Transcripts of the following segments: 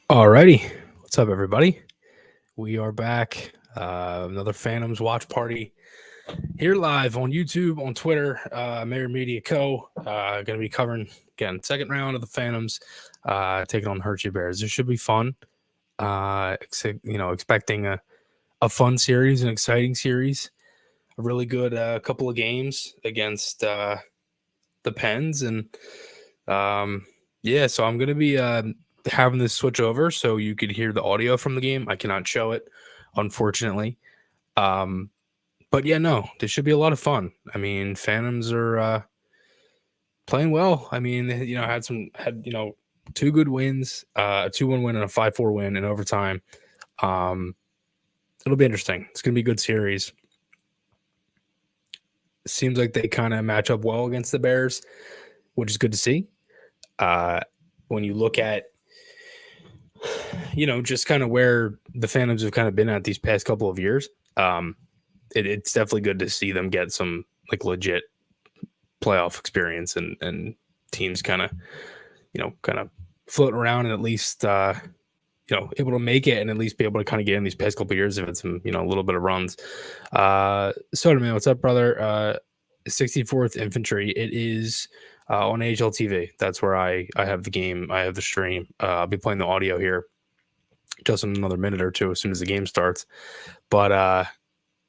Alrighty, what's up, everybody? We are back. Another Phantoms watch party here live on YouTube, on Twitter. Maher Media Co. Going to be covering again second round of the Phantoms, taking on the Hershey Bears. This should be fun. Expecting a fun series, an exciting series, a really good couple of games against the Pens, and so I'm going to be having this switch over so you could hear the audio from the game. I cannot show it, unfortunately. But yeah, no, this should be a lot of fun. I mean, Phantoms are playing well. I mean, they, had two good wins, a 2-1 win and a 5-4 win in overtime. It'll be interesting. It's going to be a good series. It seems like they kind of match up well against the Bears, which is good to see. When you look at, just kind of where the Phantoms have kind of been at these past couple of years, it's definitely good to see them get some like legit playoff experience and teams kind of float around and at least, able to make it and at least be able to kind of get in these past couple of years if it's some, a little bit of runs. Soda Man, what's up, brother? 64th Infantry. It is on AHL TV. That's where I have the game. I have the stream. I'll be playing the audio here just in another minute or two as soon as the game starts. But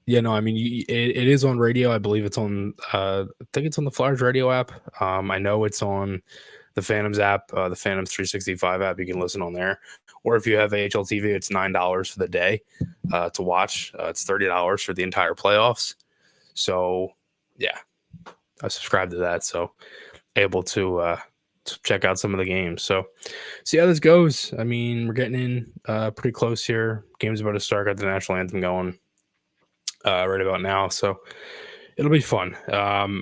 it is on radio. I believe it's on. I think it's on the Flyers radio app. I know it's on the Phantoms app, the Phantoms 365 app. You can listen on there. Or if you have AHL TV, it's $9 for the day to watch. It's $30 for the entire playoffs. So yeah, I subscribe to that. So able to check out some of the games. So see how this goes. I mean, we're getting in pretty close here. Game's about to start. Got the national anthem going right about now. So it'll be fun.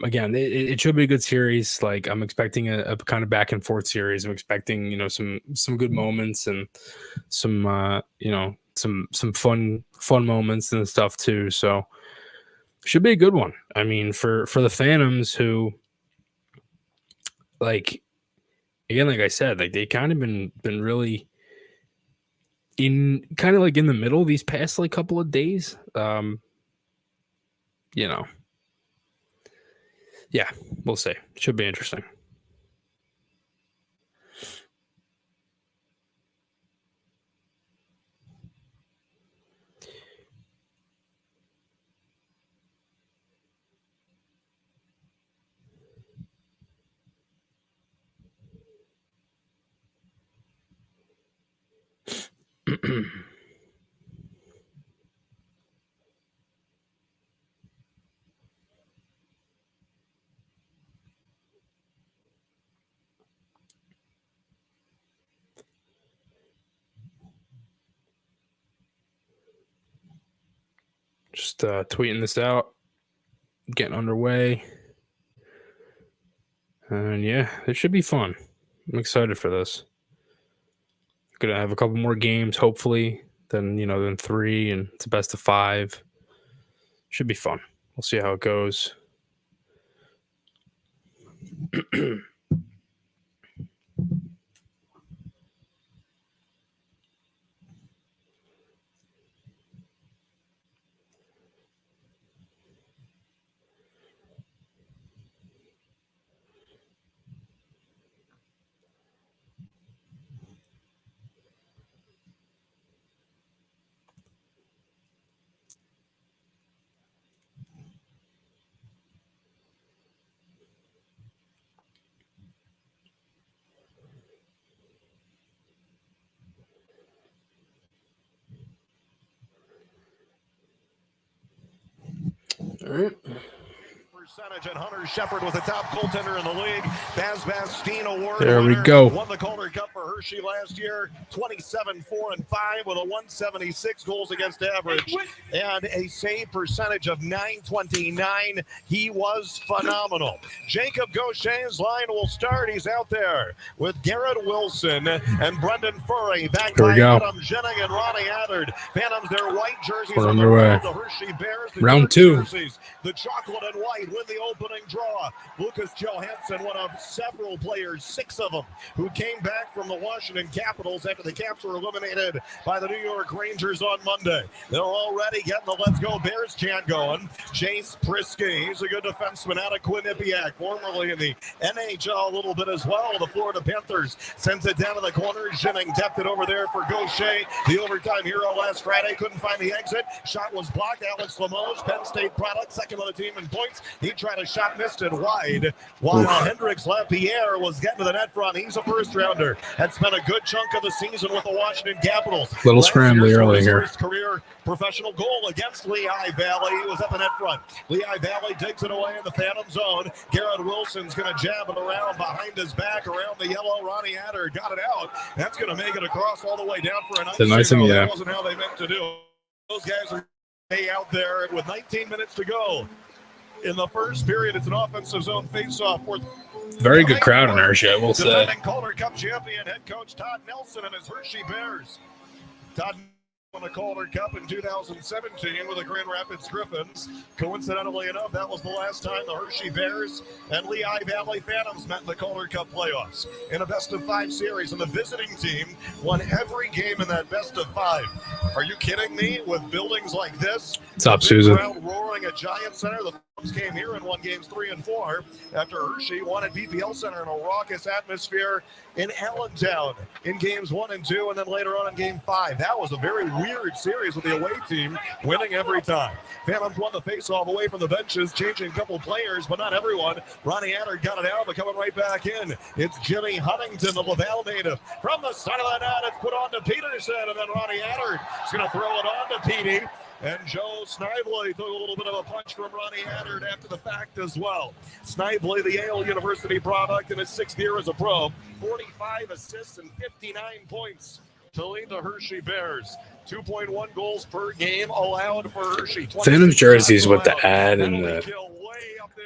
Again, it should be a good series. Like I'm expecting a kind of back and forth series. I'm expecting, some good moments and some, some fun moments and stuff too. So should be a good one. I mean, for the Phantoms who, like, again, like I said, like they kind of been really in kind of like in the middle these past like couple of days. Yeah, we'll see. Should be interesting. Just tweeting this out, getting underway. And yeah, it should be fun. I'm excited for this. Gonna have a couple more games, hopefully, than 3, and it's a best of 5. Should be fun. We'll see how it goes. All right. Percentage and Hunter Shepard was the top goaltender in the league. Baz Bastine Award. There we go. Won the Calder Cup for Hershey last year. 27-4-5 with a 176 goals against average and a save percentage of .929. He was phenomenal. Jacob Gaucher's line will start. He's out there with Garrett Wilson and Brendan Furry. Back by Adam Jennings and Ronnie Adard. Phantoms, their white jerseys on the road. The Hershey Bears. Round 2. Jerseys, the chocolate and white win the opening draw. Lucas Johansson, one of several players, 6 of them, who came back from the the Washington Capitals after the Caps were eliminated by the New York Rangers on Monday. They're already getting the Let's Go Bears chant going. Chase Prisky, he's a good defenseman out of Quinnipiac, formerly in the NHL a little bit as well. The Florida Panthers sends it down to the corner. Jennings tapped it over there for 𝐿𝐿𝐿𝐿𝐿, the overtime hero last Friday. Couldn't find the exit. Shot was blocked. Alex Limoges, Penn State product, second on the team in points. He tried a shot, missed it wide. While Hendrix Lapierre was getting to the net front. He's a first-rounder. Had spent a good chunk of the season with the Washington Capitals. Little scrambly early here. First career professional goal against Lehigh Valley. He was at the net front. Lehigh Valley digs it away in the Phantom zone. Garrett Wilson's going to jab it around behind his back, around the yellow. Ronnie Adder got it out. That's going to make it across all the way down for an ice. That wasn't how they meant to do. Those guys are out there with 19 minutes to go. In the first period, it's an offensive zone face-off. Very good crowd in Hershey, I will say. Defending Calder Cup champion head coach Todd Nelson and his Hershey Bears. Todd won the Calder Cup in 2017 with the Grand Rapids Griffins. Coincidentally enough, that was the last time the Hershey Bears and Lehigh Valley Phantoms met in the Calder Cup playoffs in a best-of-5 series, and the visiting team won every game in that best-of-5. Are you kidding me? With buildings like this, what's up, Susan? Crowd roaring at Giant Center. The came here and won games 3 and 4 after Hershey won at BPL Center in a raucous atmosphere in Allentown in games 1 and 2, and then later on in game 5. That was a very weird series with the away team winning every time. Phantoms won the faceoff away from the benches, changing a couple players, but not everyone. Ronnie Adder got it out, but coming right back in. It's Jimmy Huntington, the Laval native. From the side of the net, it's put on to Peterson, and then Ronnie Adder is going to throw it on to Petey. And Joe Snively took a little bit of a punch from Ronnie Adder after the fact as well. Snively, the Yale University product in his 6th year as a pro, 45 assists and 59 points to lead the Hershey Bears. 2.1 goals per game allowed for Hershey. Phantoms jerseys with the ad and the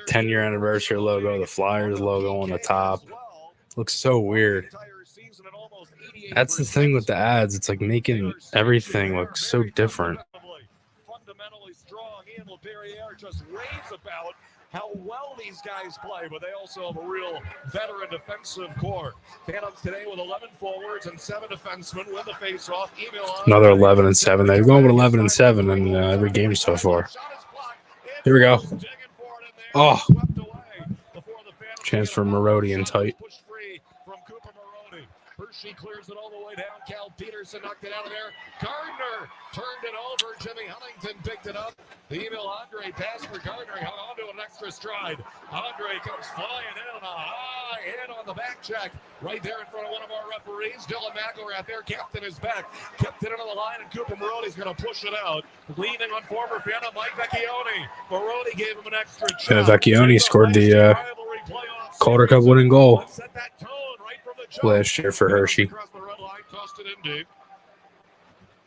10-year anniversary logo, the Flyers logo on the top. Looks so weird. That's the thing with the ads. It's like making everything look so different. Perrier just raves about how well these guys play, but they also have a real veteran defensive core. Phantoms today with 11 forwards and 7 defensemen win the face-off. Another 11 and 7. They're going with 11 and 7 in every game so far. Here we go. Oh, chance for Marodian tight. Hershey clears it all the way down. Cal Peterson knocked it out of there. Gardner turned it over. Jimmy Huntington picked it up. The Email-Andre pass for Gardner. He hung on to an extra stride. Andre comes flying in on a high hit on the back check. Right there in front of one of our referees. Dylan McElrath there, captain is back. Kept it into the line, and Cooper Maroney's going to push it out. Leaning on former Phantom Mike Vecchione. Maroney gave him an extra shot. Yeah, Vecchione scored the Calder Cup winning goal last year for Hershey.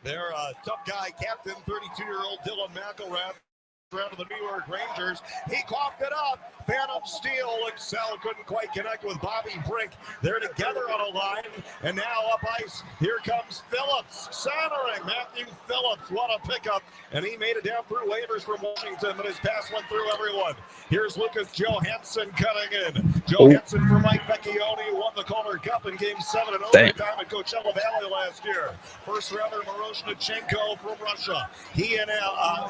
They're a tough guy, captain, 32-year-old Dylan McElrath. Around to the New York Rangers. He coughed it up. Phantom steal. 𝐿𝐿𝐿𝐿 couldn't quite connect with Bobby Brink. They're together on a line. And now up ice. Here comes Phillips. Centering. Matthew Phillips. What a pickup. And he made it down through waivers from Washington, but his pass went through everyone. Here's Lucas Johansson cutting in. Johansson for Mike Vecchione, who won the Calder Cup in Game 7 in overtime at Coachella Valley last year. First rounder Miroshnichenko from Russia. He and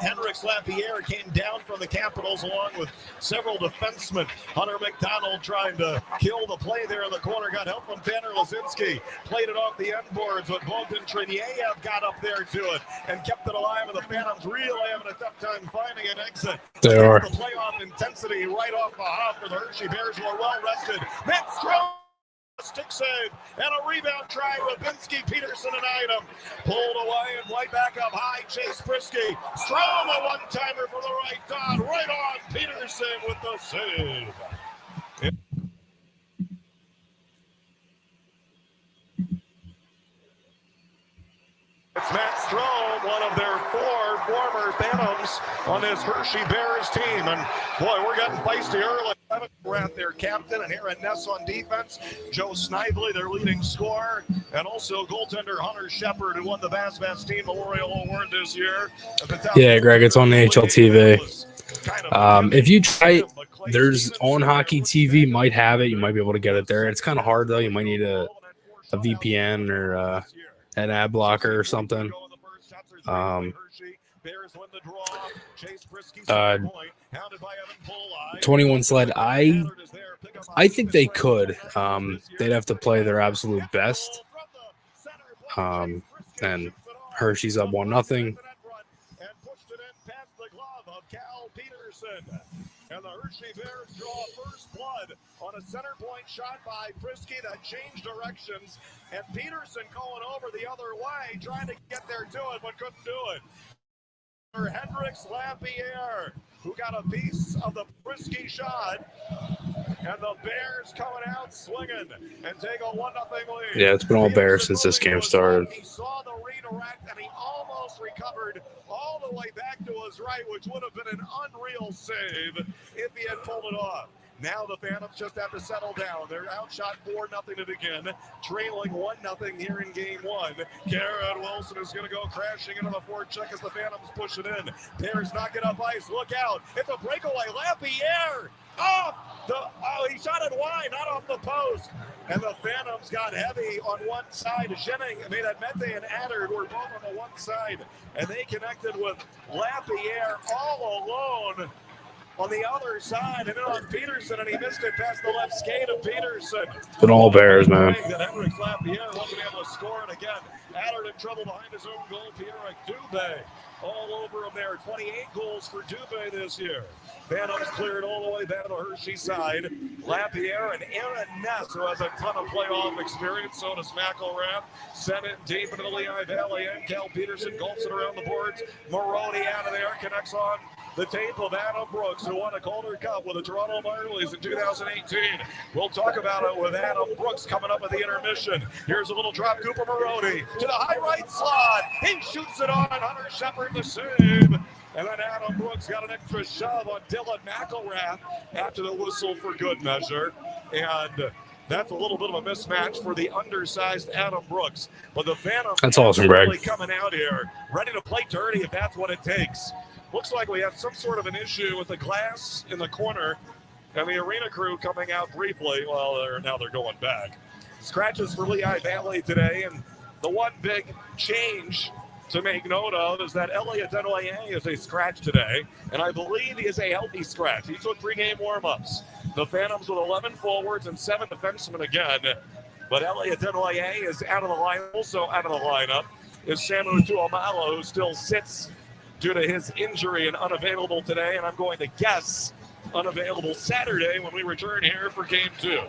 Hendrix Lapierre came down from the Capitals along with several defensemen. Hunter McDonald trying to kill the play there in the corner. Got help from Tanner Lazinski. Played it off the end boards, but Bogdan Triniev got up there to it and kept it alive. And the Phantoms really having a tough time finding an exit. They are. The playoff intensity right off the hop for the Hershey Bears, who are well rested. Matt Strome. Stick save and a rebound try. Rabinski, Peterson, and item pulled away and way back up high. Chase Prisky, Strome, a one-timer for the right dot, right on Peterson with the save. It's Matt Strome, one of their 4 former Phantoms on this Hershey Bears team. And boy, we're getting feisty early. We're at their captain and Aaron Ness on defense. Joe Snively, their leading scorer, and also goaltender Hunter Shepard, who won the Bass Team Memorial Award this year. Yeah, Greg, it's on the HLTV. If you try, there's on Hockey TV, might have it. You might be able to get it there. It's kind of hard though. You might need to a VPN or an ad blocker or something. 21 sled. I think they could. They'd have to play their absolute best. And Hershey's up 1-0. And the Hershey Bears draw first blood on a center point shot by Brisky that changed directions. And Peterson going over the other way, trying to get there to it, but couldn't do it. Hendricks Lapierre, who got a piece of the Brisky shot. And the Bears coming out swinging and take a 1-0 lead. Yeah, it's been all Bears since this game started. He saw the redirect and he almost recovered all the way back to his right, which would have been an unreal save if he had pulled it off. Now the Phantoms just have to settle down. They're outshot 4-0 to begin, trailing 1-0 here in game one. Garrett Wilson is going to go crashing into the forecheck as the Phantoms push it in. Bears knock it up ice. Look out. It's a breakaway. Lapierre off he shot it wide, not off the post. And the Phantoms got heavy on one side. Jennings, Mete and Adder were both on the one side. And they connected with Lapierre all alone on the other side, and then on Peterson, and he missed it past the left skate of Peterson. It's been all Bears, man. That Hendricks Lapierre wasn't able to score it again. Adder in trouble behind his own goal. 𝐷𝐄𝐑 all over him there. 28 goals for 𝐷𝐄𝐑 this year. Phantoms cleared all the way back to the Hershey side. Lapierre and Aaron Ness, who has a ton of playoff experience. So does McElrath. Sent it deep into the Lehigh Valley end. Cal Peterson gulps it around the boards. Maroney out of there, connects on the tape of Adam Brooks, who won a Calder Cup with the Toronto Marlies in 2018. We'll talk about it with Adam Brooks coming up at the intermission. Here's a little drop. Cooper Maroney to the high right slot. He shoots it on. Hunter Shepard the save. And then Adam Brooks got an extra shove on Dylan McElrath after the whistle for good measure. And that's a little bit of a mismatch for the undersized Adam Brooks. But the Phantoms that's awesome, Greg. Coming out here, ready to play dirty if that's what it takes. Looks like we have some sort of an issue with the glass in the corner. And the arena crew coming out briefly. Well, now they're going back. Scratches for Lehigh Valley today. And the one big change to make note of is that Elliot Denoyer is a scratch today. And I believe he is a healthy scratch. He took pregame warm-ups. The Phantoms with 11 forwards and 7 defensemen again. But Elliot Denoyer is out of the line. Also out of the lineup is Samu Tuamala, who still sits due to his injury and unavailable today, and I'm going to guess unavailable Saturday when we return here for game 2.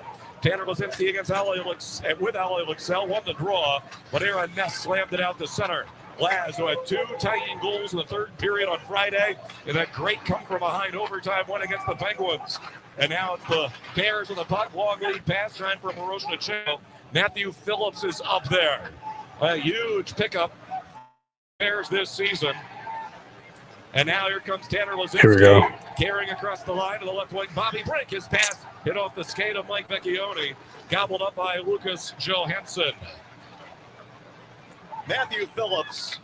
Tanner Lazinski against with Ali Luxell, won the draw, but Aaron Ness slammed it out to center. Laz, who had 2 tying goals in the third period on Friday, and that great come-from-behind overtime win against the Penguins. And now it's the Bears with a puck, long lead pass, trying for Marosha Cho. Matthew Phillips is up there. A huge pickup Bears this season. And now here comes Tanner Lazinski. Here we go. Carrying across the line to the left wing. Bobby Brink, his pass hit off the skate of Mike Vecchione. Gobbled up by Lucas Johansson. Matthew Phillips,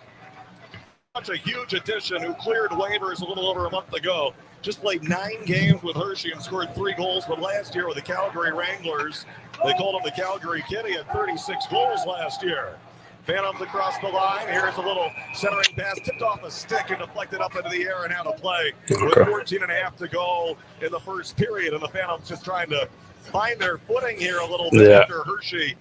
such a huge addition, who cleared waivers a little over a month ago. Just played 9 games with Hershey and scored 3 goals. But last year with the Calgary Wranglers, they called him the Calgary Kid. He had 36 goals last year. Phantoms across the line. Here's a little centering pass, tipped off a stick and deflected up into the air and out of play. With 14.5 to go in the first period, and the Phantoms just trying to find their footing here a little bit after Hershey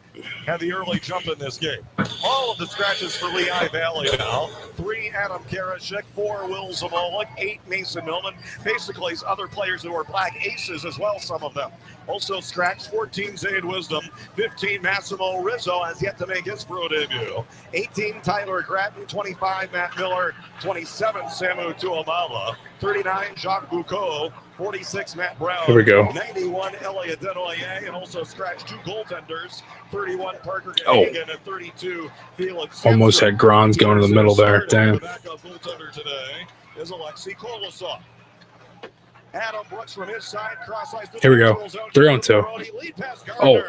had the early jump in this game. All of the scratches for Lehigh Valley now. 3 Adam Karashik, 4 Will Zamolik, 8 Mason Millman. Basically, other players who are black aces as well, some of them. Also scratched 14 Zayd Wisdom, 15 Massimo Rizzo has yet to make his pro debut. 18 Tyler Gratton, 25 Matt Miller, 27 Samu Tuamala, 39 Jacques Boucault, 46 Matt Brown. Here we go. 91 Elliot Denoyer, and also scratched 2 goaltenders. 31 Parker Hagan and 32 Felix. Almost had Grons going to the middle there. Damn. The backup goaltender today is 𝐷𝐿𝐴𝐂 Kolosov. Adam Brooks from his side, cross ice. Here we go. 3-on-2. Oh.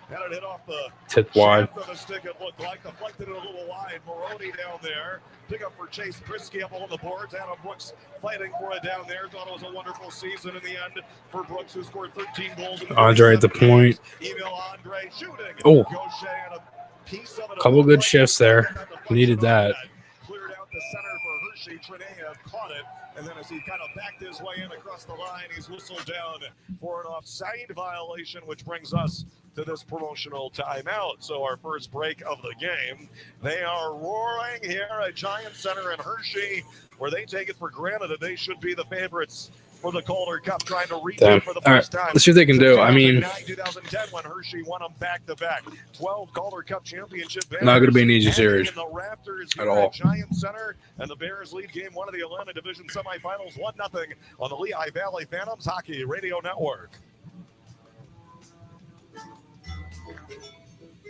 Had it hit off the tip wide. Of the stick, it looked like. Deflected it a little wide. Maroney down there. Pick up for Chase Brisky up on the boards. Adam Brooks fighting for it down there. Thought it was a wonderful season in the end for Brooks, who scored 13 goals. Andre at the point. Emil Andre shooting. Oh. Gaucher and a piece of it. Couple good shifts there. Needed that. Cleared out the center for Hershey. Trinea caught it. And then as he kind of backed his way in across the line, he's whistled down for an offside violation, which brings us to this promotional timeout. So our first break of the game. They are roaring here at Giant Center in Hershey, where they take it for granted that they should be the favorites for the Calder Cup, trying to reach it for the first time. Let's see what they can do. I mean, 2010 when Hershey won them back-to-back. 12 Calder Cup championship. Not going to be an easy series at all. Giant Center, and the Bears lead game one of the Atlantic Division semifinals, 1-0 on the Lehigh Valley Phantoms Hockey Radio Network.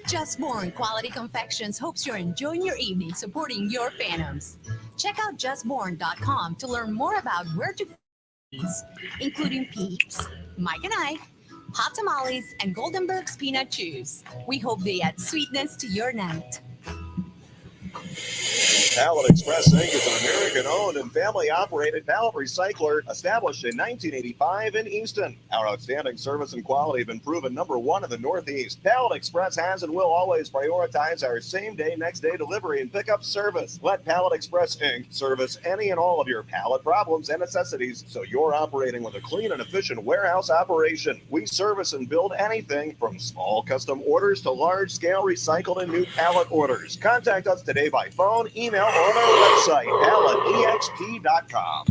Just Born Quality Confections hopes you're enjoying your evening supporting your Phantoms. Check out justborn.com to learn more about where to including Peeps, Mike and Ike, Hot Tamales, and Goldenberg's Peanut Chews. We hope they add sweetness to your night. Pallet Express Inc. is an American-owned and family-operated pallet recycler established in 1985 in Easton. Our outstanding service and quality have been proven #1 in the Northeast. Pallet Express has and will always prioritize our same-day, next-day delivery and pickup service. Let Pallet Express Inc. service any and all of your pallet problems and necessities so you're operating with a clean and efficient warehouse operation. We service and build anything from small custom orders to large-scale recycled and new pallet orders. Contact us today by phone, email, or on our website, palletexp.com.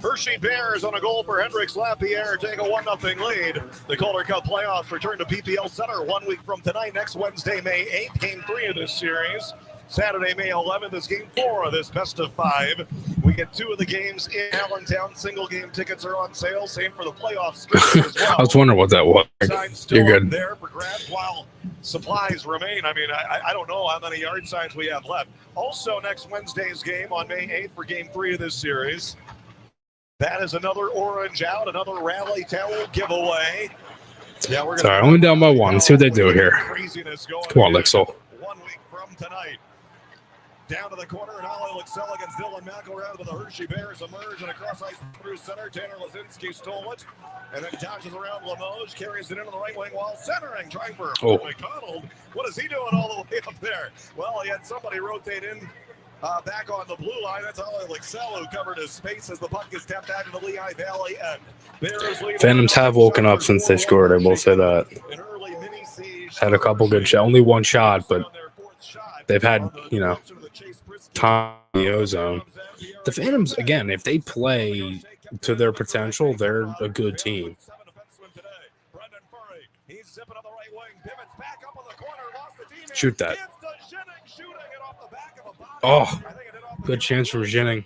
Hershey Bears on a goal for Hendricks Lapierre take a 1-0 lead. The Calder Cup playoffs return to PPL Center 1 week from tonight, next Wednesday, May 8th, Game 3 of this series. Saturday, May 11th is Game 4 of this best-of-5. We get 2 of the games in Allentown. Single-game tickets are on sale. Same for the playoffs as well. I was wondering what that was. You're good. There for grabs while supplies remain. I mean, I don't know how many yard signs we have left. Also, next Wednesday's game on May 8th for Game 3 of this series. That is another orange out, another rally towel giveaway. Yeah, we're sorry, only down by 1. Let's see what they do here. Come on, Lixel. 1 week from tonight. Down to the corner, and 𝐼𝐿𝐿 against Dylan McElrath with the Hershey Bears emerge and across ice through center. Tanner Lazinski stole it, and then dodges around Limoges, carries it into the right wing wall, centering, trying for McDonald. What is he doing all the way up there? Well, he had somebody rotate in back on the blue line. That's 𝐼𝐿𝐿 who covered his space as the puck gets tapped back to the Lehigh Valley end. Phantoms have woken up since they scored, I will say that. Had a couple good shots, only one shot, but they've had, you know, time in the ozone. The Phantoms, again, if they play to their potential, they're a good team. Shoot that. Oh, good chance from Zhenning.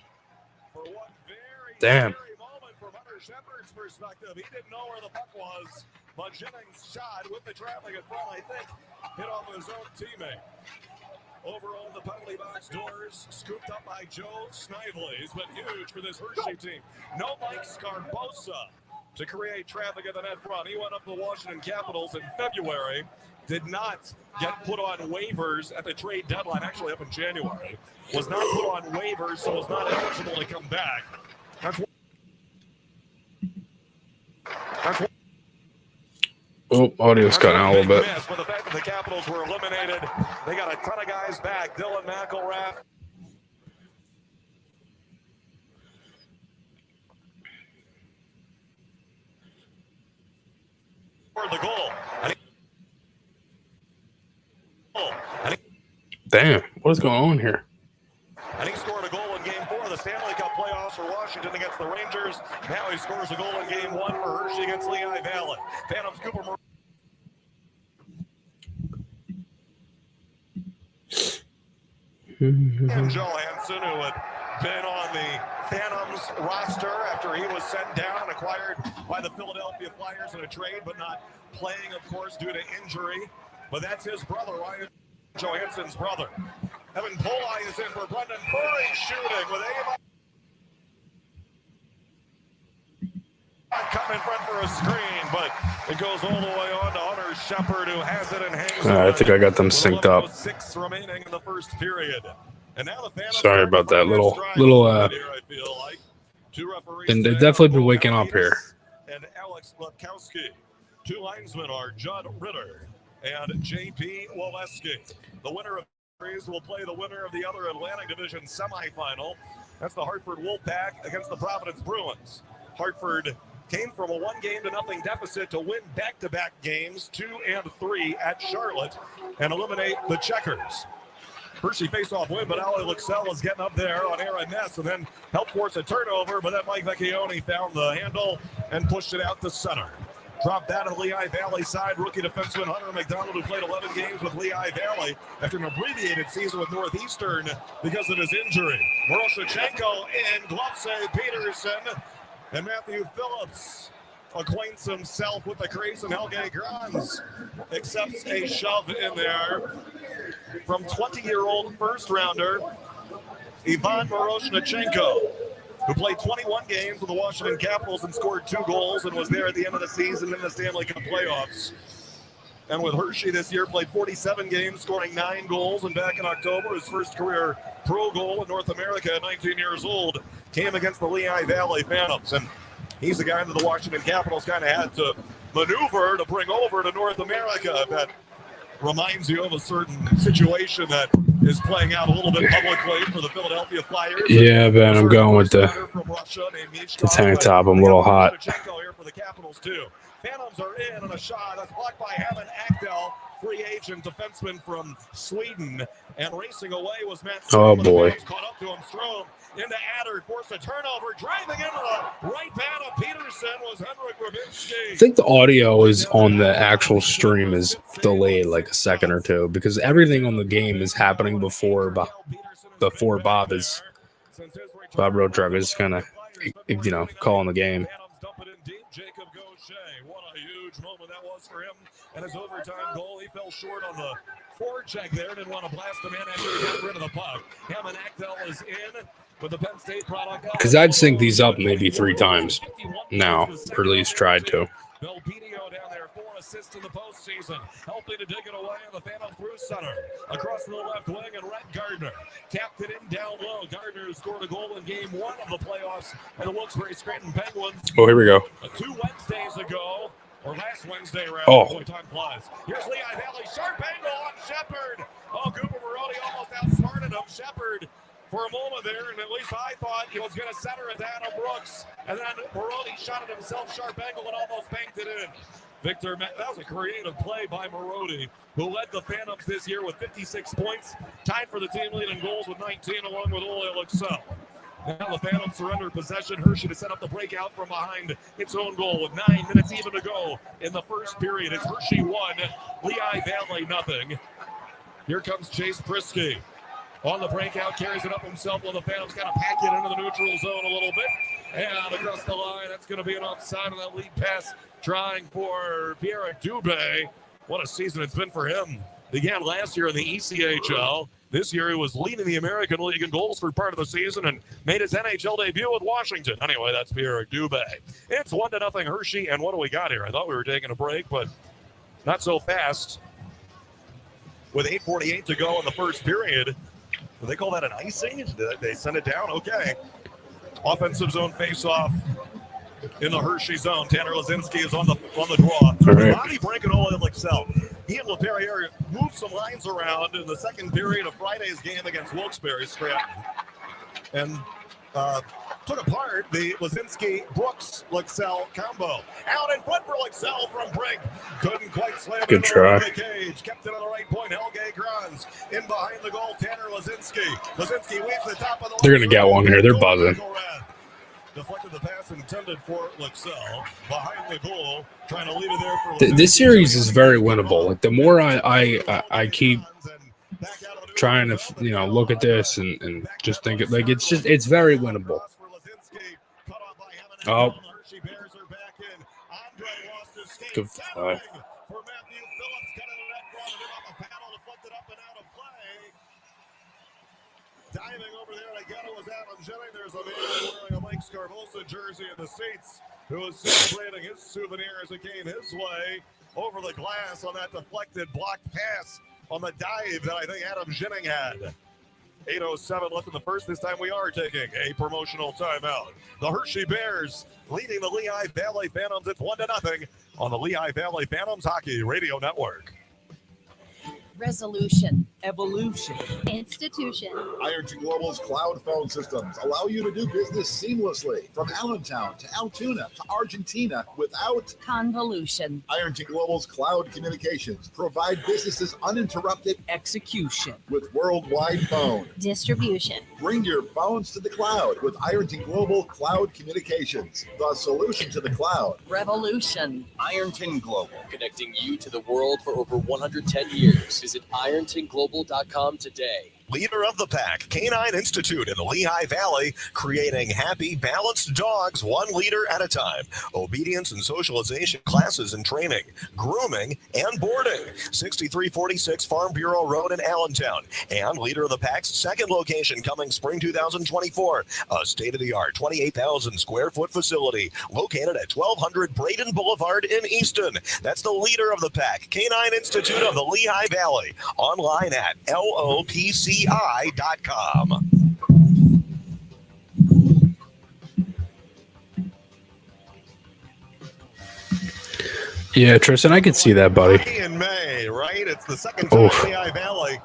Damn. He didn't know where the puck was, but Jennings' shot with the traffic in front, I think, hit off his own teammate. Overall, the penalty box doors scooped up by Joe Snively. He's been huge for this Hershey team. No Mike Scarbosa to create traffic at the net front. He went up to the Washington Capitals in February. Did not get put on waivers at the trade deadline, actually up in January. Was not put on waivers, so was not eligible to come back. Oh, audio's cutting out a little bit. With the fact that the Capitals were eliminated, they got a ton of guys back. Dylan McElrath. For the goal. Damn, what is going on here? And he scored a goal in Game 4 of the Stanley Cup playoffs for Washington against the Rangers. Now he scores a goal in Game 1 for Hershey against Lehigh Valley. Phantoms Cooper and Johansson, who had been on the Phantoms roster after he was sent down and acquired by the Philadelphia Flyers in a trade, but not playing, of course, due to injury. But that's his brother, Ryan Johansson's brother. Evan Polai is in for Brendan Furry, shooting with aim. Come in front for a screen, but it goes all the way on to Hunter Shepard, who has it and hangs it. I think I got them synced up. 6 remaining in the first period. And now the Phantoms sorry about that. And they've definitely been waking up here. And 𝐼𝐿𝐿 Two linesmen are Judd Ritter and J.P. Walewski. The winner of the series will play the winner of the other Atlantic Division semifinal. That's the Hartford Wolfpack against the Providence Bruins. Hartford came from a 1-0 deficit to win back-to-back games, 2 and 3 at Charlotte, and eliminate the Checkers. Hershey face-off win, but 𝐼𝐿𝐷𝐄𝐒 was getting up there on Aaron Ness and then helped force a turnover, but then 𝐌𝐀𝐇𝐄𝐑 found the handle and pushed it out to center. Dropped that on the Lehigh Valley side. Rookie defenseman Hunter McDonald, who played 11 games with Lehigh Valley after an abbreviated season with Northeastern because of his injury. Miroshnichenko in, glove save Peterson, and Matthew Phillips acquaints himself with the crease, and 𝐆𝐔𝐑 accepts a shove in there from 20-year-old first-rounder Ivan Miroshnichenko, who played 21 games with the Washington Capitals and scored 2 goals and was there at the end of the season in the Stanley Cup playoffs. And with Hershey this year, played 47 games, scoring 9 goals. And back in October, his first career pro goal in North America at 19 years old came against the Lehigh Valley Phantoms. And he's the guy that the Washington Capitals kind of had to maneuver to bring over to North America. That reminds you of a certain situation that is playing out a little bit publicly for the Philadelphia Flyers. Yeah, Ben, I'm going with the tank top. I'm a little hot. Here for the Capitals too. Phantoms are in on a shot that's blocked by 𝐼𝐿𝐷𝐄𝐒, free agent defenseman from Sweden, and racing away was Matt. Oh boy! Caught up to him, Strome into Adder, forced a turnover, driving into the right pad of Peterson was Henrik Rubinski. I think the audio is on the actual stream is delayed like a second or two because everything on the game is happening before Bob Roadtruck is kind of, calling the game. What a huge moment that was for him and his overtime goal. He fell short on the forecheck there. Didn't want to blast him in after he got rid of the puck. 𝐼𝐿𝐷𝐄𝐒 is in with the Penn State product. Because I'd sync these up maybe 3 times now, or at least tried to. Belpedio down there, 4 assists in the postseason, helping to dig it away in the Phantom through center. Across to the left wing, and Rhett Gardner tapped it in down low. Gardner scored a goal in game 1 of the playoffs, and the Wilkes-Barre Scranton Penguins. Oh, here we go. 2 Wednesdays ago, or last Wednesday, rather. Oh. Time flies. Here's Lehigh Valley, sharp angle on Shepard. Oh, Cooper Marody almost outsmarted him. Shepard for a moment there, and at least I thought he was going to center it to Adam Brooks, and then Marody shot it himself, sharp angle, and almost banked it in. Victor, that was a creative play by Marody, who led the Phantoms this year with 56 points, tied for the team lead in goals with 19, along with 𝐼𝐿𝐷𝐄𝐒. Now the Phantoms surrender possession. Hershey to set up the breakout from behind its own goal with 9 minutes even to go in the first period. It's Hershey 1, Lehigh Valley 0. Here comes Chase Prisky. On the breakout, carries it up himself while the Phantoms kind of pack it into the neutral zone a little bit. And across the line, that's going to be an offside on that lead pass, trying for Pierre-Eric Dubé. What a season it's been for him. Began last year in the ECHL. This year he was leading the American League in goals for part of the season and made his NHL debut with Washington. Anyway, that's Pierre-Eric Dubé. It's 1-0 Hershey, and what do we got here? I thought we were taking a break, but not so fast. With 8:48 to go in the first period. Do they call that an icing? Did they send it down? Okay. Offensive zone face-off in the Hershey zone. Tanner Lazinski is on the draw. Right. Body breaking 𝐼𝐿𝐷𝐄𝐒. He and LePerriere moved some lines around in the second period of Friday's game against Wilkes-Barre Scranton. And took apart the Lazinski-Brooks 𝐼𝐿𝐷𝐄𝐒 combo. Out in front for 𝐼𝐿𝐷𝐄𝐒 from Brink. Couldn't quite slam Good it try. over the cage. Kept it on the right point. Ħelge Grans in behind the goal. Tanner Lazinski. Lazinski weaves the top of the They're going to get one here. They're buzzing. Deflected the pass intended for 𝐼𝐿𝐷𝐄𝐒. Behind the goal. Trying to leave it there for This series is very winnable. Like the more I keep trying to look at this and just think it like it's very winnable. Oh, good fly. Diving over there to get it was Adam Jennings. There's a man wearing a Mike Scarbosa jersey in the seats who is celebrating his souvenir as it came his way over the glass on that deflected blocked pass on the dive that I think Adam Jennings had. 8:07 left in the first. This time we are taking a promotional timeout. The Hershey Bears leading the Lehigh Valley Phantoms. It's 1-0 on the Lehigh Valley Phantoms Hockey Radio Network. Resolution, evolution, Institution. 𝐼RT Global's cloud phone systems allow you to do business seamlessly from Allentown to Altoona to Argentina without convolution, 𝐼RT Global's cloud communications. Provide businesses uninterrupted execution, with worldwide phone Distribution. Bring your phones to the cloud with 𝐼RT Global Cloud Communications, the solution to the cloud. revolution, 𝐼RT Global, connecting you to the world for over 110 years. Visit 𝐼RTglobal.com today. Leader of the pack, Canine Institute in the Lehigh Valley, creating happy, balanced dogs 1 liter at a time. Obedience and socialization classes and training, grooming, and boarding. 6346 Farm Bureau Road in Allentown. And leader of the pack's second location coming spring 2024. A state-of-the-art 28,000 square foot facility located at 1200 Braden Boulevard in Easton. That's the leader of the pack, Canine Institute of the Lehigh Valley. Online at LOPCI.com. Yeah, Tristan, I could see that, buddy. In May, right? It's the second time Lehigh Valley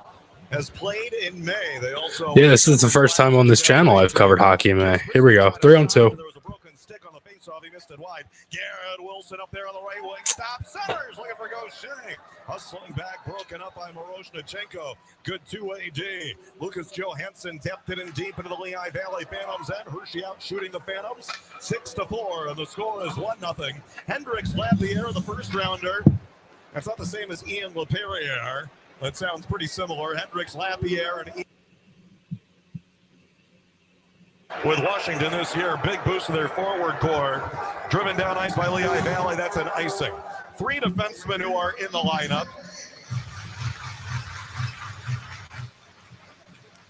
has played in May. They also this is the first time on this channel I've covered hockey in May. Here we go, 3-on-2. There was a broken stick on the faceoff. He missed it wide. Garrett Wilson up there on the right wing. Stop centers looking for Gaucher. Hustling back, broken up by 𝐼𝐿. Good two-way D. Lucas Johansson tapped it in deep into the Lehigh Valley Phantoms. And Hershey out shooting the Phantoms 6-4. And the score is 1-0. Hendricks Lapierre, the first rounder. That's not the same as Ian LePerriere. That sounds pretty similar. Hendricks Lapierre and with Washington this year, big boost to their forward core. Driven down ice by Lehigh Valley. That's an icing. 3 defensemen who are in the lineup.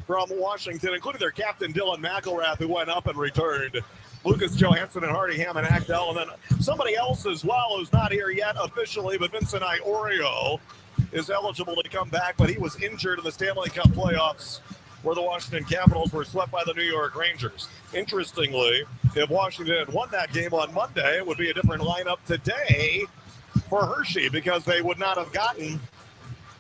From Washington, including their captain, Dylan McElrath, who went up and returned. Lucas Johansson and Hardy Hammond Actel. And then somebody else as well who's not here yet officially, but Vincent Iorio is eligible to come back, but he was injured in the Stanley Cup playoffs where the Washington Capitals were swept by the New York Rangers. Interestingly, if Washington had won that game on Monday, it would be a different lineup today for Hershey because they would not have gotten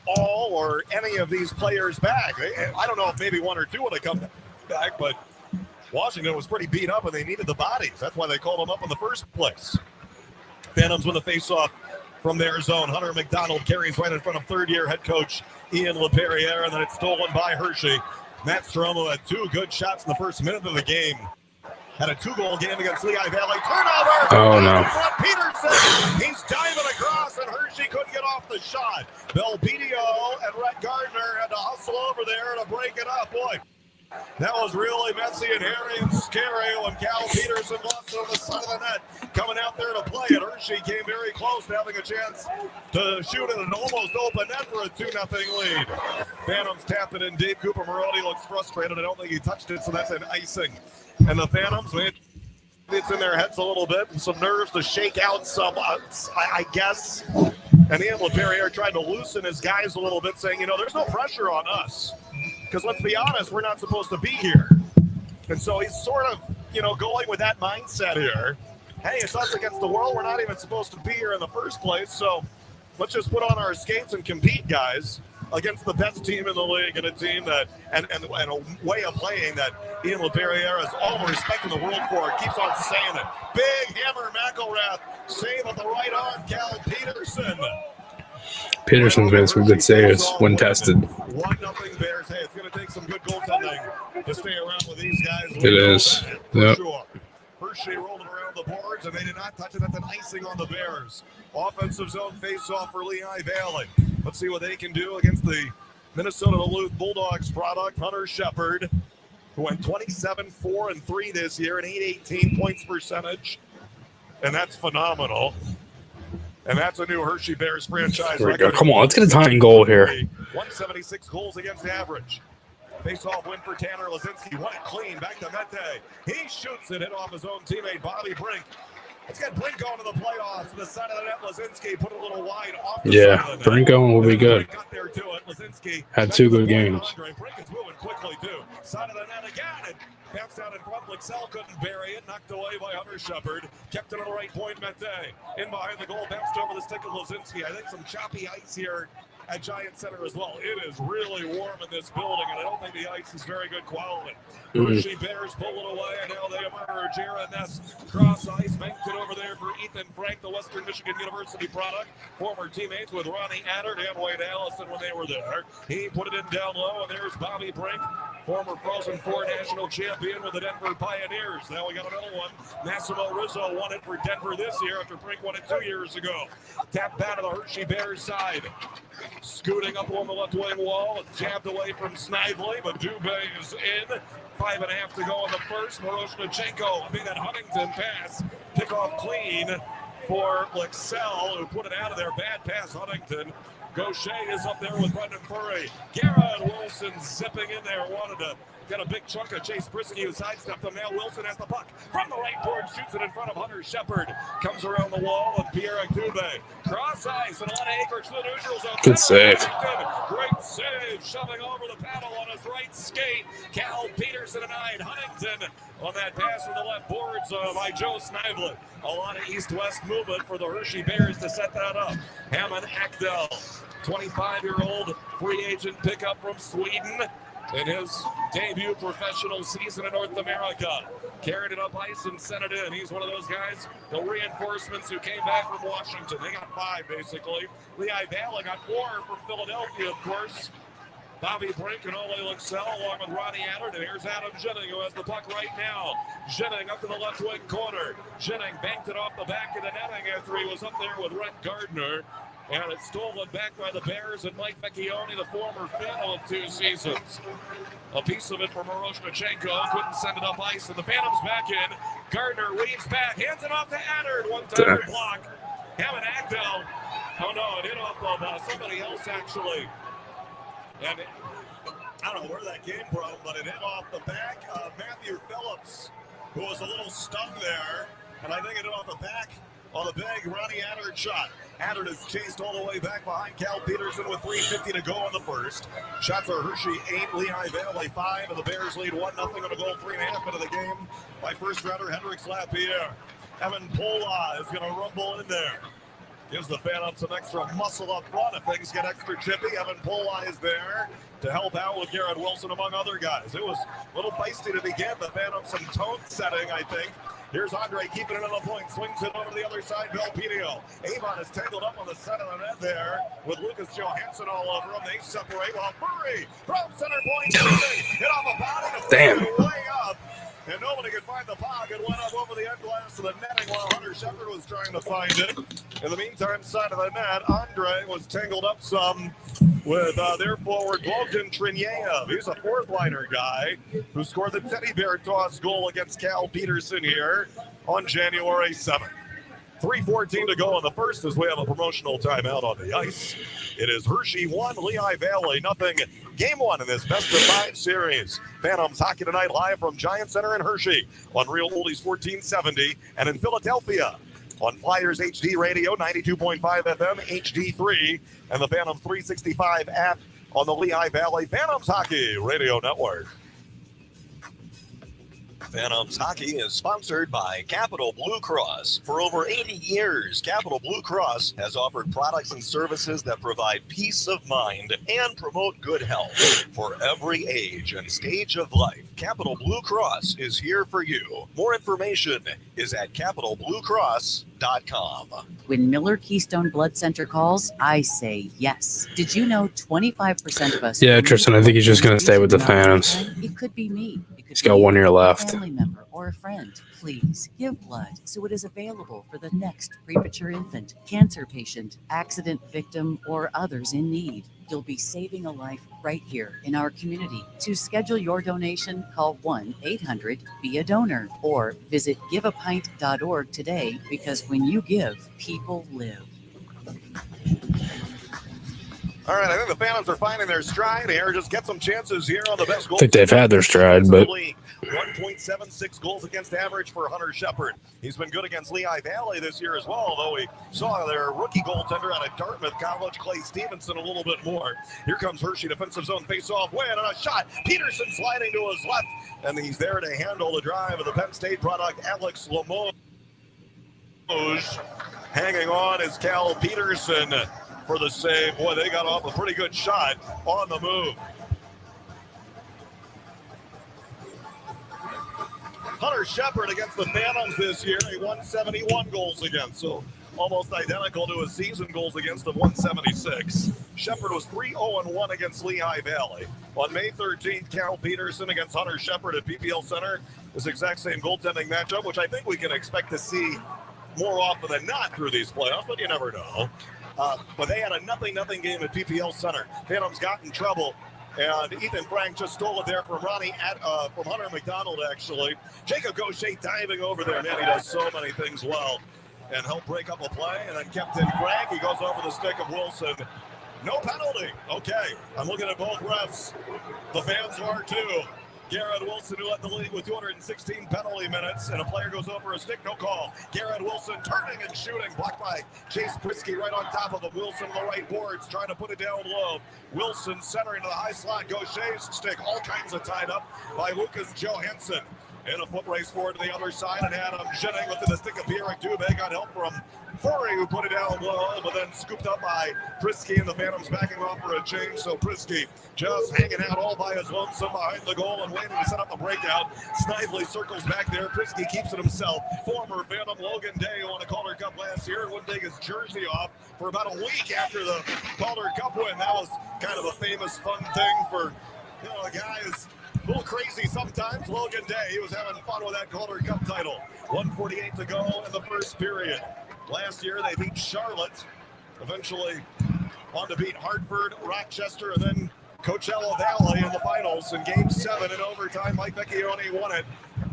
all or any of these players back. I don't know if maybe 1 or 2 would have come back, but Washington was pretty beat up and they needed the bodies. That's why they called them up in the first place. Phantoms win the faceoff from their zone. Hunter McDonald carries right in front of third-year head coach Ian LePerriere, and then it's stolen by Hershey. Matt Stromo had 2 good shots in the first minute of the game. Had a 2-goal game against Lehigh Valley. Turnover! Oh, no. Peterson! He's diving across, and Hershey couldn't get off the shot. Belbedio and Rhett Gardner had to hustle over there to break it up. Boy, that was really messy and hairy and scary when Cal Peterson lost it on the side of the net. Coming out there to play it, Hershey came very close to having a chance to shoot at an almost open net for a 2-0 lead. Phantoms tapped it in deep. Cooper Marody looks frustrated. I don't think he touched it, so that's an icing. And the Phantoms, it's in their heads a little bit and some nerves to shake out some, I guess. And Ian LePerriere tried to loosen his guys a little bit, saying, there's no pressure on us. Because let's be honest, we're not supposed to be here. And so he's sort of, going with that mindset here. Hey, it's us against the world. We're not even supposed to be here in the first place. So let's just put on our skates and compete, guys, against the best team in the league and a team that, and a way of playing that Ian LePerriere has all the respect in the world for. Keeps on saying it. Big hammer, McElrath. Save with the right arm, Cal Peterson. Peterson's made some good saves when tested. 1-0 Bears. Hey, it's going to take some good goaltending to stay around with these guys. It is. Yep. Sure. Hershey rolled it around the boards, and they did not touch it. That's an icing on the Bears. Offensive zone face-off for Lehigh Valley. Let's see what they can do against the Minnesota Duluth Bulldogs product, Hunter Shepard, who went 27-4-3 this year, an 818 points percentage. And that's phenomenal. And that's a new Hershey Bears franchise. There we go. Come on, let's get a tying goal here. 176 goals against average. Face-off win for Tanner Lazinski. Won it clean. Back to Mete. He shoots it. Hit off his own teammate, Bobby Brink. Let's get Brink going to the playoffs. To the side of the net, Lazinski put it a little wide off the side of the net. Brink going will be good. Got there to it. Lazinski had 2 good games. Brink is moving quickly, too. Side of the net again. And bounced out in front. 𝐷𝐿𝐷 couldn't bury it. Knocked away by Hunter Shepard. Kept it on the right point, Mete. In behind the goal. Bounced over the stick of Lazinski. I think some choppy ice here at Giant Center as well. It is really warm in this building, and I don't think the ice is very good quality. Hershey Bears pull it away, and now they emerge here in this cross ice. Banked it over there for Ethan Frank, the Western Michigan University product. Former teammates with Ronnie Adder and Wade Allison when they were there. He put it in down low, and there's Bobby Brink, former Frozen Four national champion with the Denver Pioneers. Now we got another one. Massimo Rizzo won it for Denver this year after Brink won it 2 years ago. Tap back to the Hershey Bears side. Scooting up on the left wing wall. It's jabbed away from Snively, but Dubé is in. 5.5 to go in the first. 𝐼𝐻𝐿𝐷 made that Huntington pass. Pick off clean for 𝐷𝐿𝐷, who put it out of there. Bad pass, Huntington. 𝐵𝐲 is up there with Brendan Furry. Garrett Wilson zipping in there. Wanted to get a big chunk of Chase Brisky, who sidestepped him. Now Wilson has the puck from the right board, shoots it in front of Hunter Shepard. Comes around the wall of Pierre Dubé. Cross ice and a lot of acreage to the neutral zone. Good save. Great save, shoving over the paddle on his right skate. Cal Peterson denied Huntington on that pass from the left boards by Joe Snively. A lot of east-west movement for the Hershey Bears to set that up. Hammond Akdal, 25-year-old free agent pickup from Sweden in his debut professional season in North America. Carried it up ice and sent it in. He's one of those guys, the reinforcements who came back from Washington. They got 5, basically. 𝐿𝐷𝐷 got 4 from Philadelphia, of course. Bobby Brink and Ole Luxell along with Ronnie Adder. And here's Adam Jennings, who has the puck right now. Jennings up to the left wing corner. Jennings banked it off the back of the netting after he was up there with Rhett Gardner. And it's stolen back by the Bears and Mike Vecchione, the former Phantom of 2 seasons. A piece of it for 𝐼𝐻𝐿𝐷. Couldn't send it up ice, and the Phantoms back in. Gardner weaves back, hands it off to Adder. One-timer block. Hammond Akdal. Oh no, it hit off of somebody else actually. And I don't know where that came from, but it hit off the back of Matthew Phillips, who was a little stung there. And I think it hit off the back on the big Ronnie Adder shot. Adder is chased all the way back behind Cal Peterson with 3:50 to go in the first. Shots are Hershey 8, 𝐿𝐷𝐷 5, and the Bears lead 1-0 on a goal 3.5 into the game by first rounder Hendrix Lapierre. Evan Pola is going to rumble in there. Gives the Phantoms some extra muscle up front if things get extra chippy. Evan Pola is there to help out with Garrett Wilson, among other guys. It was a little feisty to begin. The Phantoms some tone setting, I think. Here's Andre keeping it on the point. Swings it over to the other side. Belpedio. Avon is tangled up on the side of the net there with Lucas Johansson all over him. They separate while Furry from center point. Hit off a body to Damn. way up. And nobody could find the puck. It went up over the end glass of the netting while Hunter Shepard was trying to find it. In the meantime, side of the net, Andre was tangled up some with their forward, Bogdan Triniev. He's a fourth-liner guy who scored the teddy bear toss goal against Cal Peterson here on January 7th. 3:14 to go in the first as we have a promotional timeout on the ice. It is Hershey 1, Lehigh Valley nothing. Game 1 in this best-of-5 series. Phantoms hockey tonight live from Giant Center in Hershey on Real Oldies 1470 and in Philadelphia on Flyers HD Radio 92.5 FM HD3 and the Phantoms 365 app on the Lehigh Valley Phantoms Hockey Radio Network. Phantoms Hockey is sponsored by Capital Blue Cross. For over 80 years, Capital Blue Cross has offered products and services that provide peace of mind and promote good health. For every age and stage of life, Capital Blue Cross is here for you. More information is at capitalbluecross.com. When Miller Keystone Blood Center calls, I say yes. Did you know 25% of us... Yeah, Tristan, I think he's just going to stay with the Phantoms. It could be me. He's got 1 year left. A family member or a friend. Please give blood so it is available for the next premature infant, cancer patient, accident victim, or others in need. You'll be saving a life right here in our community. To schedule your donation, call 1-800-BE-A-DONOR or visit giveapint.org today, because when you give, people live. All right, I think the Phantoms are finding their stride here. Just get some chances here on the best goal. I think they've had their stride, but 1.76 goals against average for Hunter Shepard. He's been good against Lehigh Valley this year as well, although we saw their rookie goaltender out of Dartmouth College, Clay Stevenson, a little bit more. Here comes Hershey, defensive zone face-off win, and a shot. Peterson sliding to his left, and he's there to handle the drive of the Penn State product, Alex Limoges. Hanging on is Cal Peterson for the save. Boy, they got off a pretty good shot on the move. Hunter Shepard against the Phantoms this year, he won 71 goals against, so almost identical to his season goals against of 176. Shepard was 3-0-1 against Lehigh Valley. On May 13th, Cal Peterson against Hunter Shepard at PPL Center. This exact same goaltending matchup, which I think we can expect to see more often than not through these playoffs, but you never know. But they had a 0-0 game at PPL Center. Phantoms got in trouble, and Ethan Frank just stole it there from from Hunter McDonald, actually. Jacob Gaucher diving over there. Man, he does so many things well and helped break up a play, and then kept in Frank. He goes over the stick of Wilson. No penalty. Okay, I'm looking at both refs. The fans are too. Garrett Wilson, who led the league with 216 penalty minutes, and a player goes over a stick, no call. Garrett Wilson turning and shooting, blocked by Chase Prisky right on top of him. Wilson on the right boards, trying to put it down low. Wilson centering to the high slot, Gaucher's stick, all kinds of tied up by Lucas Johansson. And a foot race forward to the other side, and Adam Jennings within the stick of Pierre Dubé, got help from Forey, who put it down low, but then scooped up by Prisky, and the Phantoms backing off for a change. So Prisky just hanging out all by his lonesome behind the goal and waiting to set up the breakout. Snively circles back there. Prisky keeps it himself. Former Phantom Logan Day won a Calder Cup last year and wouldn't take his jersey off for about a week after the Calder Cup win. That was kind of a famous, fun thing for, a guy who's a little crazy sometimes. Logan Day, he was having fun with that Calder Cup title. 1:48 to go in the first period. Last year, they beat Charlotte, eventually on to beat Hartford, Rochester, and then Coachella Valley in the finals. In Game 7 in overtime, Mike Vecchione won it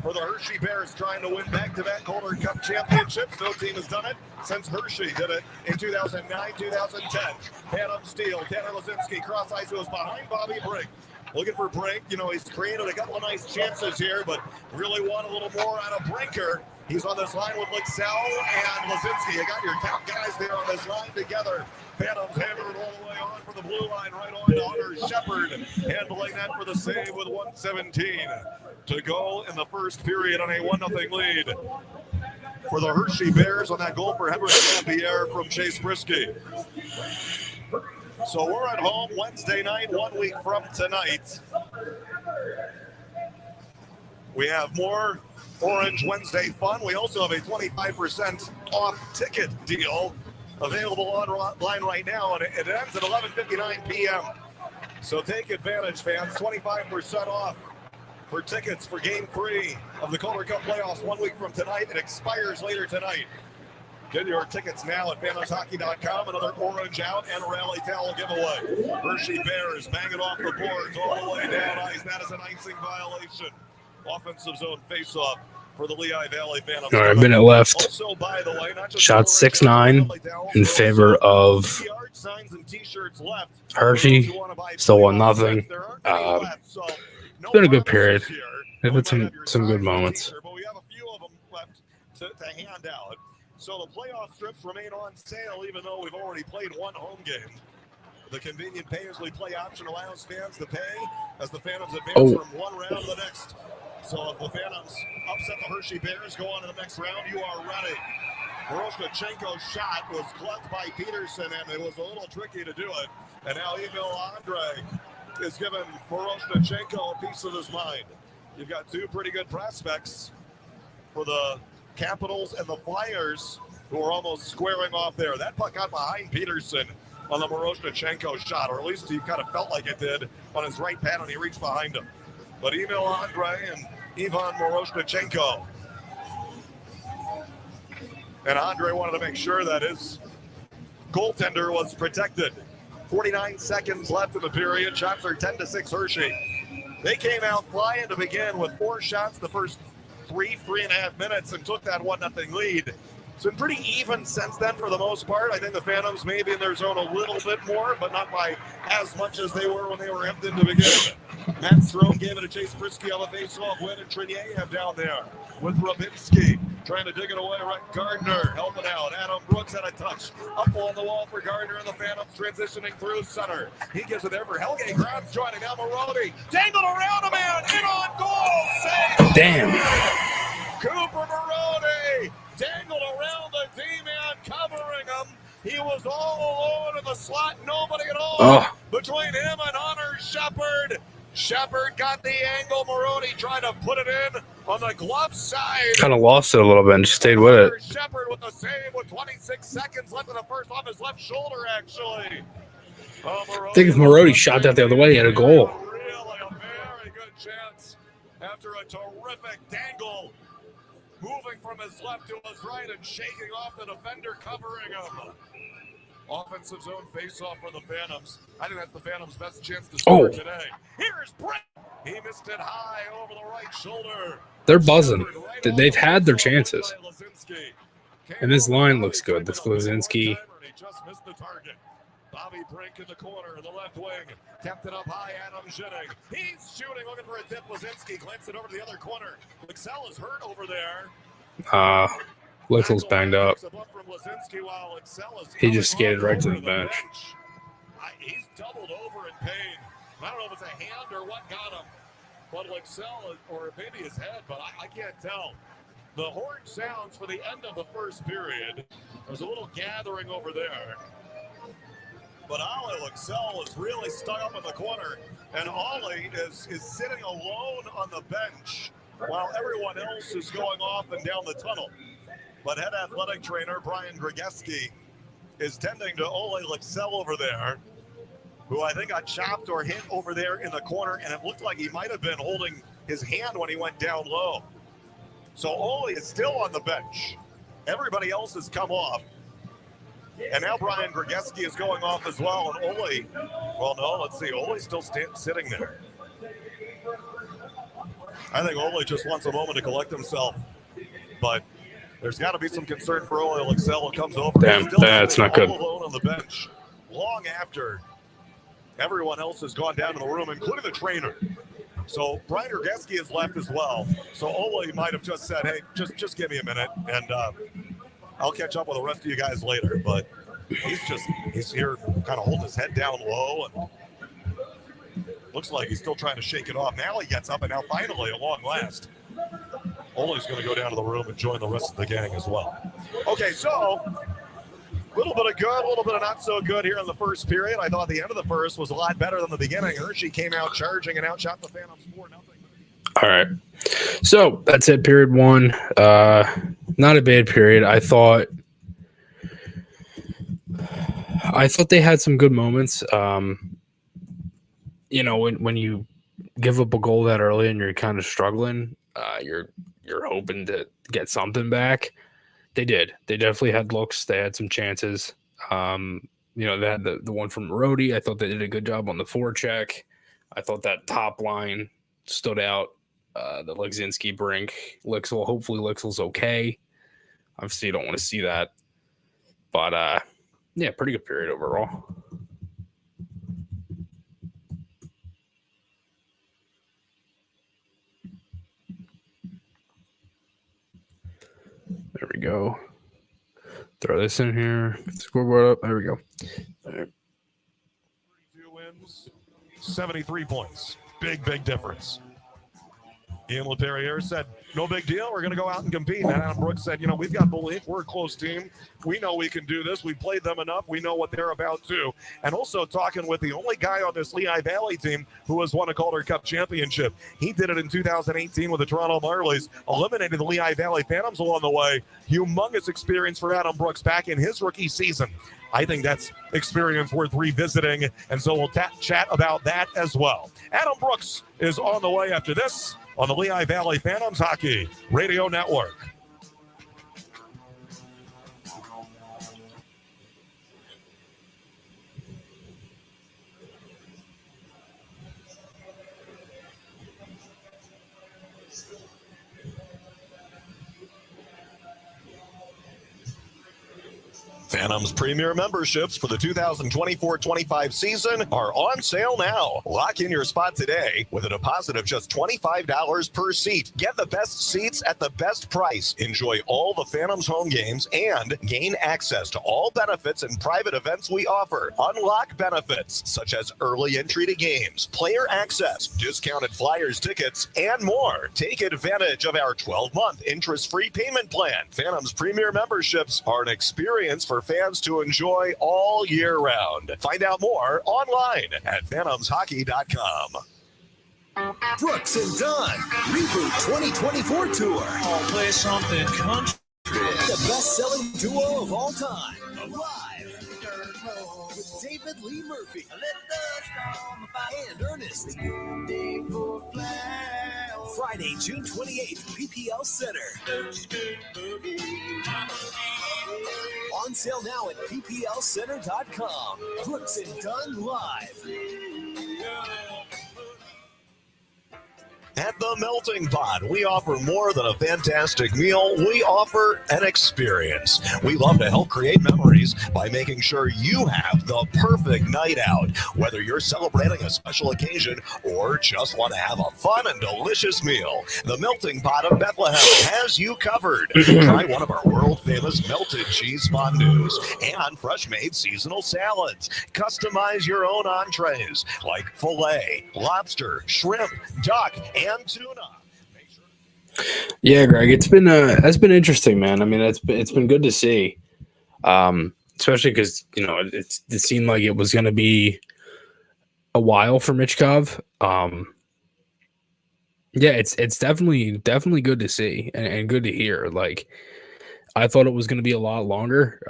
for the Hershey Bears, trying to win back-to-back Calder Cup championships. No team has done it since Hershey did it in 2009, 2010. Phantom steal, Tanner Lazinski, cross ice, who was behind Bobby Brink. Looking for Brink. He's created a couple of nice chances here, but really want a little more out of Brinker. He's on this line with Lixell and Lazinski. You got your top guys there on this line together. Phantoms hammer it all the way on for the blue line, right on to Hunter Shepard, handling that for the save with 1:17 to go in the first period on a 1-0 lead for the Hershey Bears on that goal for Henrik St-Pierre from Chase Prisky. So we're at home Wednesday night, 1 week from tonight. We have more Orange Wednesday fun. We also have a 25% off ticket deal available online right now, and it ends at 11:59 p.m. So take advantage, fans. 25% off for tickets for Game 3 of the Calder Cup playoffs 1 week from tonight. It expires later tonight. Get your tickets now at phantomshockey.com. Another orange out and a rally towel giveaway. Hershey Bears banging off the boards all the way down ice. That is an icing violation. Offensive zone face-off for the Lehigh Valley Phantoms. All right, minute left. Also, by the way, not just Shot 6-9 in favor of Hershey. Still 1-0. It's been a good period. They've had some good moments. But we have a few of them left to hand out. So the playoff strips remain on sale, even though we've already played one home game. The convenient pay-as-we-play option allows fans to pay as the Phantoms advance from one round to the next. So if the Phantoms upset the Hershey Bears, go on to the next round, you are ready. Moroshnichenko's shot was clubbed by Peterson, and it was a little tricky to do it. And now Emil Andre is giving Moroshnichenko a piece of his mind. You've got two pretty good prospects for the Capitals and the Flyers, who are almost squaring off there. That puck got behind Peterson on the Moroshnichenko shot, or at least he kind of felt like it did on his right pad when he reached behind him. But Emil Andre and Ivan Moroshnichenko. And Andre wanted to make sure that his goaltender was protected. 49 seconds left in the period. Shots are 10-6 Hershey. They came out flying to begin with 4 shots the first 3.5 minutes and took that 1-0 lead. It's been pretty even since then for the most part. I think the Phantoms may be in their zone a little bit more, but not by as much as they were when they were empty to begin with. Matt Strome gave it a chase. Prisky on the face-off win, and Trinier down there with Rabinski trying to dig it away. Right, Gardner helping out. Adam Brooks had a touch up on the wall for Gardner, and the Phantoms transitioning through center. He gives it there for Helge. Grabs joining now. Maroney dangled around a man, in on goal. Save. Damn. Cooper Maroney dangled around the D-man, covering him. He was all alone in the slot, nobody at all between him and Hunter Shepard. Shepard got the angle. Maroney tried to put it in on the glove side. Kind of lost it a little bit and just stayed with it. Shepard with the save with 26 seconds left in the first, off his left shoulder, actually. I think if Maroney shot that the other way, he had a goal. Really a very good chance after a terrific dangle. Moving from his left to his right and shaking off the defender covering him. Offensive zone face-off for the Phantoms. I think that's the Phantoms' best chance to score today. Here's Brett. He missed it high over the right shoulder. They're buzzing. They've had their chances. And this line looks good. This Lazinski. He just missed the target. Bobby Brink in the corner in the left wing. Tapped it up high, Adam Zinning. He's shooting, looking for a tip. Lazinski clamps it over to the other corner. Lixell is hurt over there. Lixell's banged up. He just skated right to the bench. He's doubled over in pain. I don't know if it's a hand or what got him. But Lixell, or maybe his head, but I can't tell. The horn sounds for the end of the first period. There's a little gathering over there. But Ollie Lixell is really stuck up in the corner, and Ollie is sitting alone on the bench while everyone else is going off and down the tunnel. But head athletic trainer Brian 𝐷𝐿𝐔𝐑 is tending to Ollie Lixell over there, who I think got chopped or hit over there in the corner, and it looked like he might have been holding his hand when he went down low. So Ollie is still on the bench. Everybody else has come off. And now Brian 𝐷𝐿𝐔𝐑 is going off as well. And Ollie, well, no, let's see. Ollie's still sitting there. I think Ollie just wants a moment to collect himself. But there's got to be some concern for Ollie Lixell who comes over. Damn, that's not good. Alone on the bench, long after everyone else has gone down to the room, including the trainer. So Brian 𝐷𝐿𝐔𝐑 is left as well. So Ollie might have just said, hey, just give me a minute, and I'll catch up with the rest of you guys later. But he's here kind of holding his head down low, and looks like he's still trying to shake it off. Now he gets up, and now finally, at long last, Ollie's going to go down to the room and join the rest of the gang as well. Okay, so a little bit of good, a little bit of not so good here in the first period. I thought the end of the first was a lot better than the beginning. Hershey came out charging and outshot the Phantoms 4-0. All right. So that's it, period one. Not a bad period. I thought they had some good moments. You know, when you give up a goal that early and you're kind of struggling, you're hoping to get something back. They did. They definitely had looks. They had some chances. You know, they had the one from Rody. I thought they did a good job on the forecheck. I thought that top line stood out. The Lazinski, Brink, Lixell. Hopefully Lixell's okay. Obviously, you don't want to see that. But, yeah, pretty good period overall. There we go. Throw this in here. Scoreboard up. There we go. All right. 32 wins, 73 points. Big difference. Ian LePerriere said, no big deal. We're going to go out and compete. And Adam Brooks said, you know, we've got belief. We're a close team. We know we can do this. We played them enough. We know what they're about too. And also talking with the only guy on this Lehigh Valley team who has won a Calder Cup championship. He did it in 2018 with the Toronto Marlies, eliminated the Lehigh Valley Phantoms along the way. Humongous experience for Adam Brooks back in his rookie season. I think that's experience worth revisiting, and so we'll chat about that as well. Adam Brooks is on the way after this on the Lehigh Valley Phantoms Hockey Radio Network. Phantom's premier memberships for the 2024-25 season are on sale now. Lock in your spot today with a deposit of just $25 per seat. Get the best seats at the best price. Enjoy all the Phantom's home games and gain access to all benefits and private events we offer. Unlock benefits such as early entry to games, player access, discounted Flyers tickets, and more. Take advantage of our 12-month interest-free payment plan. Phantom's premier memberships are an experience for fans to enjoy all year round. Find out more online at phantomshockey.com. Brooks and Dunn Reboot 2024 Tour. I'll play something country. The best-selling duo of all time. Alive. With David Lee Murphy and Ernest. Friday, June 28th, PPL Center. On sale now at pplcenter.com. Brooks and Dunn Live. At the Melting Pot, we offer more than a fantastic meal. We offer an experience. We love to help create memories by making sure you have the perfect night out. Whether you're celebrating a special occasion or just want to have a fun and delicious meal, the Melting Pot of Bethlehem has you covered. Try one of our world-famous melted cheese fondues and fresh-made seasonal salads. Customize your own entrees like filet, lobster, shrimp, duck, and tuna. Yeah, Greg, it's been interesting, man. I mean, it's been good to see, especially because it seemed like it was going to be a while for 𝐏𝐇𝐄𝐑. Yeah, it's definitely good to see and good to hear. Like, I thought it was going to be a lot longer.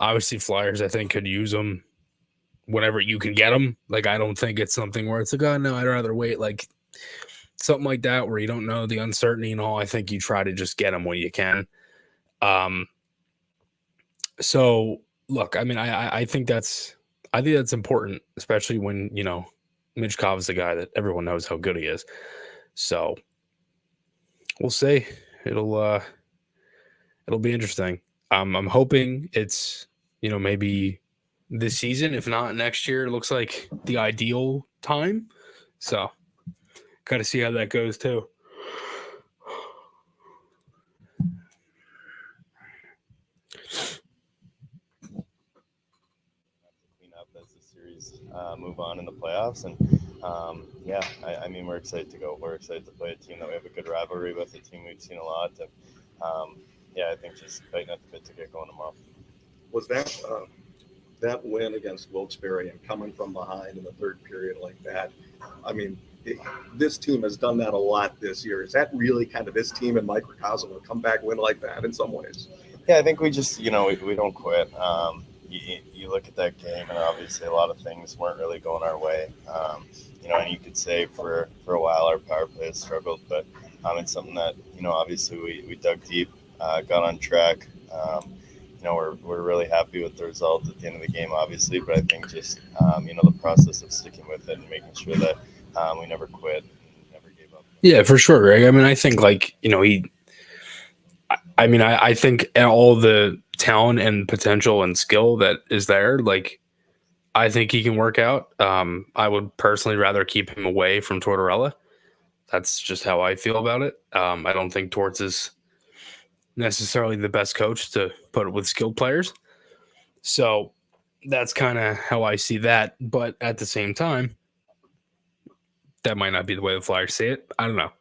Obviously, Flyers I think could use them whenever you can get them. Like, I don't think it's something where it's like, oh no, I'd rather wait. Like, something like that where you don't know the uncertainty and all. I think you try to just get them when you can. So look, I mean, I think that's important, especially when 𝐼𝐶𝐘𝐒 is the guy that everyone knows how good he is. So we'll see. It'll be interesting. I'm hoping it's maybe this season, if not next year. It looks like the ideal time. So got to see how that goes too. Clean up as the series move on in the playoffs, and I mean, we're excited to go. We're excited to play a team that we have a good rivalry with, a team we've seen a lot, and I think just fighting at the bit to get going tomorrow. Was that win against Wilkes-Barre and coming from behind in the third period like that? I mean, this team has done that a lot this year. Is that really kind of this team in microcosm, a comeback win like that in some ways? Yeah, I think we just, we don't quit. You look at that game, and obviously a lot of things weren't really going our way. And you could say for a while our power play has struggled, but it's something that, obviously we dug deep, got on track. We're really happy with the result at the end of the game, obviously, but I think just, the process of sticking with it and making sure that we never quit, never gave up. Yeah, for sure, Greg. I mean, I think I think all the talent and potential and skill that is there, like, I think he can work out. I would personally rather keep him away from Tortorella. That's just how I feel about it. I don't think Torts is necessarily the best coach to put it with skilled players. So that's kind of how I see that. But at the same time, that might not be the way the Flyers see it. I don't know.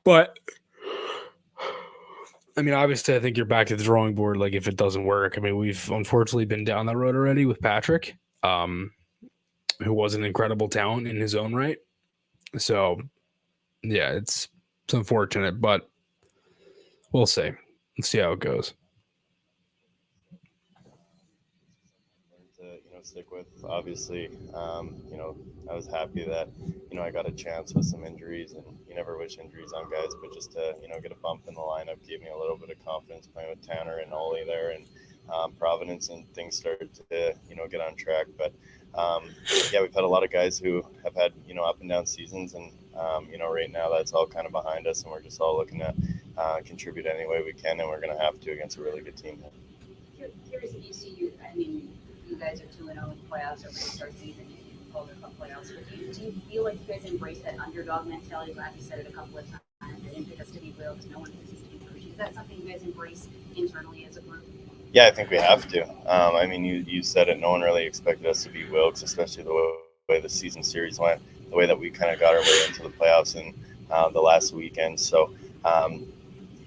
But I mean, obviously, I think you're back to the drawing board. Like, if it doesn't work, I mean, we've unfortunately been down that road already with Patrick, who was an incredible talent in his own right. So, yeah, it's unfortunate, but we'll see. Let's see how it goes. To stick with, obviously, I was happy that I got a chance with some injuries, and you never wish injuries on guys, but just to get a bump in the lineup gave me a little bit of confidence playing with Tanner and Ollie there, and Providence, and things started to get on track. But we've had a lot of guys who have had up and down seasons, and right now that's all kind of behind us, and we're just all looking to contribute any way we can, and we're going to have to against a really good team. Curious if you see you? I mean, you guys are 2-0 in playoffs over the start season in Calder Cup playoffs. But do you feel like you guys embrace that underdog mentality? Rocky said it a couple of times. They didn't pick us to be Wilkes. No one picks us to be Hershey. Is that something you guys embrace internally as a group? Yeah, I think we have to. I mean, you said it. No one really expected us to be Wilkes, especially the way the season series went, the way that we kind of got our way into the playoffs in the last weekend. So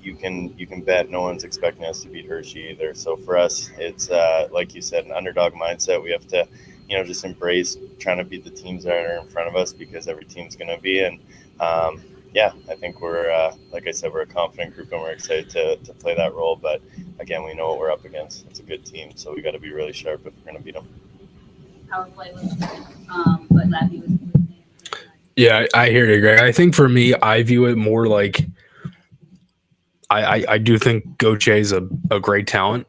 you can bet no one's expecting us to beat Hershey either. So for us, it's like you said, an underdog mindset. We have to, just embrace trying to beat the teams that are in front of us, because every team's going to be. And yeah, I think we're, like I said, we're a confident group and we're excited to play that role. But again, we know what we're up against. It's a good team, so we got to be really sharp if we're going to beat them. Power play was good, but Lappy was. Yeah, I hear you, Greg. I think for me, I view it more like I do think 𝐏𝐄𝐒 is a great talent.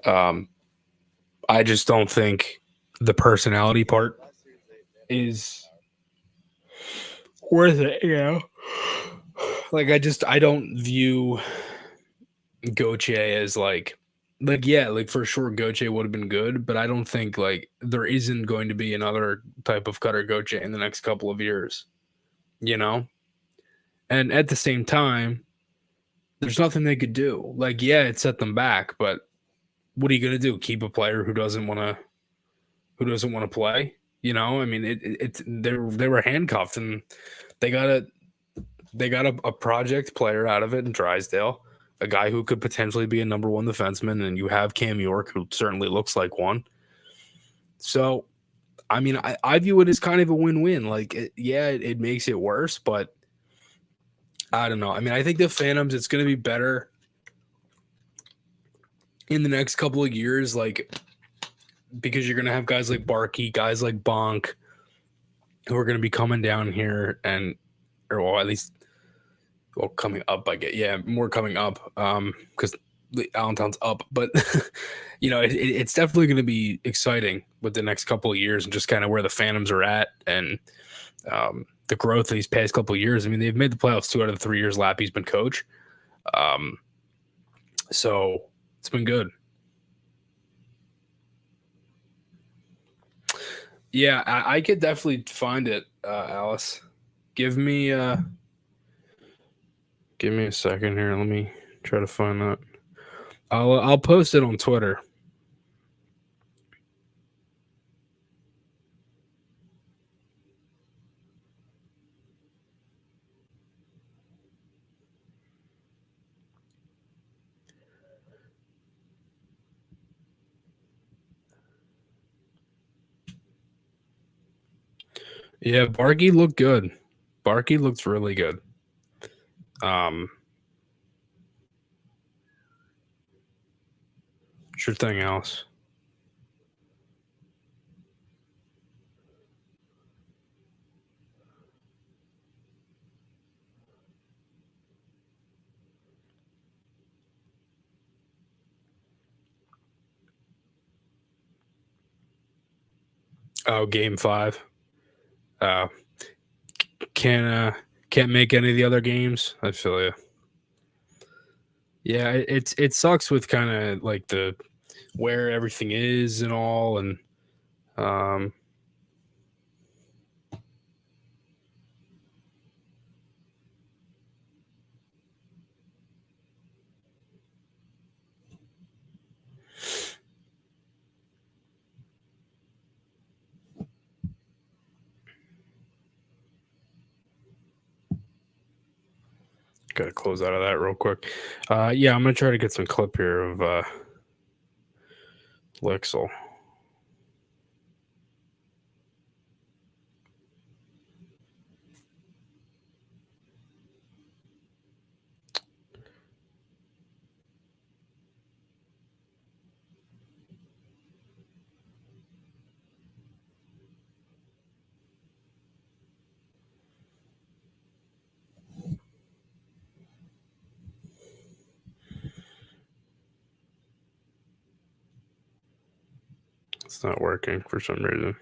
I just don't think the personality part is worth it, Like I don't view 𝐏𝐿 as like yeah, like for sure 𝐏𝐿 would have been good, but I don't think like there isn't going to be another type of cutter 𝐏𝐿 in the next couple of years, And at the same time, there's nothing they could do. Like, yeah, it set them back, but what are you gonna do? Keep a player who doesn't want to play? I mean, they were handcuffed, and they got a project player out of it in Drysdale, a guy who could potentially be a number one defenseman, and you have Cam York, who certainly looks like one. So, I mean, I view it as kind of a win-win. Like, it makes it worse, but I don't know. I mean, I think the Phantoms, it's going to be better in the next couple of years, like, because you're going to have guys like 𝐅𝐷𝐒, guys like Bonk, who are going to be coming down here at least coming up, I get. Yeah, more coming up because Allentown's up. But, it's definitely going to be exciting with the next couple of years and just kind of where the Phantoms are at and the growth of these past couple of years. I mean, they've made the playoffs 2 out of the 3 years Lappy's been coach. So it's been good. Yeah, I could definitely find it, Alice. Give me a second here. Let me try to find that. I'll post it on Twitter. Yeah, 𝐅𝐷𝐒 looked good. 𝐅𝐷𝐒 looks really good. Sure thing, Alice. Oh, game 5. Can't make any of the other games. I feel you. Yeah, it sucks with kind of like the where everything is and all, and gotta close out of that real quick. Yeah, I'm gonna try to get some clip here of Lixel. It's not working for some reason.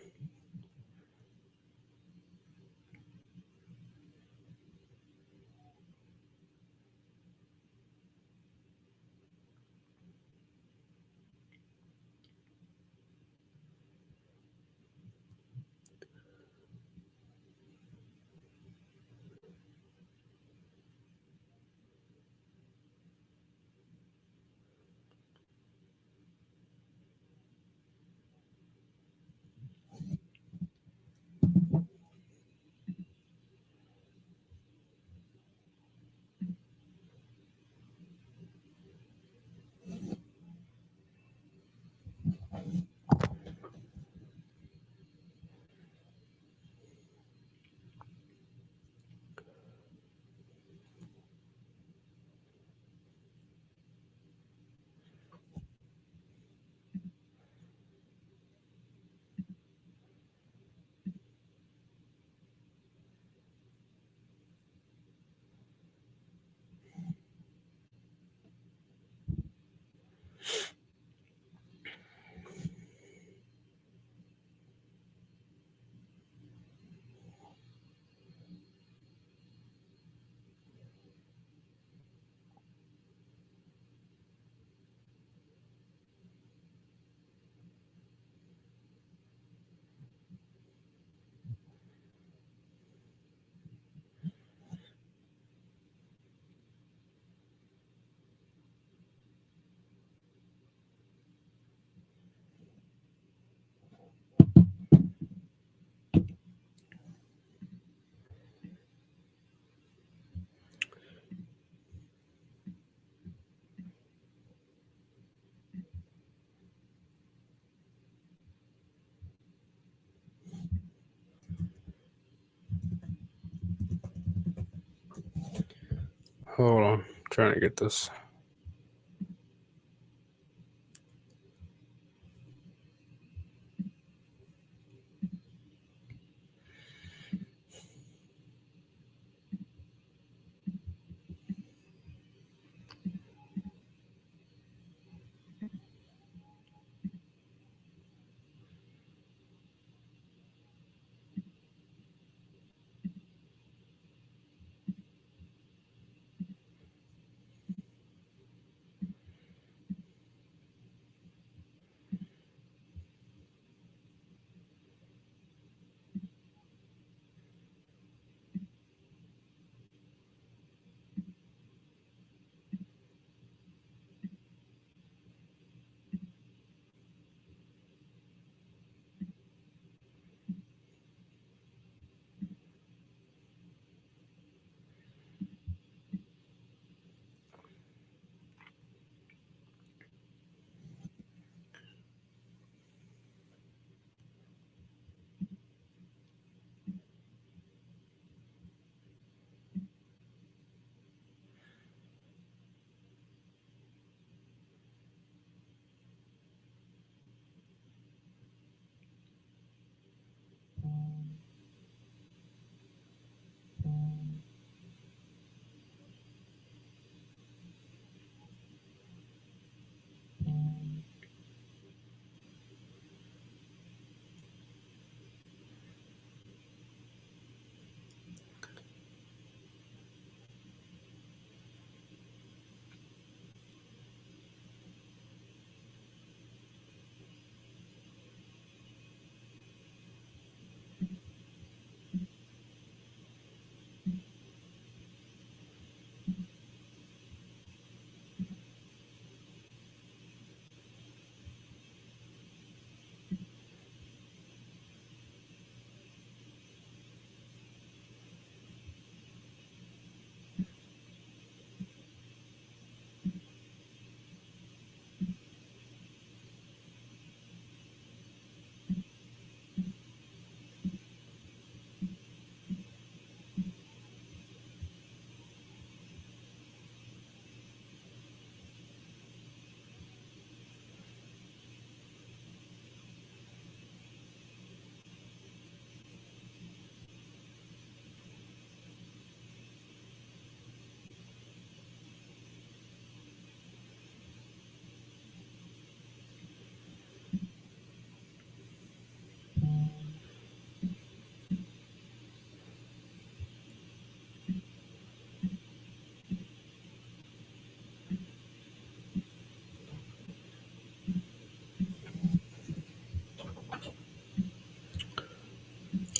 Hold on. Trying to get this.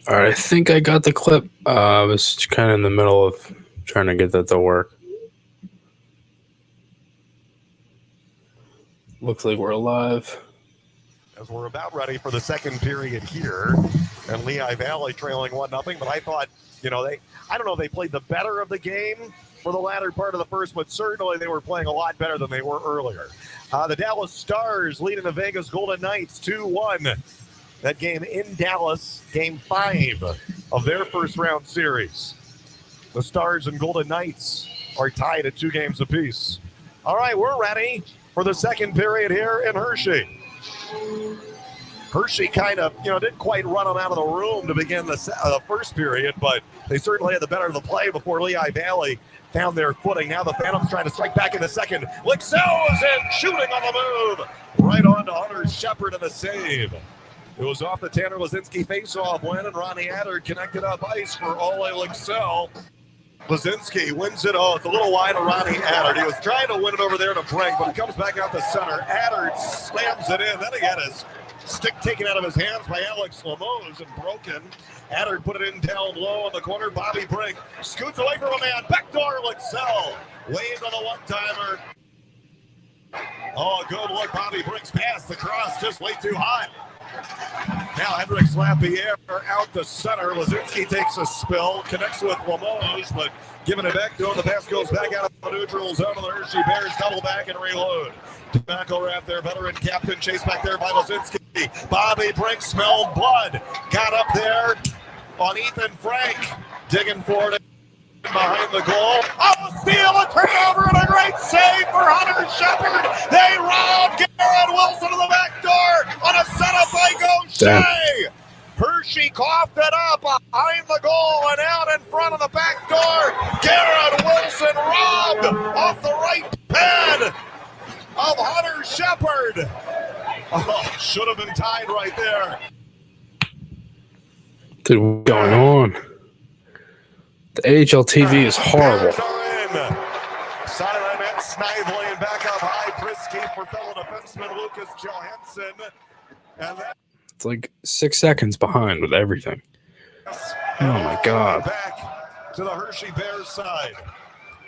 All right, I think I got the clip. I was kind of in the middle of trying to get that to work. Looks like we're live. As we're about ready for the second period here, and Lehigh Valley trailing 1-0. But I thought, I don't know if they played the better of the game for the latter part of the first, but certainly they were playing a lot better than they were earlier. The Dallas Stars leading the Vegas Golden Knights 2-1. That game in Dallas, game 5 of their first round series. The Stars and Golden Knights are tied at 2 games apiece. All right, we're ready for the second period here in Hershey. Hershey kind of, didn't quite run them out of the room to begin the first period, but they certainly had the better of the play before Lehigh Valley found their footing. Now the Phantoms trying to strike back in the second. 𝐏𝐿𝐷 is in, shooting on the move. Right on to Hunter Shepard and the save. It was off the Tanner Lazinski faceoff win, and Ronnie Adder connected up ice for Ole 𝐏𝐿𝐷. Lazinski wins it. Oh, it's a little wide of Ronnie Adder. He was trying to win it over there to Brink, but it comes back out the center. Adder slams it in. Then he had his stick taken out of his hands by Alex Lemos and broken. Adder put it in down low in the corner. Bobby Brink scoots away from a man. Backdoor 𝐏𝐿𝐷. Waved on the one-timer. Oh, good look. Bobby Brink's pass. The cross just way too high. Now Hendricks Lapierre out the center. Lazinski takes a spill, connects with Lemos, but giving it back to him. The pass goes back out of the neutral zone of the Hershey Bears. Double back and reload. Tobacco wrap there, veteran captain, chased back there by Lazinski. Bobby Brink smelled blood. Got up there on Ethan Frank, digging for it behind the goal. Oh, steal, a turnover, and a great save for Hunter Shepard. They robbed Garrett Wilson to the back door on a setup by Gaucher. Hershey coughed it up behind the goal and out in front of the back door. Garrett Wilson robbed off the right pad of Hunter Shepard. Oh, should have been tied right there. Dude, what's going on? The AHL TV is horrible. Silent and Snively and back up high. 𝐅𝐿𝐒 for fellow defenseman Lucas Johansson. And that It's like 6 seconds behind with everything. Oh my God. Back to the Hershey Bears side.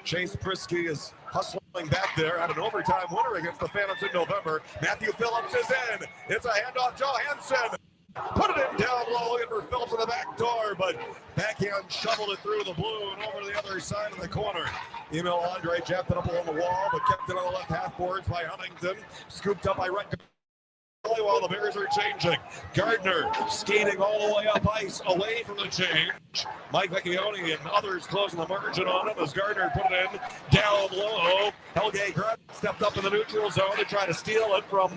Chase Prisky is hustling back there at an overtime winner against the Phantoms in November. Matthew Phillips is in. It's a handoff. Johansson put it in down low, looking for Phillips in the back door, but backhand shoveled it through the blue and over to the other side of the corner. Emil Andre jabbed it up along the wall, but kept it on the left half boards by Huntington. Scooped up by Rhett while the Bears are changing. Gardner skating all the way up ice, away from the change. 𝐌𝐀𝐇𝐄𝐑 and others closing the margin on him as Gardner put it in down low. 𝐆𝐔𝐘𝐒 stepped up in the neutral zone to try to steal it from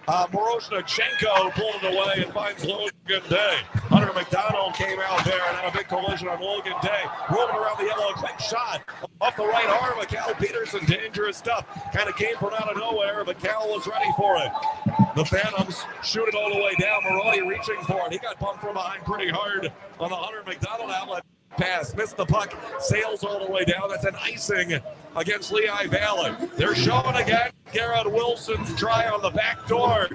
Miroshnichenko, pulled it away and finds Logan Day. Hunter McDonald came out there and had a big collision on Logan Day. Rolling around the yellow, quick shot off the right arm of Cal Peterson. Dangerous stuff. Kind of came from out of nowhere, but Cal was ready for it. The Phantoms shoot it all the way down. Maroney reaching for it. He got bumped from behind pretty hard on the Hunter McDonald outlet pass. Missed the puck. Sails all the way down. That's an icing against Lehigh Valley. They're showing again. Garrett Wilson's try on the back door.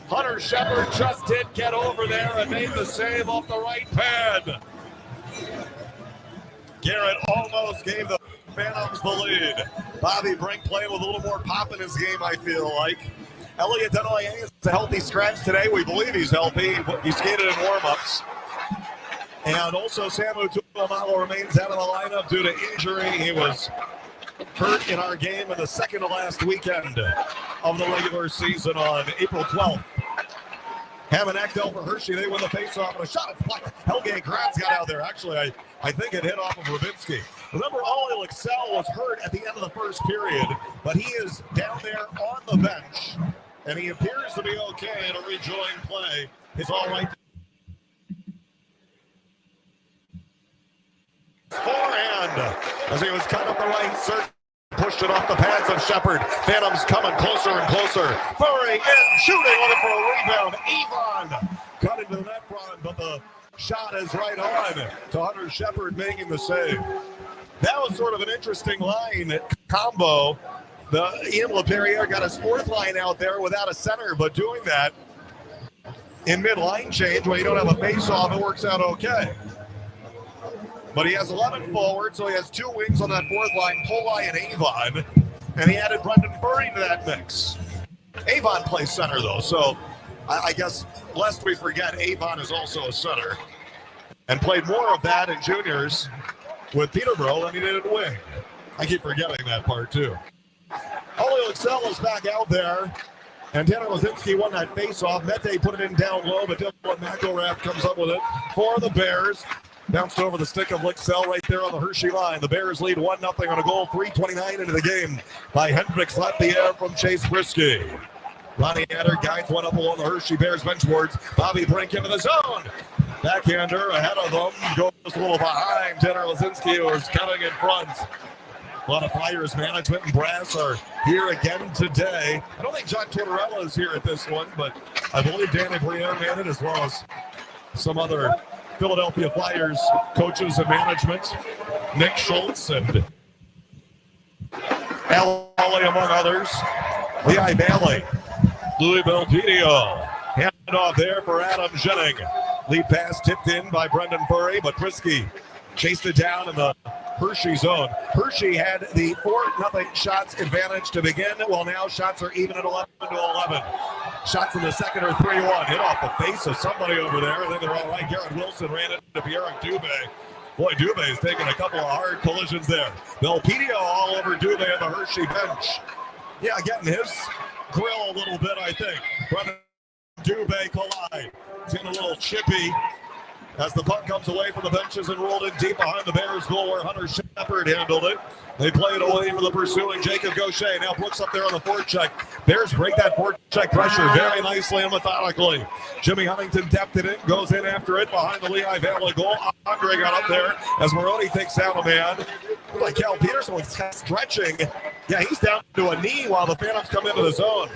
Hunter Shepard just did get over there and made the save off the right pad. Garrett almost gave the Phantoms the lead. Bobby Brink playing with a little more pop in his game, I feel like. Elliot Denoyer is a healthy scratch today. We believe he's healthy. He skated in warm-ups. And also Samu Tuomala remains out of the lineup due to injury. He was hurt in our game in the second to last weekend of the regular season on April 12th. Hammond Ekdal for Hershey. They win the faceoff and a shot at blocked. 𝐆𝐿𝐾 got out there. Actually, I think it hit off of Rubinski. Remember, 𝐷𝐿𝐿𝐾𝐒 was hurt at the end of the first period, but he is down there on the bench, and he appears to be okay to rejoin play. He's all right. Forehand as he was cut up the right circle. Pushed it off the pads of Shepard. Phantoms coming closer and closer. Furry in, shooting, looking for a rebound. Avon cut into the net front, but the shot is right on to Hunter Shepard making the save. That was sort of an interesting line combo. Ian LaPerriere got his fourth line out there without a center, but doing that in mid-line change when you don't have a face-off, it works out okay. But he has 11 forward, so he has two wings on that fourth line, Poli and Avon. And he added Brendan Furry to that mix. Avon plays center, though, so I guess lest we forget, Avon is also a center. And played more of that in juniors with Peterborough than he did at wing. I keep forgetting that part, too. 𝐷𝐿𝐿𝐾𝐒 is back out there. And Tanner Lazinski won that face-off. Mete put it in down low, but Dylan McElrath comes up with it for the Bears. Bounced over the stick of Licksell right there on the Hershey line. The Bears lead 1-0 on a goal, 3:29 into the game by Hendricks left the air from Chase Prisky. Ronnie Adder guides one up along the Hershey Bears bench boards. Bobby Brink into the zone. Backhander ahead of them. Goes a little behind. Tanner Lazinski was coming in front. A lot of Flyers management and brass are here again today. I don't think John Tortorella is here at this one, but I believe Danny Briere made it, as well as some other Philadelphia Flyers coaches and management, Nick Schultz and Al Holly, among others. Lehigh Valley, Louisville PDO. Hand off there for Adam Jennings. Lead pass tipped in by Brendan Furry, but Prisky chased it down in the Hershey zone. Hershey had the 4-0 shots advantage to begin. Well, now shots are even at 11-11. Shots in the second are 3-1. Hit off the face of somebody over there. I think they're all right. Garrett Wilson ran into Pierre Dubé. Boy, Dubé's taking a couple of hard collisions there. Belpedio all over Dubé on the Hershey bench. Yeah, getting his grill a little bit, I think. Brendan Dubé collide. It's getting a little chippy as the puck comes away from the benches and rolled in deep behind the Bears goal where Hunter Shepard handled it. They play it away for the pursuing 𝐆𝐔𝐑. Now Brooks up there on the forecheck. Bears break that forecheck pressure very nicely and methodically. Jimmy Huntington tapped it in, goes in after it behind the Lehigh Valley goal. Andre got up there as Maroney takes down a man. Looked like Cal Peterson was stretching. Yeah, he's down to a knee while the Phantoms come into the zone.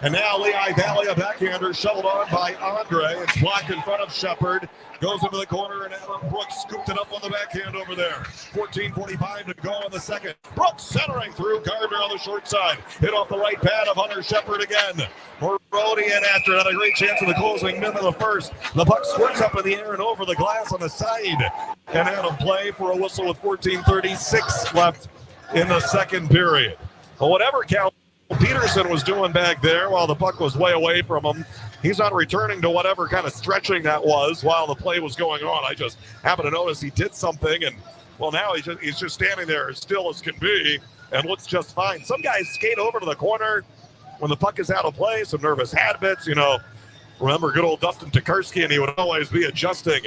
And now Lehigh Valley, a backhander shoveled on by Andre. It's blocked in front of Shepard. Goes into the corner, and Adam Brooks scooped it up on the backhand over there. 14:45 to go in the second. Brooks centering through Gardner on the short side. Hit off the right pad of Hunter Shepard again. Maroney in after it. Had a great chance in the closing minute of the first. The puck squirts up in the air and over the glass on the side. And out of play for a whistle with 14:36 left in the second period. Well, whatever Cal Peterson was doing back there while the puck was way away from him, he's not returning to whatever kind of stretching that was while the play was going on. I just happened to notice he did something, and well, now he's just standing there as still as can be and looks just fine. Some guys skate over to the corner when the puck is out of play, some nervous habits, you know. Remember good old Dustin Tokarski, and he would always be adjusting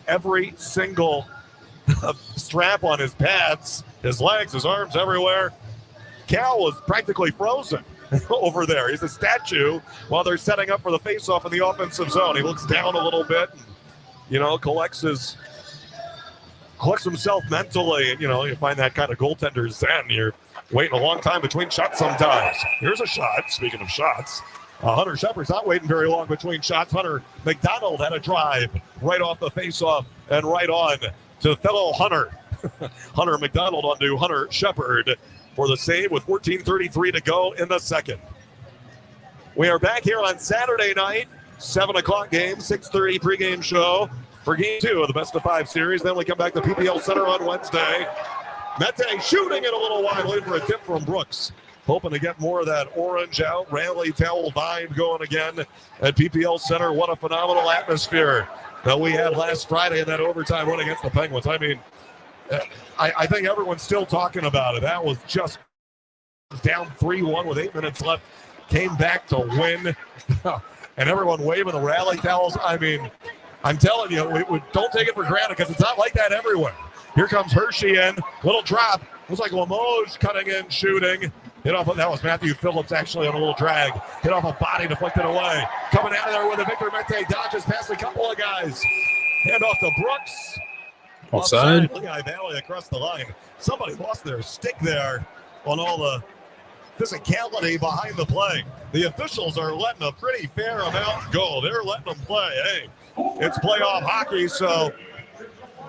every single strap on his pads, his legs, his arms, everywhere. Cal was practically frozen over there. He's a statue while they're setting up for the faceoff in the offensive zone. He looks down a little bit, and, you know, collects himself mentally. And, you know, you find that kind of goaltender zen. You're waiting a long time between shots sometimes. Here's a shot. Speaking of shots, Hunter Shepard's not waiting very long between shots. Hunter McDonald had a drive right off the faceoff and right on to fellow Hunter. Hunter McDonald onto Hunter Shepard for the save with 14:33 to go in the second. We are back here on Saturday night, 7 o'clock game, 6:30 pregame show for Game 2 of the Best of 5 series. Then we come back to PPL Center on Wednesday. Mete shooting it a little wide, waiting for a tip from Brooks. Hoping to get more of that orange out, rally towel vibe going again at PPL Center. What a phenomenal atmosphere that we had last Friday in that overtime win against the Penguins. I mean, I think everyone's still talking about it. That was just down 3-1 with 8 minutes left. Came back to win. And everyone waving the rally towels. I mean, I'm telling you, we don't take it for granted because it's not like that everywhere. Here comes Hershey in. Little drop. Looks like Limoges cutting in, shooting. Hit off. That was Matthew Phillips actually on a little drag. Hit off a body, deflected away. Coming out of there with a Victor Mete. Dodges past a couple of guys. Hand off to Brooks. Offside. Lehigh Valley across the line. Somebody lost their stick there on all the physicality behind the play. The officials are letting a pretty fair amount go. They're letting them play. Hey, it's playoff hockey, so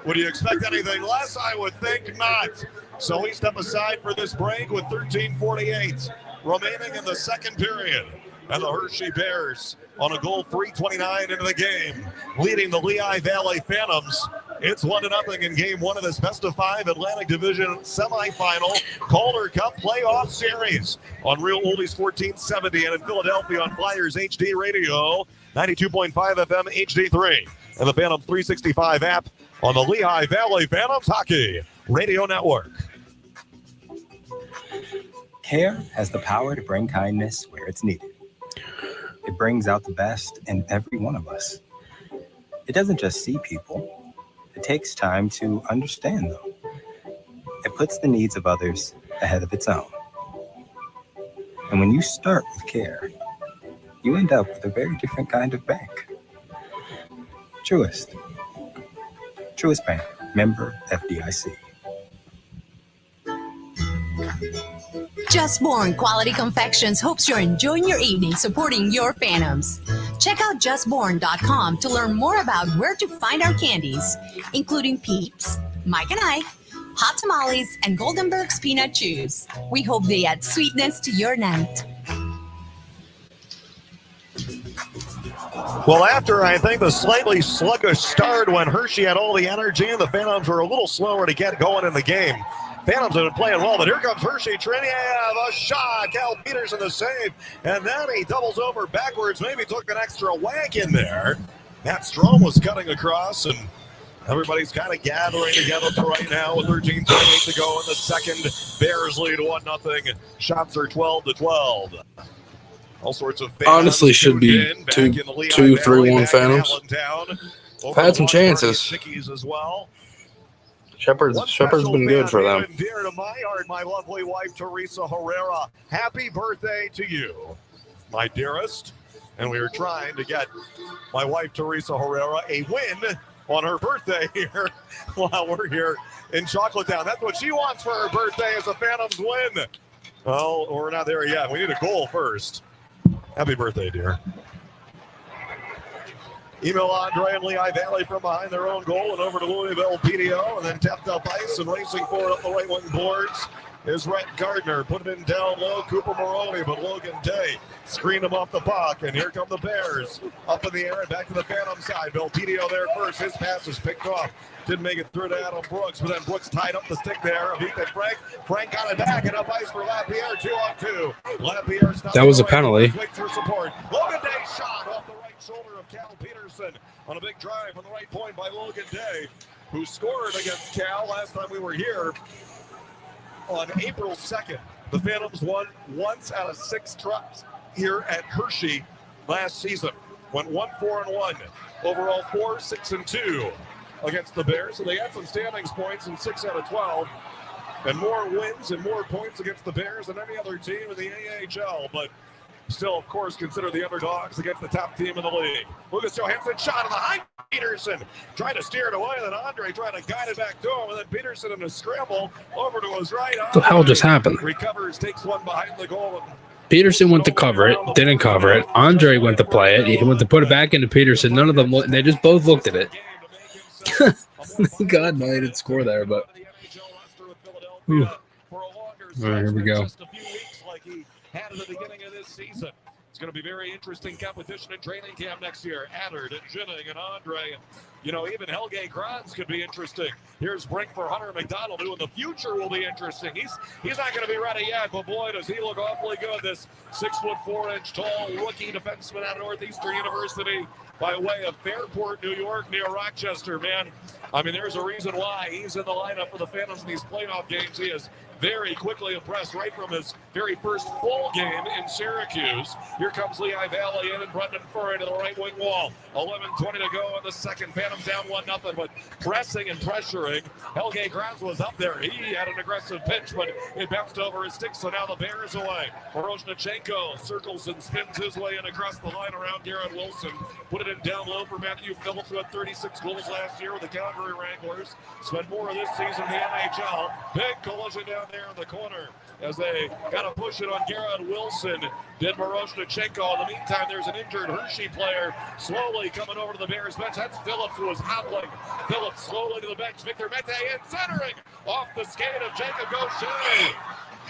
would you expect anything less? I would think not. So we step aside for this break with 13:48 remaining in the second period. And the Hershey Bears on a goal 3:29 into the game, leading the Lehigh Valley Phantoms. It's 1-0 in game 1 of this Best of 5 Atlantic Division semifinal Calder Cup playoff series on Real Oldies 1470 and in Philadelphia on Flyers HD Radio, 92.5 FM HD3, and the Phantom 365 app on the Lehigh Valley Phantoms Hockey Radio Network. Care has the power to bring kindness where it's needed. It brings out the best in every one of us. It doesn't just see people. It takes time to understand them. It puts the needs of others ahead of its own. And when you start with care, you end up with a very different kind of bank. Truist. Truist Bank, member FDIC. Just Born Quality Confections hopes you're enjoying your evening supporting your Phantoms. Check out justborn.com to learn more about where to find our candies, including Peeps, Mike and Ike, Hot Tamales, and Goldenberg's Peanut Chews. We hope they add sweetness to your night. Well, after, I think, the slightly sluggish start when Hershey had all the energy and the Phantoms were a little slower to get going in the game. Phantoms have been playing well, but here comes Hershey. Triniev, a shot. Cal Peterson the save. And then he doubles over backwards. Maybe took an extra whack in there. Matt Strom was cutting across, and everybody's kind of gathering together right now with 13:28 to go in the second. Bears lead 1-0. Shots are 12-12. All sorts of fans honestly should be 2-3-1 Phantoms. I've had some chances. Stickies as well. Shepherd's been good for them. Dear to my heart, my lovely wife, Teresa Herrera. Happy birthday to you, my dearest. And we are trying to get my wife, Teresa Herrera, a win on her birthday here while we're here in Chocolatetown. That's what she wants for her birthday, is a Phantoms win. Well, we're not there yet. We need a goal first. Happy birthday, dear. Email Andre and Lehigh Valley from behind their own goal and over to Louisville PDO, and then tapped up ice and racing forward up the right wing boards is Rhett Gardner. Put it in down low, Cooper Maroney, but Logan Day screened him off the puck, and here come the Bears. Up in the air and back to the Phantom side. Bill Pedio there first. His pass is picked off. Didn't make it through to Adam Brooks, but then Brooks tied up the stick there. Frank. Frank got it back and up ice for Lapierre, 2-on-2. Lapierre stopped. That was a penalty. Wait for support. Logan Day shot off the right shoulder of Cal Peterson on a big drive from the right point by Logan Day, who scored against Cal last time we were here on April 2nd. The Phantoms won once out of 6 tries here at Hershey last season. Went 1-4-1. Overall 4-6-2 against the Bears. So they had some standings points in 6 out of 12. And more wins and more points against the Bears than any other team in the AHL. But still, of course, consider the underdogs against the top team in the league. Lucas Johansson shot in the high. Peterson tried to steer it away, and then Andre tried to guide it back to him, and then Peterson in a scramble over to his right. What the hell just happened? Recovers, takes one behind the goal. Peterson went to cover it, didn't cover it. Andre went to play it. He went to put it back into Peterson. None of them, they just both looked at it. God, no, they didn't score there, but. All right, here we go. Had at the beginning of this season. It's going to be very interesting competition in training camp next year. Adder and Ginning and Andre. You know, even 𝐏𝐿𝐾𝐒 could be interesting. Here's Brink for Hunter McDonald, who in the future will be interesting. He's not going to be ready yet, but boy, does he look awfully good. This 6'4" tall rookie defenseman out of Northeastern University by way of Fairport, New York, near Rochester, man. I mean, there's a reason why he's in the lineup for the Phantoms in these playoff games. He is very quickly impressed right from his very first full game in Syracuse. Here comes Lehigh Valley in and Brendan Furry to the right wing wall. 11:20 to go in the second. Phantoms down 1-0, but pressing and pressuring. 𝐏𝐿𝐾𝐒 was up there. He had an aggressive pitch, but it bounced over his stick, so now the Bears away. 𝐉𝐿𝐾𝐒 circles and spins his way in across the line around Garrett Wilson. Put it in down low for Matthew Phillips, who had 36 goals last year with the Calgary Wranglers. Spent more of this season in the NHL. Big collision down there in the corner as they got to push it on Garrett Wilson. Did 𝐉𝐿𝐾𝐒. In the meantime, there's an injured Hershey player slowly coming over to the Bears bench. That's Phillips, who was hobbling. Phillips slowly to the bench. Victor Mete in, centering off the skate of Jacob 𝐏𝐿𝐾𝐒.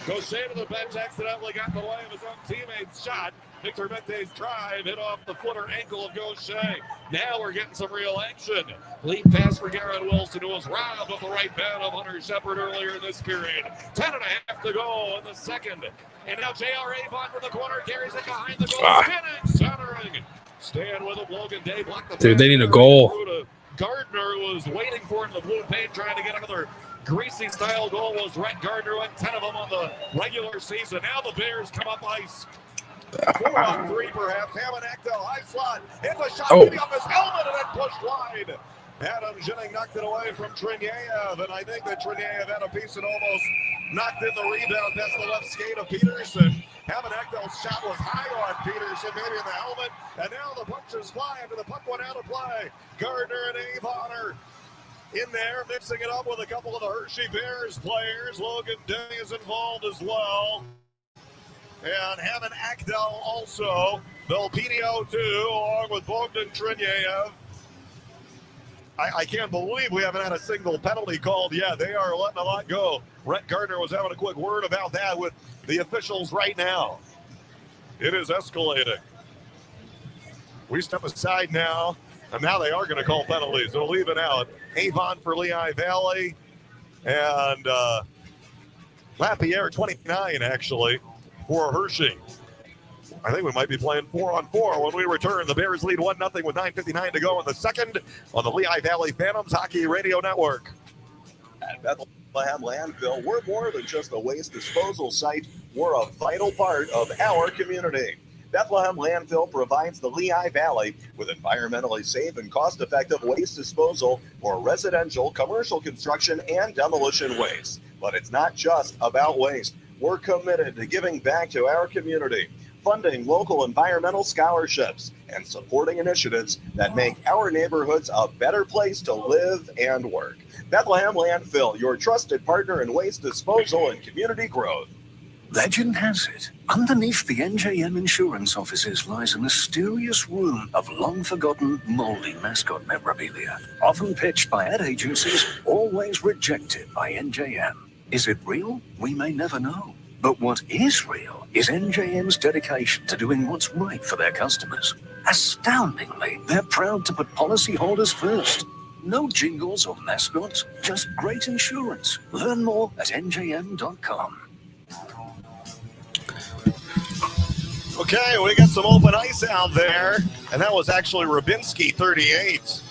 𝐏𝐿𝐾𝐒 to the bench, accidentally got in the way of his own teammate's shot. Victor Mete's drive hit off the foot or ankle of 𝐏𝐿𝐾𝐒. Now we're getting some real action. Lead pass for Garrett Wilson, who was robbed of the right bat of Hunter Shepard earlier in this period. 10.5 to go in the second. And now J.R. Avon from the corner carries it behind the goal. Spinning, centering. Staying with him, Logan Day blocked the Dude, they need a goal. Gardner was waiting for it in the blue paint, trying to get another greasy style goal. Was Rhett Gardner, went 10 of them on the regular season. Now the Bears come up ice. 4-on-3 perhaps. Hammond Echtel, high slot. Hits a shot maybe off his helmet and then pushed wide. Adam Ginning knocked it away from Triniev, and I think that Triniev had a piece that almost knocked in the rebound past the left skate of Peterson. Hammond Echtel's shot was high on Peterson, maybe in the helmet, and now the punches fly after the puck went out of play. Gardner and Avon are in there, mixing it up with a couple of the Hershey Bears players. Logan Day is involved as well. And Hammond Echtel also. Belpedio too, along with Bogdan Triniev. I can't believe we haven't had a single penalty called yet. They are letting a lot go. Rhett Gardner was having a quick word about that with the officials right now. It is escalating. We step aside now, and now they are going to call penalties. They'll leave it out. Avon for Lehigh Valley, and Lapierre, 29 actually, for Hershey. I think we might be playing 4-on-4 when we return. The Bears lead 1-0 with 9:59 to go in the second on the Lehigh Valley Phantoms Hockey Radio Network. At Bethlehem Landfill, we're more than just a waste disposal site. We're a vital part of our community. Bethlehem Landfill provides the Lehigh Valley with environmentally safe and cost-effective waste disposal for residential, commercial construction, and demolition waste. But it's not just about waste. We're committed to giving back to our community, funding local environmental scholarships, and supporting initiatives that make our neighborhoods a better place to live and work. Bethlehem Landfill, your trusted partner in waste disposal and community growth. Legend has it, underneath the NJM insurance offices lies a mysterious room of long-forgotten, moldy mascot memorabilia, often pitched by ad agencies, always rejected by NJM. Is it real? We may never know. But what is real is NJM's dedication to doing what's right for their customers. Astoundingly, they're proud to put policyholders first. No jingles or mascots, just great insurance. Learn more at njm.com. Okay, we got some open ice out there, and that was actually Rybinski 38.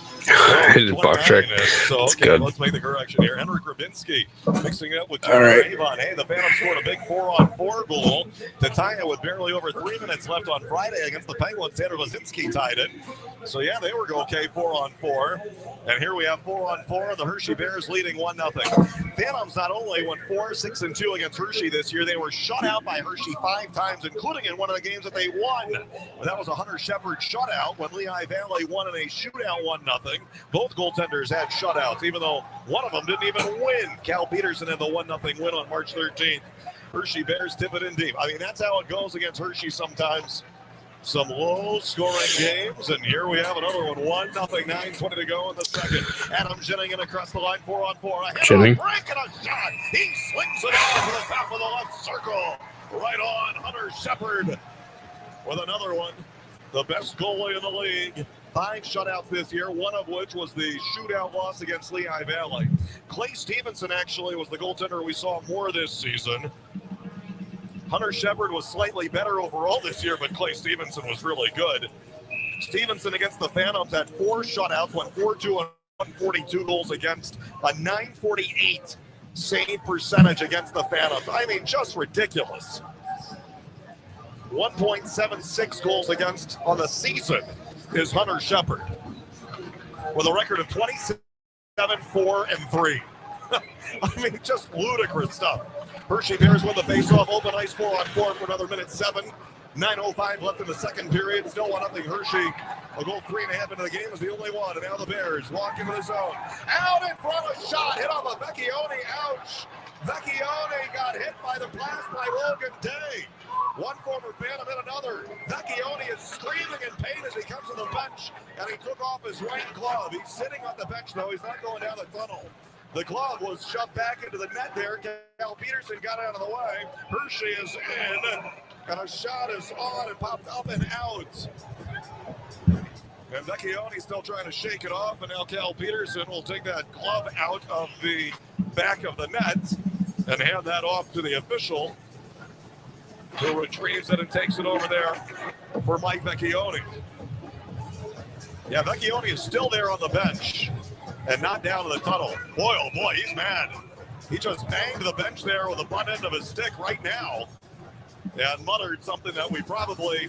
Box check. So, it's okay, good. let's make the correction here. Henrik Rybinski mixing it up with All right. Avon. Hey, the Phantoms scored a big 4-on-4 goal to tie it with barely over 3 minutes left on Friday against the Penguins. Tanner Lazinski tied it. So, yeah, they were okay 4-on-4. And here we have 4-on-4. The Hershey Bears leading 1-0. Phantoms not only went 4-6-2 against Hershey this year, they were shut out by Hershey 5 times, including in one of the games that they won. And that was a Hunter Shepard shutout when Lehigh Valley won in a shootout 1-0. Both goaltenders had shutouts, even though one of them didn't even win. Cal Peterson had the 1-0 win on March 13th. Hershey Bears tip it in deep. I mean, that's how it goes against Hershey sometimes. Some low-scoring games, and here we have another one. 1-0, 9:20 to go in the second. Adam Jennings across the line, 4-on-4. A Jennings. break and a shot. He slings it off to the top of the left circle. Right on Hunter Shepard with another one. The best goalie in the league. 5 shutouts this year, one of which was the shootout loss against Lehigh Valley. Clay Stevenson actually was the goaltender we saw more this season. Hunter Shepard was slightly better overall this year, but Clay Stevenson was really good. Stevenson against the Phantoms had 4 shutouts, went 4-2 and 142 goals against, a .948 save percentage against the Phantoms. I mean, just ridiculous. 1.76 goals against on the season is Hunter Shepard with a record of 27, 4, and 3. I mean, just ludicrous stuff. Hershey Bears win the face-off, open ice 4-on-4 for another minute 7. 9:05 left in the second period. Still 1-0 Hershey. A goal 3.5 into the game is the only one. And now the Bears walk into the zone. Out in front, a shot hit on the Vecchione. Ouch. Vecchione got hit by the blast by Logan Day. One former Phantom hit another. Vecchione is screaming in pain as he comes to the bench, and he took off his right glove. He's sitting on the bench, though. He's not going down the tunnel. The glove was shoved back into the net there. Cal Peterson got out of the way. Hershey is in, and a shot is on and popped up and out. And Vecchione still trying to shake it off, and now Cal Peterson will take that glove out of the back of the net and hand that off to the official, who retrieves it and takes it over there for Mike Vecchione. Yeah, Vecchione is still there on the bench and not down in the tunnel. Boy, oh boy, he's mad. He just banged the bench there with the butt end of his stick right now and muttered something that we probably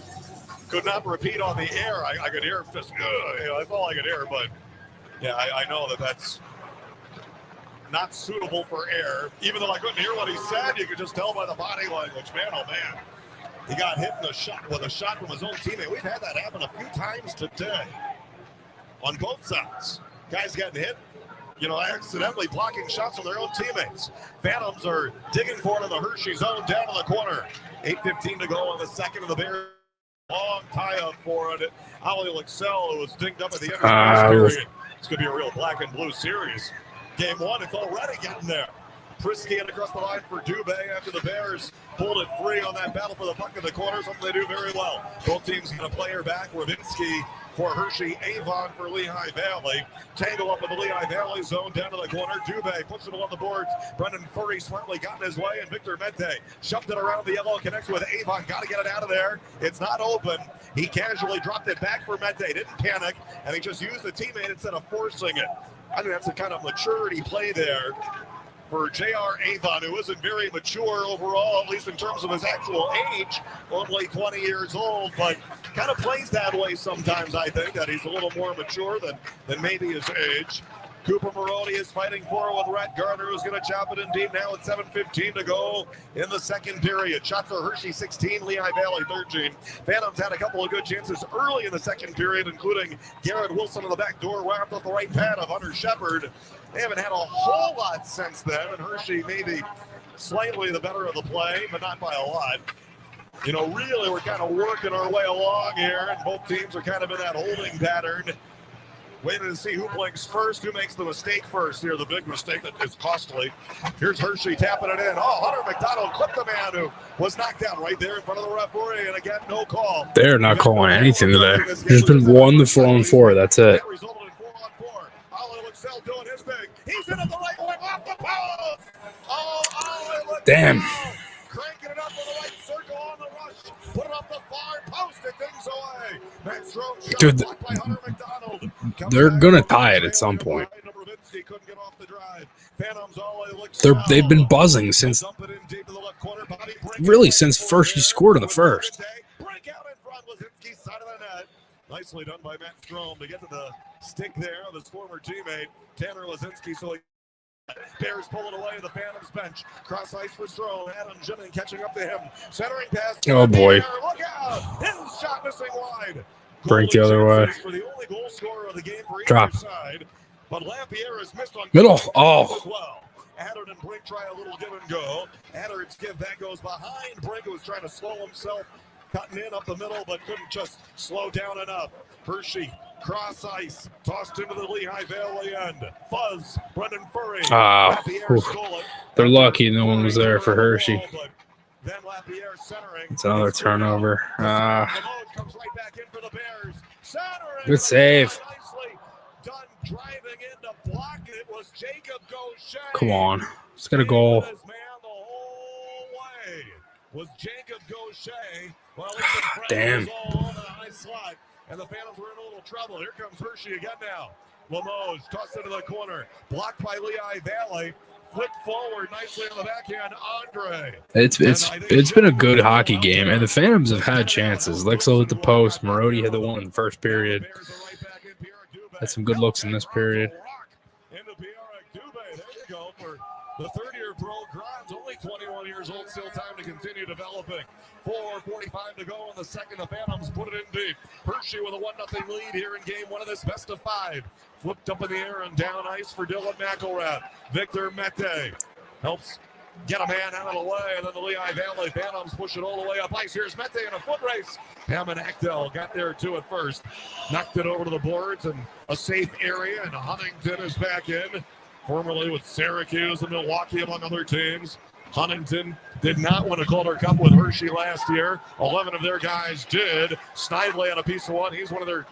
could not repeat on the air. I could hear just, that's all I could hear, but yeah, I know that that's not suitable for air. Even though I couldn't hear what he said, you could just tell by the body language. Man, oh man. He got hit in the shot with a shot from his own teammate. We've had that happen a few times today on both sides. Guys getting hit, accidentally blocking shots from their own teammates. Phantoms are digging for it in the Hershey zone down in the corner. 8:15 to go in the second of the Bears. Long tie-up for it. 𝐼𝐿𝐿, who was dinged up at the end of the first period. It's going to be a real black and blue series. Game 1, it's already getting there. Prisky across the line for Dubé after the Bears pulled it free on that battle for the puck in the corner, something they do very well. Both teams got a player back. Rybinski for Hershey, Avon for Lehigh Valley. Tangle up in the Lehigh Valley zone down to the corner. Dubé puts it on the boards. Brendan Furry smartly got in his way, and Victor Mente shoved it around the yellow, connects with Avon. Got to get it out of there. It's not open. He casually dropped it back for Mente. Didn't panic, and he just used the teammate instead of forcing it. I think that's a kind of maturity play there for J.R. Avon, who isn't very mature overall, at least in terms of his actual age, only 20 years old, but kind of plays that way sometimes, I think, that he's a little more mature than maybe his age. Cooper Maroney is fighting for it with Rhett Gardner, who's going to chop it in deep now with 7:15 to go in the second period. Shot for Hershey 16, Lehigh Valley 13. Phantoms had a couple of good chances early in the second period, including Garrett Wilson on the back door, wrapped up the right pad of Hunter Shepard. They haven't had a whole lot since then, and Hershey maybe slightly the better of the play, but not by a lot. You know, really, we're kind of working our way along here, and both teams are kind of in that holding pattern. Waiting to see who blinks first, who makes the mistake first here, the big mistake that is costly. Here's Hershey tapping it in. Oh, Hunter McDonald clipped the man who was knocked down right there in front of the referee, and again, no call. They're not calling anything today. There's been 1 to 4-on-4. That's it. That resulted in 4-on-4. Ollie Luxell doing his thing. He's in at the right wing off the post. Oh, Ollie Luxell. Damn. Cranking it up with the right circle on the rush. Put it up the far post and things away. Matt Strome shot Dude, blocked by Hunter McDonald. They're going to tie it at some point. They've been buzzing since, really, since first he scored in the first. Nicely done by Matt Strome to get to the stick there of his former teammate, Tanner Lazinski. So Bears pull it away to the Phantoms bench. Cross ice for Strome. Adam Jennings catching up to him. Centering pass. Oh, boy. Look out! His shot missing wide. Break the other way. For the only goal scorer of the game for Drop. either side. But Lapierre is missed on Middle. Oh. as well. Adder and Brink try a little give and go. Adder's give that goes behind. Brink was trying to slow himself, cutting in up the middle, but couldn't just slow down enough. Hershey, cross ice, tossed into the Lehigh Valley end. Fuzz, Brendan Furry. Lapierre stole it. They're lucky no one was there for Hershey. Then Lapierre centering. It's another turnover. Comes right back in for the Bears. Centering. Good save. Nicely done driving in to block it. It was Jacob Gaucher. Come on. Let's get a goal. His man the whole way was Jacob Gaucher. Well, Damn. all over the high slot, and the Phantoms were in a little trouble. Here comes Hershey again now. Limoges tossed into the corner, blocked by Lehigh Valley. Flipped forward nicely on the backhand, Andre. It's been a good hockey game, and the Phantoms have had chances. Lexel hit the post. Marody had the one in the first period. Had some good looks in this period. Into There you go for the third-year pro Grimes, only 21 years old, still time to continue developing. 4:45 to go in the second. The Phantoms put it in deep. Hershey with a 1-0 lead here in game one of this best of 5. Flipped up in the air and down ice for Dylan McElrath. Victor Mete helps get a man out of the way, and then the Lehigh Valley Phantoms push it all the way up ice. Here's Mete in a foot race. Hammond Actel got there too at first. Knocked it over to the boards and a safe area, and Huntington is back in. Formerly with Syracuse and Milwaukee, among other teams. Huntington did not win a Calder Cup with Hershey last year. 11 of their guys did. Snidely had a piece of one. He's one of their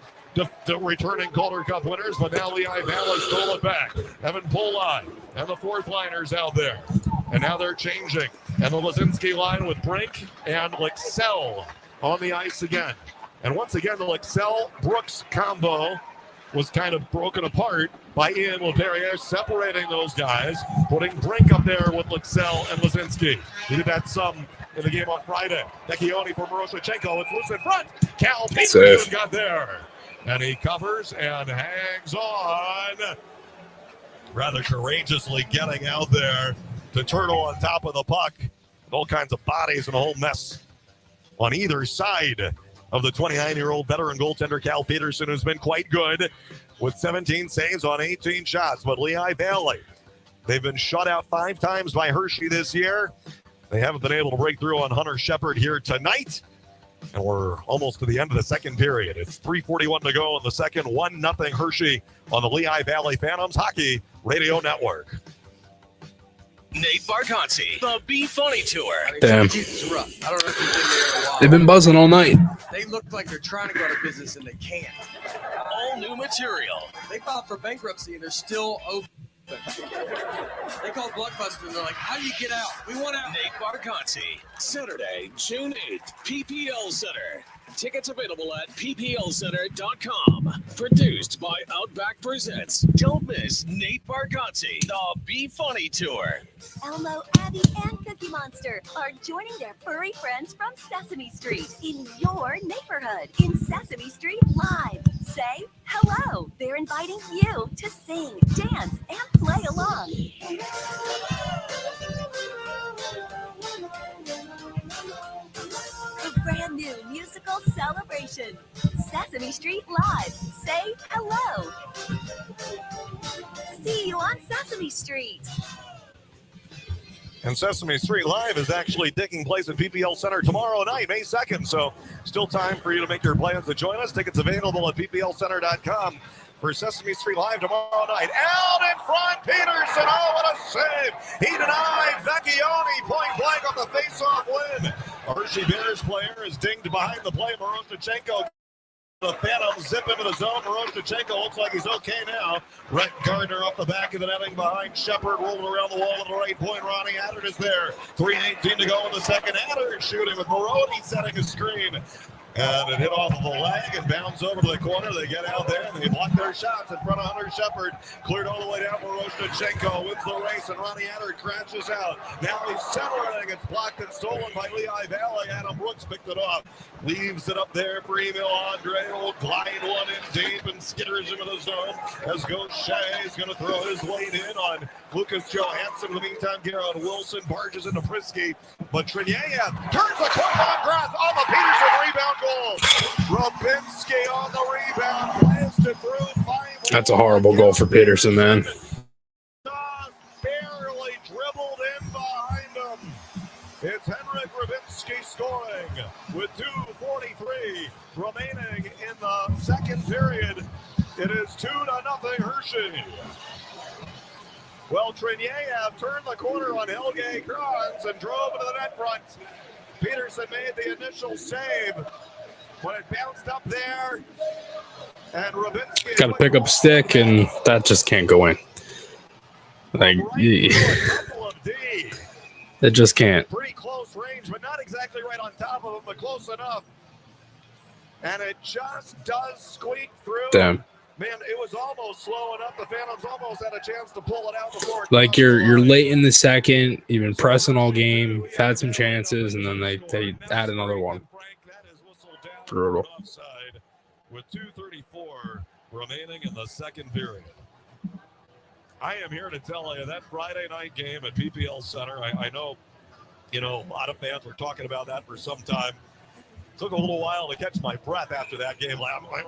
returning Calder Cup winners, but now Lehigh Valley stole it back. Evan Polai and the fourth liners out there. And now they're changing. And the Lazinski line with Brink and Luxell on the ice again. And once again, the Luxell-Brooks combo was kind of broken apart by Ian LePerriere separating those guys, putting Brink up there with Luxell and Lazinski. He did that some in the game on Friday. Vecchione for Miroshnichenko. It's loose in front. Cal Peterson got there. And he covers and hangs on. Rather courageously getting out there to turtle on top of the puck. All kinds of bodies and a whole mess on either side of the 29-year-old veteran goaltender Cal Peterson, who's been quite good with 17 saves on 18 shots. But Lehigh Valley, they've been shut out 5 times by Hershey this year. They haven't been able to break through on Hunter Shepard here tonight. And we're almost to the end of the second period. It's 3:41 to go in the second. 1-0 Hershey on the Lehigh Valley Phantoms Hockey Radio Network. Nate Bargatze, the Be Funny Tour. Damn. It's rough. I don't know if you've been there in a while. They've been buzzing all night. They look like they're trying to go out of business and they can't. All new material. They filed for bankruptcy and they're still open. They called Blockbuster and they're like, how do you get out? We want out. Nate 𝐅𝐊𝐃𝐄, Saturday, June 8th, PPL Center. Tickets available at pplcenter.com. Produced by Outback Presents. Don't miss Nate 𝐅𝐊𝐃𝐄, the Be Funny Tour. Elmo, Abby, and Cookie Monster are joining their furry friends from Sesame Street in your neighborhood in Sesame Street Live. Say hello. They're inviting you to sing, dance, and play along. The brand new musical celebration, Sesame Street Live. Say hello. See you on Sesame Street. And Sesame Street Live is actually taking place at PPL Center tomorrow night, May 2nd. So still time for you to make your plans to join us. Tickets available at pplcenter.com for Sesame Street Live tomorrow night. Out in front, Peterson. Oh, what a save. He denied Vecchione point blank on the face-off win. A Hershey Bears player is dinged behind the play. 𝐅𝐿𝐼𝐿 The Phantoms zip into the zone. 𝐅𝐿𝐼𝐿 looks like he's okay now. Rhett Gardner up the back of the netting behind Shepard, rolling around the wall at the right point. Ronnie Attard is there. 3:18 to go in the second. Attard shooting with Maroney setting a screen. And it hit off of the leg and bounced over to the corner. They get out there and they block their shots in front of Hunter Shepard. Cleared all the way down. 𝐅𝐿𝐼𝐿 wins the race and Ronnie Attard crashes out. Now he's centering. It's blocked and stolen by 𝐿𝐼. Adam Brooks picked it off. Leaves it up there for Emil Andre. Will glide one in deep and skitters into the zone as 𝐿𝐼 is going to throw his weight in on Lucas Johansson. In the meantime, Garrett Wilson barges into Prisky. But Triniev turns the corner on Grath on the Peterson rebound goal. Rubinski on the rebound. Blasted through. That's a horrible goal for Peterson, man. Barely dribbled in behind him. It's Henrik Rubinski scoring with 2:43 remaining in the second period. It is 2-0 Hershey. Well, Triniev turned the corner on 𝐿𝐼 𝐿𝐼 and drove into the net front. Peterson made the initial save, but it bounced up there. And Rubinski got to pick up a stick, and that just can't go in. Like, it just can't. Pretty close range, but not exactly right on top of him, but close enough. And it just does squeak through. Damn. Man, it was almost slow enough. The Phantoms almost had a chance to pull it out before. Like you're late in the second. You've been pressing all game. Had some chances, and then they add another one. Brutal. With 2:34 remaining in the second period. I am here to tell you that Friday night game at PPL Center. I know, a lot of fans were talking about that for some time. Took a little while to catch my breath after that game.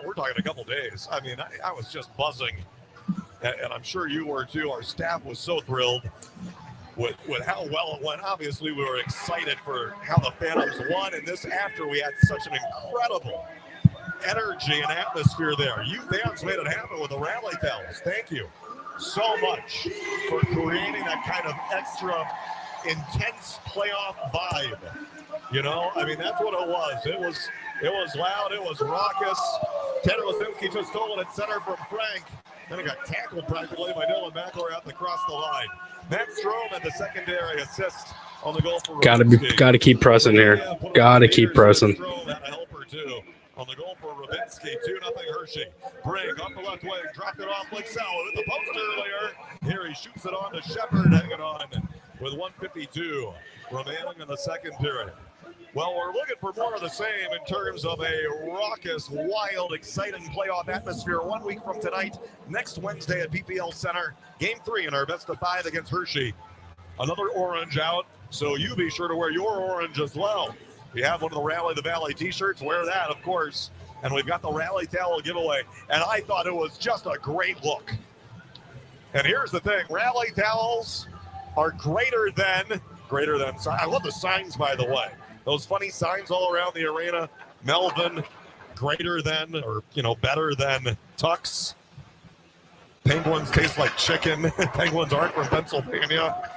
We're talking a couple days. I mean, I was just buzzing, and I'm sure you were too. Our staff was so thrilled with how well it went. Obviously, we were excited for how the Phantoms won, and this after we had such an incredible energy and atmosphere there. You fans made it happen with the rally towels. Thank you so much for creating that kind of extra intense playoff vibe. That's what it was. It was loud. It was raucous. Tanner Lasinski just stole it at center from Frank. Then he got tackled practically by Dylan McElrath across the line. Matt Strome at the secondary assist on the goal for Rubinski. Gotta keep pressing here. Gotta keep pressing. Strome had a helper too. On the goal for Rubinski, 2-0 Hershey. Bring up the left wing, dropped it off like Sauer at the post earlier. Here he shoots it on to Shepard, hanging on with 1:52 remaining in the second period. Well, we're looking for more of the same in terms of a raucous, wild, exciting playoff atmosphere 1 week from tonight, next Wednesday at PPL Center. Game 3 in our best of 5 against Hershey. Another orange out, so you be sure to wear your orange as well. If you have one of the Rally the Valley t-shirts, wear that, of course. And we've got the Rally Towel giveaway. And I thought it was just a great look. And here's the thing. Rally Towels are greater than, I love the signs, by the way. Those funny signs all around the arena. Melvin, greater than, or, better than Tux. Penguins taste like chicken. Penguins aren't from Pennsylvania.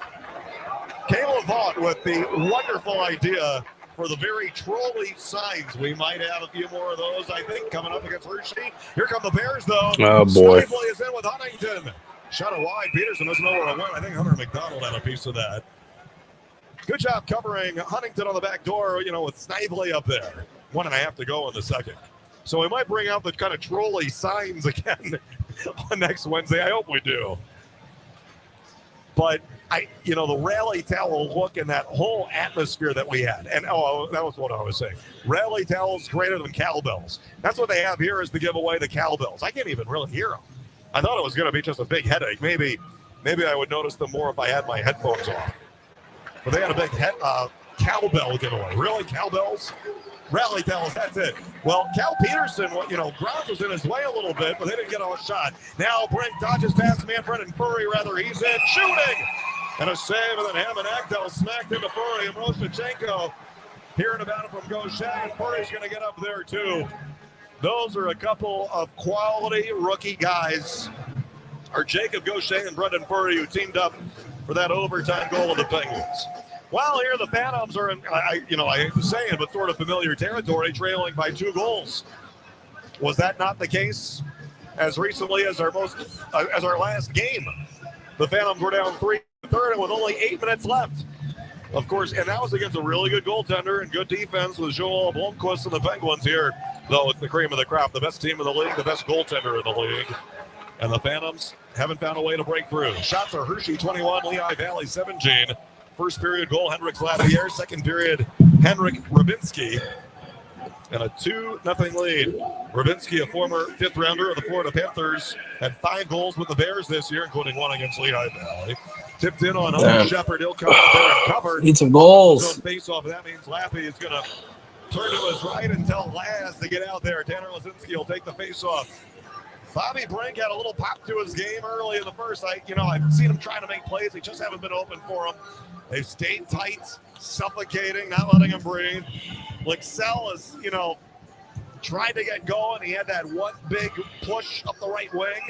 Kayla Vaught with the wonderful idea for the very trolly signs. We might have a few more of those, I think, coming up against Hershey. Here come the Bears, though. Oh, boy. Snively is in with Huntington. Shot it wide. Peterson doesn't know where it went. I think Hunter McDonald had a piece of that. Good job covering Huntington on the back door, with Snively up there. 1.5 to go in the second. So we might bring out the kind of trolley signs again on next Wednesday. I hope we do. But the rally towel look and that whole atmosphere that we had. And that was what I was saying. Rally towels greater than cowbells. That's what they have here is to give away the cowbells. I can't even really hear them. I thought it was going to be just a big headache. Maybe I would notice them more if I had my headphones off. But they had a big cowbell giveaway. Really, cowbells? Rally towels, that's it. Well, Cal Peterson, Ground was in his way a little bit, but they didn't get a shot. Now Brink dodges past Manfred and Furry, he's in shooting. And a save, and then Hammond Agdell smacked into Furry, and Roshachenko hearing about it from Gaucher, and Furry's going to get up there too. Those are a couple of quality rookie guys, are Jacob Gaucher and Brendan Furry, who teamed up for that overtime goal of the Penguins. Well, here the Phantoms are in, I hate to say it, but sort of familiar territory, trailing by 2 goals. Was that not the case as recently as our last game? The Phantoms were down 3-3 and with only 8 minutes left. Of course, and that was against a really good goaltender and good defense with Joel Blomqvist and the Penguins here. Though it's the cream of the crop, the best team in the league, the best goaltender in the league. And the Phantoms haven't found a way to break through. Shots are Hershey 21, Lehigh Valley 17. First period goal, Henrik Lapierre. Second period, Henrik Rubinski. And a 2-0 lead. Rubinski, a former 5th rounder of the Florida Panthers, had 5 goals with the Bears this year, including 1 against Lehigh Valley. Tipped in on Owen Shepard. He'll come out there and cover. Need some goals. Face off. That means Lappy is going to turn to his right and tell Laz to get out there. Tanner Lazinski will take the face off. Bobby Brink had a little pop to his game early in the first. I've seen him trying to make plays. They just haven't been open for him. They've stayed tight, suffocating, not letting him breathe. Lexell is, trying to get going. He had that one big push up the right wing.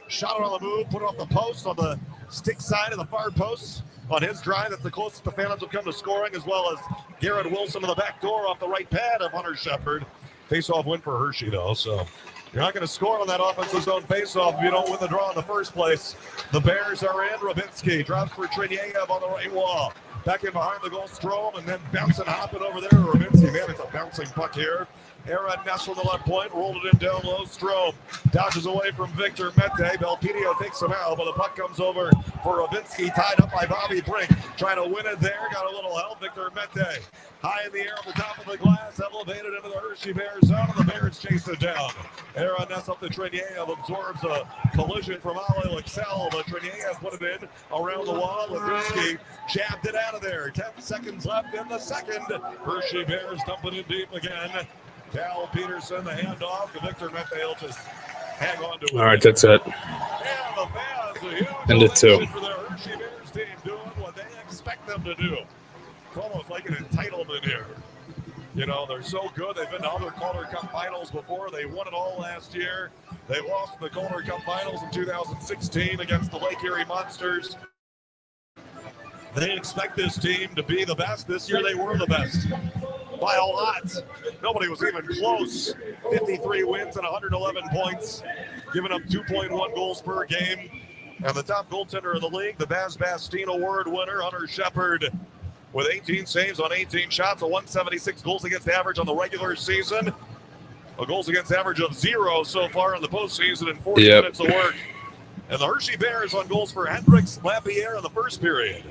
Shot it on the move, put it off the post on the stick side of the far post on his drive. That's the closest the Phantoms have come to scoring, as well as Garrett Wilson on the back door off the right pad of Hunter Shepard. Face-off win for Hershey, though, so you're not going to score on that offensive zone face-off if you don't win the draw in the first place. The Bears are in. Rubinski drops for Triniev on the right wall. Back in behind the goal, Strome, and then bouncing, hopping over there. Rubinski, man, it's a bouncing puck here. Aaron Ness on the left point, rolled it in down low. Strome dodges away from Victor Mete. Belpedio takes him out, but the puck comes over for Rubinski, tied up by Bobby Brink. Trying to win it there, got a little help. Victor Mete high in the air on the top of the glass, elevated into the Hershey Bears zone, and the Bears chase it down. Aaron Ness up to Triniev, absorbs a collision from Ali Lexell, but Triniev put it in around the wall. Rubinski jabbed it out of there. 10 seconds left in the second. Hershey Bears dumping it deep again. Cal Peterson, the handoff to Victor Mete. He'll just hang on to it. All right, that's it. And the fans, a huge End it too. for the Hershey Bears team doing what they expect them to do. It's almost like an entitlement here. They're so good. They've been to other Calder Cup finals before. They won it all last year. They lost the Calder Cup finals in 2016 against the Lake Erie Monsters. They expect this team to be the best. This year they were the best by a lot. Nobody was even close. 53 wins and 111 points, giving up 2.1 goals per game. And the top goaltender in the league, the Baz Bastine Award winner, Hunter Shepard, with 18 saves on 18 shots, a 176 goals against average on the regular season. A goals against average of 0 so far in the postseason in 40 minutes of work. And the Hershey Bears on goals for Hendricks Lapierre in the first period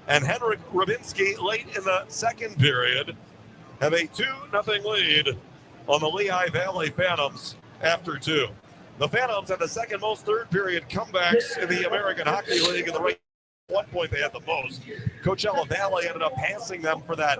and Henrik Rubinski late in the second period have a 2-0 lead on the Lehigh Valley Phantoms after 2. The Phantoms had the second most third period comebacks in the American Hockey League. In the right, at one point they had the most. Coachella Valley ended up passing them for that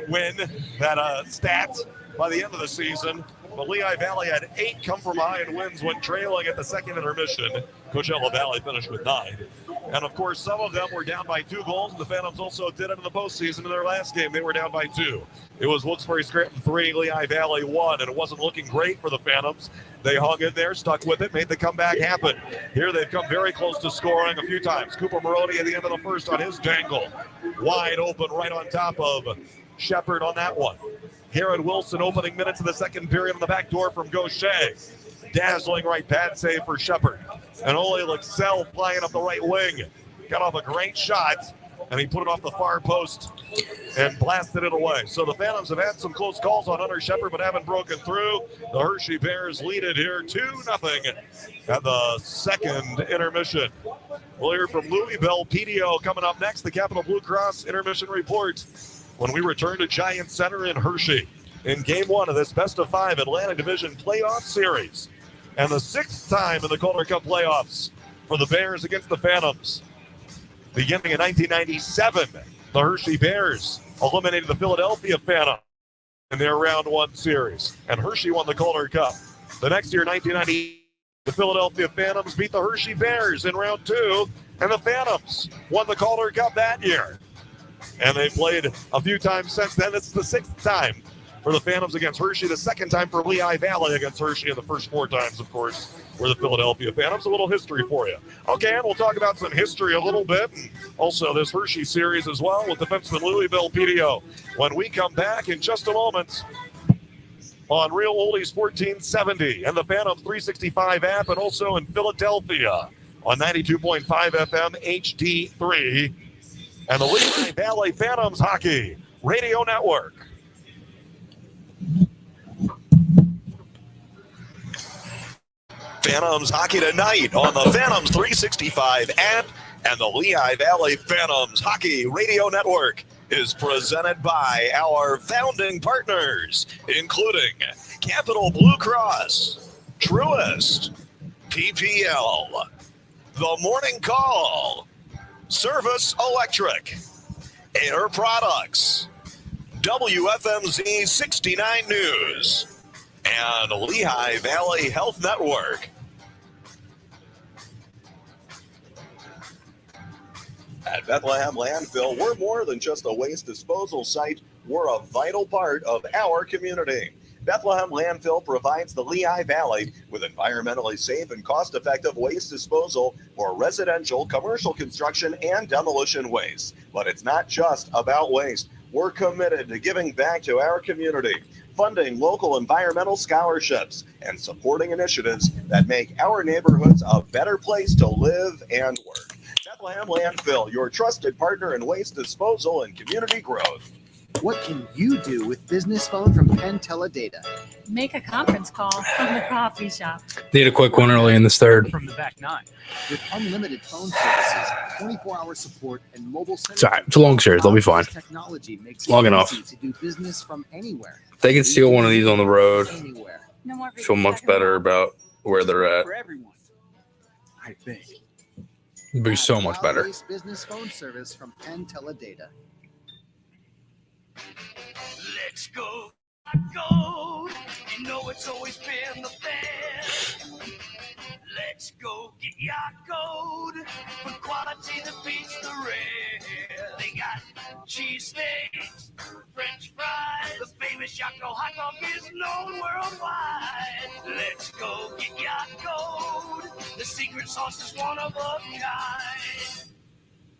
win, that stat by the end of the season. But Lehigh Valley had 8 come-from-behind wins when trailing at the second intermission. Coachella Valley finished with 9. And, of course, some of them were down by 2 goals. And the Phantoms also did it in the postseason in their last game. They were down by 2. It was Wilkes-Barre-Scranton 3, Lehigh Valley 1, and it wasn't looking great for the Phantoms. They hung in there, stuck with it, made the comeback happen. Here they've come very close to scoring a few times. Cooper Maroney at the end of the first on his dangle. Wide open right on top of Shepard on that one. Garrett Wilson opening minutes of the second period on the back door from Gaucher. Dazzling right pad save for Shepard. And Ole Luxell flying up the right wing. Got off a great shot, and he put it off the far post and blasted it away. So the Phantoms have had some close calls on Hunter Shepard, but haven't broken through. The Hershey Bears lead it here 2-0 at the second intermission. We'll hear from Louisville PDO coming up next, the Capital Blue Cross intermission report, when we return to Giant Center in Hershey in Game 1 of this best-of-5 Atlantic Division playoff series. And the 6th time in the Calder Cup playoffs for the Bears against the Phantoms. Beginning in 1997, the Hershey Bears eliminated the Philadelphia Phantoms in their Round 1 series, and Hershey won the Calder Cup. The next year, 1990, the Philadelphia Phantoms beat the Hershey Bears in Round 2, and the Phantoms won the Calder Cup that year. And they played a few times since then. It's the 6th time for the Phantoms against Hershey, the 2nd time for Lehigh Valley against Hershey, and the first 4 times, of course, were the Philadelphia Phantoms. A little history for you. Okay, and we'll talk about some history a little bit, and also this Hershey series as well with defenseman Louisville PDO when we come back in just a moment on Real Oldies 1470 and the Phantom 365 app, and also in Philadelphia on 92.5 FM HD3 and the Lehigh Valley Phantoms Hockey Radio Network. Phantoms Hockey tonight on the Phantoms 365 app and the Lehigh Valley Phantoms Hockey Radio Network is presented by our founding partners, including Capital Blue Cross, Truist, PPL, The Morning Call, Service Electric, Air Products, WFMZ 69 News, and Lehigh Valley Health Network. At Bethlehem Landfill, we're more than just a waste disposal site. We're a vital part of our community. Bethlehem Landfill provides the Lehigh Valley with environmentally safe and cost-effective waste disposal for residential, commercial construction, and demolition waste. But it's not just about waste. We're committed to giving back to our community, funding local environmental scholarships, and supporting initiatives that make our neighborhoods a better place to live and work. Bethlehem Landfill, your trusted partner in waste disposal and community growth. What can you do with business phone from Penn Teledata? Make a conference call from the coffee shop. Need a quick one early in this third. From the back nine. With unlimited phone services, 24-hour support, and mobile center. It's all right. It's a long series. They'll be fine. Technology makes Long it enough. easy to do business from anywhere. If they can steal one of these on the road, Anywhere. No more feel much better about where they're at. For everyone, I think. It'd be so much better. Cloud-based business phone service from Penn Teledata. Let's go, go. You know it's always been the best. Let's go get 𝐅𝐿𝐴 for quality that beats the rest. They got cheese steaks, French fries. The famous 𝐅𝐿𝐴 hot dog is known worldwide. Let's go get 𝐅𝐿𝐴. The secret sauce is one of a kind.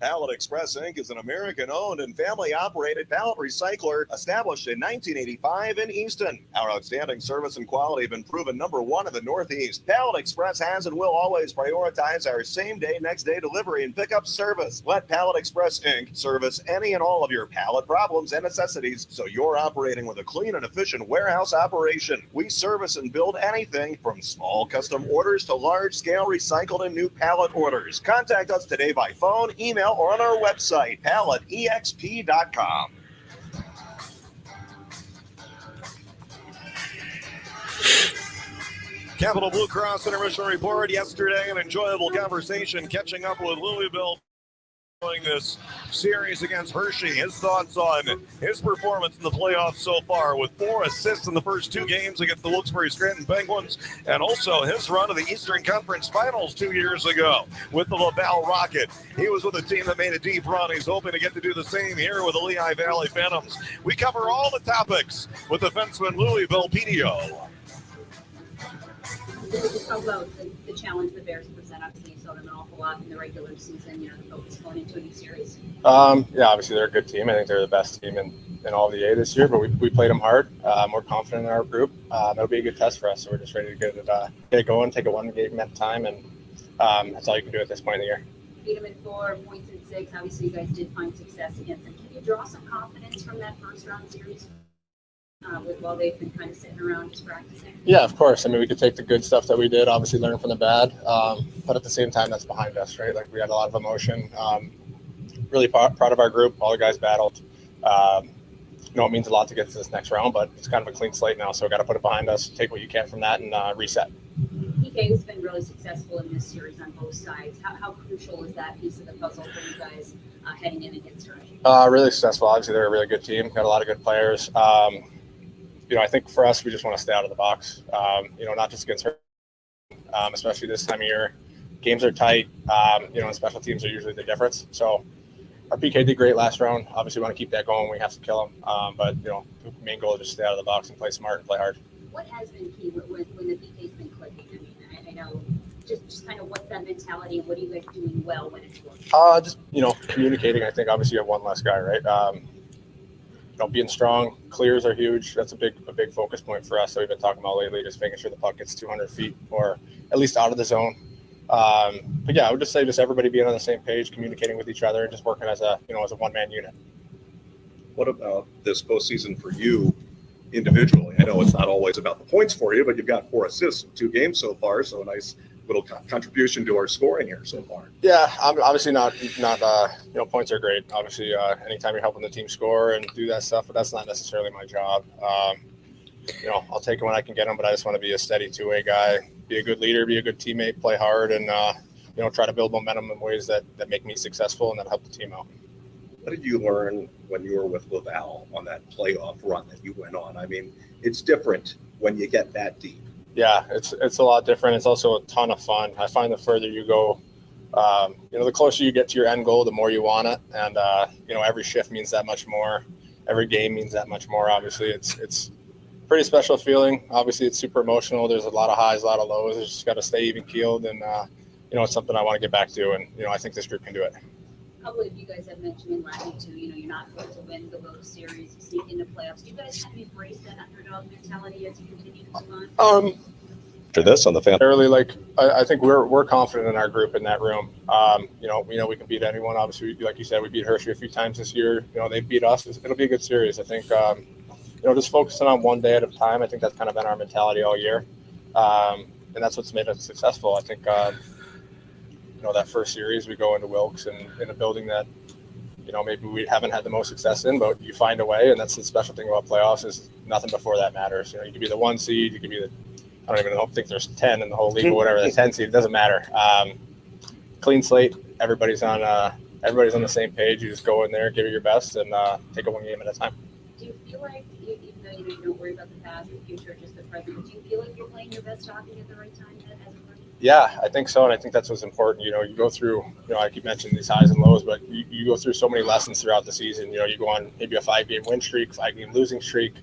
Pallet Express Inc. is an American-owned and family-operated pallet recycler established in 1985 in Easton. Our outstanding service and quality have been proven #1 in the Northeast. Pallet Express has and will always prioritize our same-day, next-day delivery and pickup service. Let Pallet Express Inc. service any and all of your pallet problems and necessities so you're operating with a clean and efficient warehouse operation. We service and build anything from small custom orders to large-scale recycled and new pallet orders. Contact us today by phone, email, or on our website, palletexp.com. Capital Blue Cross intermission report yesterday. An enjoyable conversation catching up with Louisville following this series against Hershey. His thoughts on his performance in the playoffs so far, with 4 assists in the first 2 games against the Wilkes-Barre Scranton Penguins, and also his run to the Eastern Conference Finals 2 years ago with the LaBelle Rocket. He was with a team that made a deep run. He's hoping to get to do the same here with the Lehigh Valley Phantoms. We cover all the topics with defenseman Louisville PDO. How about the challenge the Bears present? Obviously, you saw them an awful lot in the regular season. You know, the focus going into a new series. Yeah, obviously they're a good team. I think they're the best team in all of the A this year. But we played them hard. We're confident in our group. It'll be a good test for us. So we're just ready to get it going, take it one game at a time, and That's all you can do at this point in the year. Beat them in 4, points in 6. Obviously, you guys did find success against them. Can you draw some confidence from that first round series while they've been kind of sitting around just practicing? Yeah, of course. I mean, we could take the good stuff that we did, obviously learn from the bad, but at the same time, that's behind us, right? Like, we had a lot of emotion. Really proud of our group. All the guys battled. It means a lot to get to this next round, but it's kind of a clean slate now, so we got to put it behind us, take what you can from that, and reset. PK has been really successful in this series on both sides. How crucial is that piece of the puzzle for you guys heading in against Hershey? Really successful. Obviously, they're a really good team. Got a lot of good players. I think for us, we just want to stay out of the box. Not just against Hershey, especially this time of year. Games are tight. And special teams are usually the difference. So our PK did great last round. Obviously, we want to keep that going. We have to kill them. But the main goal is just stay out of the box and play smart and play hard. What has been key when the PK's been clicking? I know just kind of what's that mentality and what are you guys doing well when it's working? Communicating. I think obviously you have one less guy, right? Being strong, clears are huge. That's a big focus point for us that we've been talking about lately, just making sure the puck gets 200 feet or at least out of the zone. But yeah, I would just say just everybody being on the same page, communicating with each other, and just working as a one-man unit. What about this postseason for you individually? I know it's not always about the points for you, but you've got 4 assists in 2 games so far, so a nice little contribution to our scoring here so far. Yeah, I'm obviously not points are great. Obviously, anytime you're helping the team score and do that stuff, but that's not necessarily my job. I'll take it when I can get them, but I just want to be a steady 2-way guy, be a good leader, be a good teammate, play hard, and try to build momentum in ways that make me successful and that help the team out. What did you learn when you were with Laval on that playoff run that you went on? I mean, it's different when you get that deep. Yeah, it's a lot different. It's also a ton of fun. I find the further you go, the closer you get to your end goal, the more you want it. And, every shift means that much more. Every game means that much more. Obviously, it's a pretty special feeling. Obviously, it's super emotional. There's a lot of highs, a lot of lows. You just got to stay even keeled. And, it's something I want to get back to. And, I think this group can do it. A couple of you guys have mentioned in Latin too, you're not going to win the road series, sneak into playoffs. Do you guys kind of embrace that underdog mentality as you continue to move on? For this on the fan, I think we're confident in our group in that room. We know we can beat anyone. Obviously, like you said, we beat Hershey a few times this year. They beat us. It'll be a good series. I think just focusing on one day at a time. I think that's kind of been our mentality all year, and that's what's made us successful. I think that first series we go into Wilkes and in a building that maybe we haven't had the most success in, but you find a way, and that's the special thing about playoffs is nothing before that matters. You could be the 1 seed, you could be I don't even think there's 10 in the whole league or whatever, the 10 seed, it doesn't matter. Clean slate, everybody's on the same page. You just go in there, give it your best, and take it one game at a time. Do you feel like, even though you don't worry about the past, the future, just the present, but do you feel like you're playing your best hockey at the right time as a rookie? Yeah, I think so, and I think that's what's important. You go through, I keep mentioning these highs and lows, but you go through so many lessons throughout the season. You go on maybe a 5-game win streak, 5-game losing streak.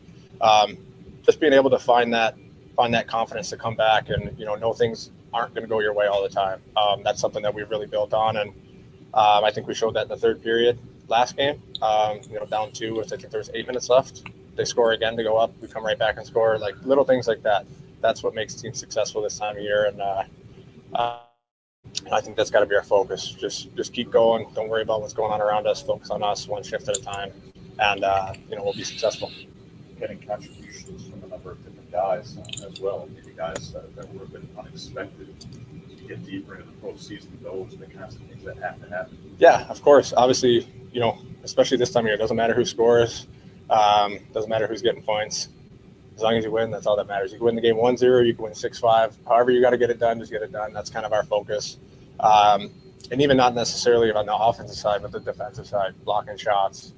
Just being able to find that confidence to come back and know things aren't going to go your way all the time. That's something that we've really built on, and I think we showed that in the third period last game. Down 2 with I think there was 8 minutes left. They score again to go up. We come right back and score. Like little things like that. That's what makes teams successful this time of year, and I think that's got to be our focus. Just keep going. Don't worry about what's going on around us. Focus on us, one shift at a time, and we'll be successful. Getting contributions from a number of different guys as well. Maybe guys that would have been unexpected to get deeper into the postseason. Those are the kinds of things that have to happen. Yeah, of course. Obviously, especially this time of year, it doesn't matter who scores. Doesn't matter who's getting points. As long as you win, that's all that matters. You can win the game 1-0, you can win 6-5. However you got to get it done, just get it done. That's kind of our focus. And even not necessarily on the offensive side, but the defensive side, blocking shots,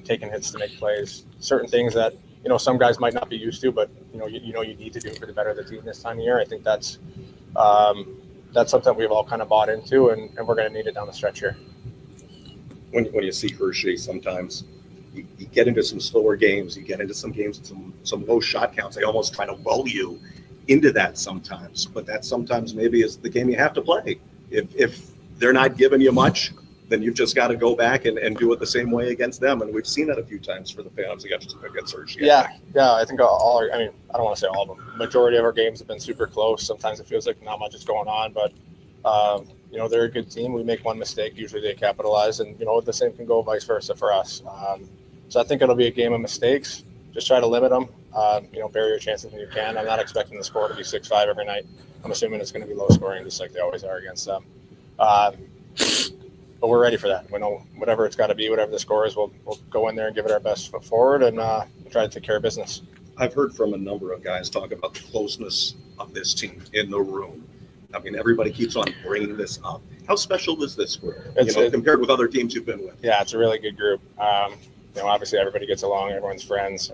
taking hits to make plays, certain things that, some guys might not be used to, but, you need to do for the better of the team this time of year. I think that's something we've all kind of bought into, and we're going to need it down the stretch here. When you see Hershey, sometimes you get into some slower games, you get into some games with some low shot counts. They almost try to lull you into that sometimes, but that sometimes maybe is the game you have to play. If they're not giving you much, then you've just got to go back and do it the same way against them. And we've seen that a few times for the Phantoms against Hershey. Yeah, I think I don't want to say all of them. Majority of our games have been super close. Sometimes it feels like not much is going on, but They're a good team. We make one mistake, usually they capitalize, and the same can go vice versa for us. So I think it'll be a game of mistakes. Just try to limit them. Bury your chances when you can. I'm not expecting the score to be 6-5 every night. I'm assuming it's going to be low scoring, just like they always are against them. But we're ready for that. We know whatever it's got to be, whatever the score is, we'll go in there and give it our best foot forward and try to take care of business. I've heard from a number of guys talk about the closeness of this team in the room. I mean, everybody keeps on bringing this up. How special is this group, compared with other teams you've been with? Yeah, it's a really good group. Obviously everybody gets along, everyone's friends.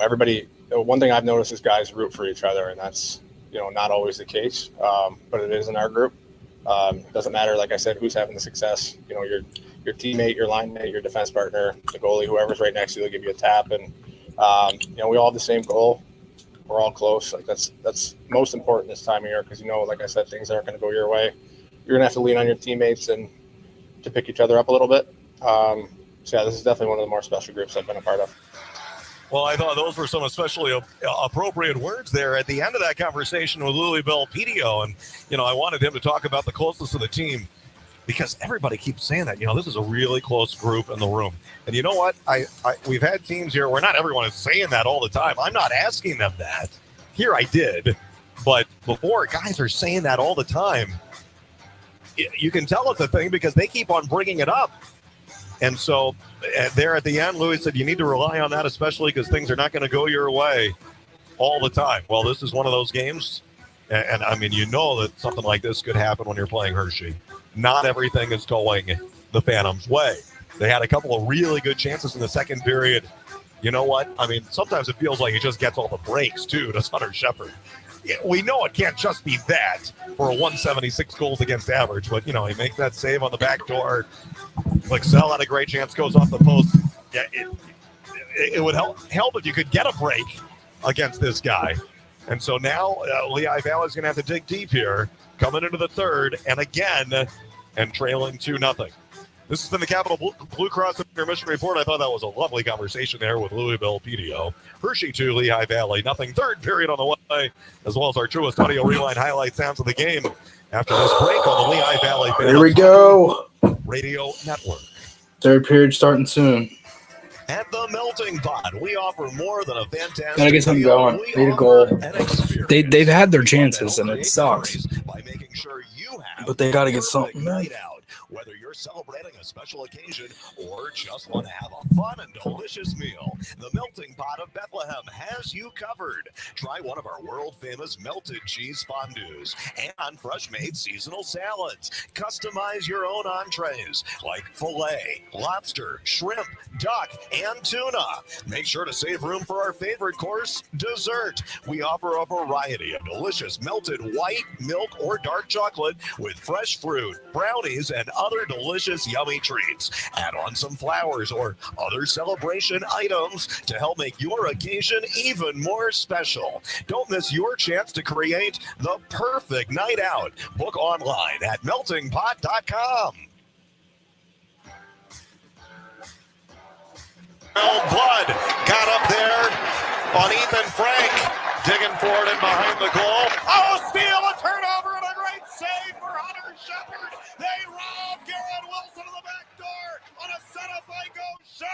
Everybody. One thing I've noticed is guys root for each other, and that's not always the case, but it is in our group. It doesn't matter, like I said, who's having the success. Your teammate, your line mate, your defense partner, the goalie, whoever's right next to you, they'll give you a tap. And we all have the same goal. We're all close. Like that's most important this time of year because like I said, things aren't going to go your way. You're going to have to lean on your teammates and to pick each other up a little bit. This is definitely one of the more special groups I've been a part of. Well, I thought those were some especially appropriate words there at the end of that conversation with Louisville PDO. And, I wanted him to talk about the closeness of the team because everybody keeps saying that, this is a really close group in the room. And you know what? We've had teams here where not everyone is saying that all the time. I'm not asking them that. Here I did. But before, guys are saying that all the time. You can tell it's a thing because they keep on bringing it up. And so there at the end, Louis said, you need to rely on that, especially because things are not going to go your way all the time. Well, this is one of those games. And I mean, that something like this could happen when you're playing Hershey. Not everything is going the Phantoms' way. They had a couple of really good chances in the second period. You know what? I mean, sometimes it feels like he just gets all the breaks, too, to Hunter Shepard. We know it can't just be that for a 176 goals against average, but, he makes that save on the back door. 𝐏𝐿 had a great chance, goes off the post. Yeah, it would help if you could get a break against this guy. And so now Lehigh Valley is going to have to dig deep here, coming into the third, and again, and trailing 2-0. This has been the Capital Blue Cross Intermission Report. I thought that was a lovely conversation there with Louisville PDO. Hershey 2, Lehigh Valley, nothing. Third period on the way, as well as our truest audio rewind highlight sounds of the game after this break on the Lehigh Valley Here we go. Radio Network. Third period starting soon. At the Melting Pot, we offer more than a fantastic. Gotta get something going. Need a goal. They've had their chances and it sucks. By making sure you have but they gotta get something right out. Whether you're celebrating a special occasion or just want to have a fun and delicious meal, the Melting Pot of Bethlehem has you covered. Try one of our world-famous melted cheese fondues and fresh-made seasonal salads. Customize your own entrees like filet, lobster, shrimp, duck, and tuna. Make sure to save room for our favorite course, dessert. We offer a variety of delicious melted white, milk, or dark chocolate with fresh fruit, brownies, and other delicious yummy treats. Add on some flowers or other celebration items to help make your occasion even more special. Don't miss your chance to create the perfect night out. Book online at meltingpot.com. Blood got up there on Ethan Frank, digging forward and behind the goal. Oh, steal, a turnover, and a great save for Hunter Shepard. They rob Garrett Wilson to the back door on a setup by 𝐿𝐷.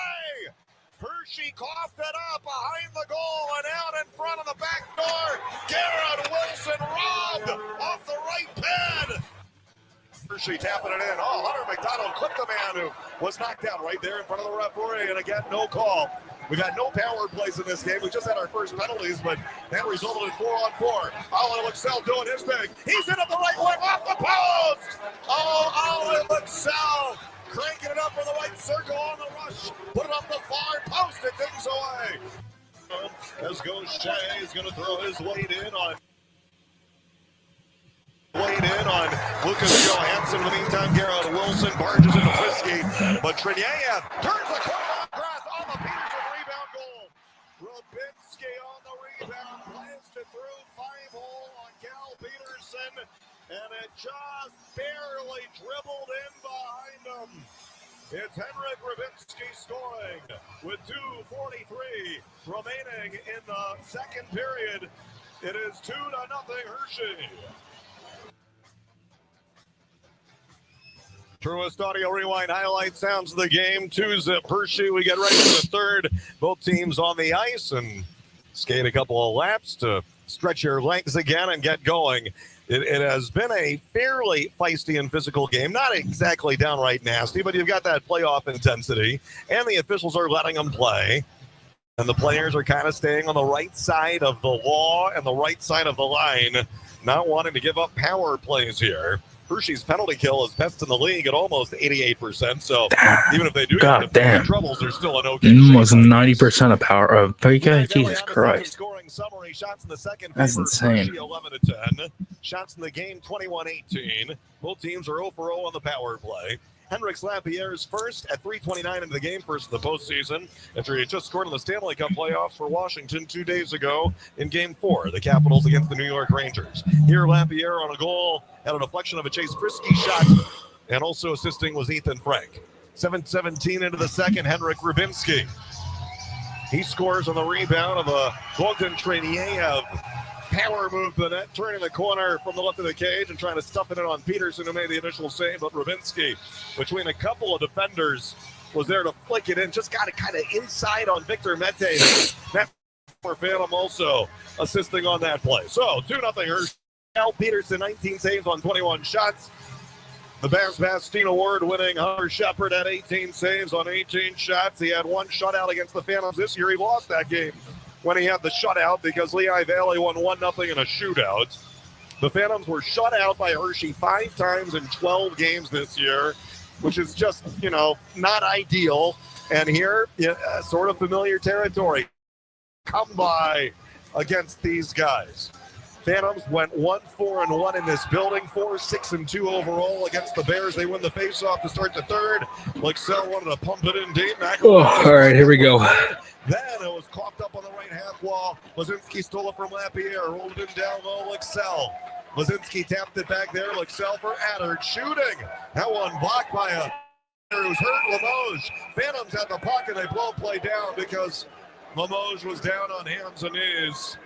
Hershey coughed it up behind the goal and out in front of the back door. Garrett Wilson robbed off the right pad. Hershey tapping it in. Oh, Hunter McDonald clipped the man who was knocked out right there in front of the referee, and again, no call. We've had no power plays in this game. We just had our first penalties, but that resulted in 4-on-4. 𝐷𝐿𝐷 doing his thing. He's in at the right wing, off the post. Oh, 𝐷𝐿𝐷 cranking it up for the right circle on the rush. Put it up the far post, it things away. As 𝐿𝐷 is going to throw his weight in on Lucas Johansson. In the meantime, Garrett Wilson barges into Whiskey, but Triniev turns the corner across on the Peterson rebound goal. Rubinski on the rebound, blasted through 5-hole on Cal Peterson, and it just barely dribbled in behind him. It's Henrik Rubinski scoring with 2:43 remaining in the second period. It is 2-0 Hershey. Truest audio rewind highlight sounds of the game. 2-zip Hershey. We get right to the third. Both teams on the ice and skate a couple of laps to stretch your legs again and get going. It has been a fairly feisty and physical game. Not exactly downright nasty, but you've got that playoff intensity, and the officials are letting them play. And the players are kind of staying on the right side of the law and the right side of the line, not wanting to give up power plays here. Hershey's penalty kill is best in the league at almost 88%. So even if they do have troubles, they're still an okay. Almost 90% of power of PK. Jesus Christ. Scoring summary. Shots in the second. That's insane. 11-10. Shots in the game 21-18. Both teams are 0 for 0 on the power play. Henrik Lapierre's first at 3:29 into the game, first of the postseason, after he just scored in the Stanley Cup playoffs for Washington 2 days ago in Game 4, the Capitals against the New York Rangers. Here, Lapierre on a goal, had a deflection of a Chase Frisky shot, and also assisting was Ethan Frank. 7:17 into the second, Henrik Rubinski. He scores on the rebound of a Bogdan Treniev power move to the net, turning the corner from the left of the cage and trying to stuff it in on Peterson, who made the initial save, but Rubinski, between a couple of defenders, was there to flick it in. Just got it kind of inside on Victor Mete. That for Phantom also assisting on that play. So 2-0 Hershey. Al Peterson, 19 saves on 21 shots. The Bears Bastine Award-winning Hunter Shepard had 18 saves on 18 shots. He had one shutout against the Phantoms this year. He lost that game when he had the shutout because Lehigh Valley won 1-0 in a shootout. The Phantoms were shut out by Hershey 5 times in 12 games this year, which is just, not ideal. And here, sort of familiar territory. Come by against these guys. Phantoms went 1-4-1 in this building, 4-6-2 overall against the Bears. They win the faceoff to start the third. 𝐏𝐿 wanted to pump it in deep. Oh, all right, here we go. Then it was coughed up on the right half wall. Lazinski stole it from Lapierre, rolled it in down low. 𝐏𝐿. Lazinski tapped it back there. 𝐏𝐿 for Adder, shooting. That one blocked by a who's hurt, Limoges. Phantoms had the puck and they blow play down because Limoges was down on hands and knees.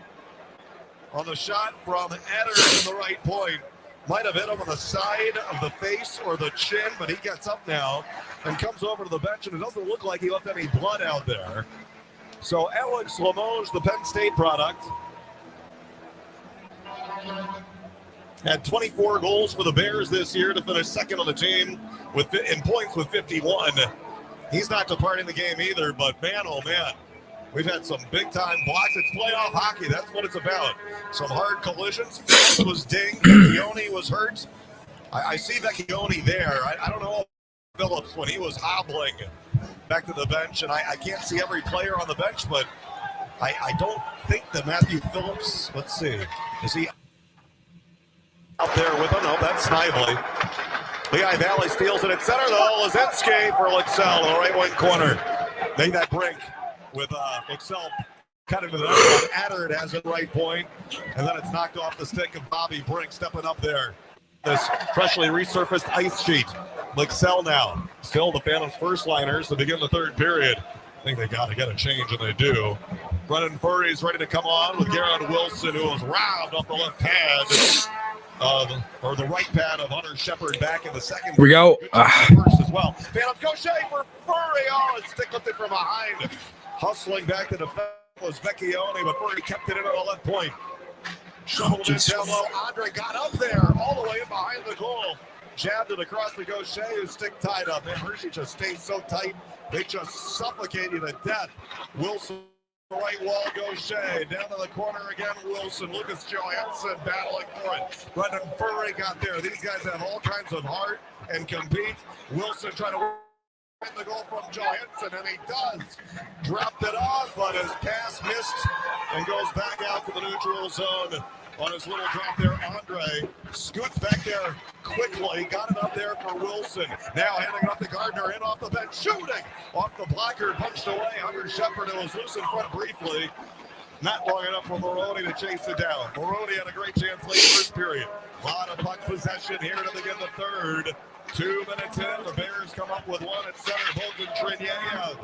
On the shot from Adder from the right point. Might have hit him on the side of the face or the chin, but he gets up now and comes over to the bench, and it doesn't look like he left any blood out there. So Alex Limoges, the Penn State product, had 24 goals for the Bears this year to finish second on the team in points with 51. He's not departing the game either, but man, oh man. We've had some big-time blocks. It's playoff hockey. That's what it's about. Some hard collisions. Phillips was dinged. Vecchione was hurt. I see Vecchione there. I don't know Phillips when he was hobbling back to the bench, and I can't see every player on the bench, but I don't think that Matthew Phillips, let's see, is he out there with him? No, that's Snively. Lehigh Valley steals it at center, though. Lazinski for 𝐏𝐿 in the right wing corner. Made that brink with 𝐏𝐿 cutting to the net. Adder has it right point, and then it's knocked off the stick of Bobby Brink stepping up there. This freshly resurfaced ice sheet. 𝐏𝐿 now. Still the Phantoms first liners to begin the third period. I think they got to get a change, and they do. Brennan Furry's ready to come on with Garrett Wilson, who was robbed off the left pad. Or the right pad of Hunter Shepard back in the second. Here we go. First as well. Phantoms go for Furry. Oh, it's stick lifted from behind. Hustling back to defense was Vecchione, but Furry kept it in on the left point. Shoveled it down low. Andre got up there all the way in behind the goal. Jabbed it across to 𝐏𝐿, who's stick tied up. Man, Hershey just stays so tight. They just suffocate you to death. Wilson. Right wall, 𝐏𝐿. Down to the corner again, Wilson. Lucas Johansson battling for it. Brendan Furry got there. These guys have all kinds of heart and compete. Wilson trying to win the goal from Johansson, and he does. Dropped it off, but his pass missed and goes back out to the neutral zone. On his little drop there, Andre scoots back there quickly, got it up there for Wilson. Now handing it off to Gardner, in off the bench, shooting off the blocker, punched away. Hunter Shepard, who was loose in front briefly. Not long enough for Maroney to chase it down. Maroney had a great chance late first period. A lot of puck possession here to begin the third. 2 minutes in, the Bears come up with one at center. Bogdan Treniev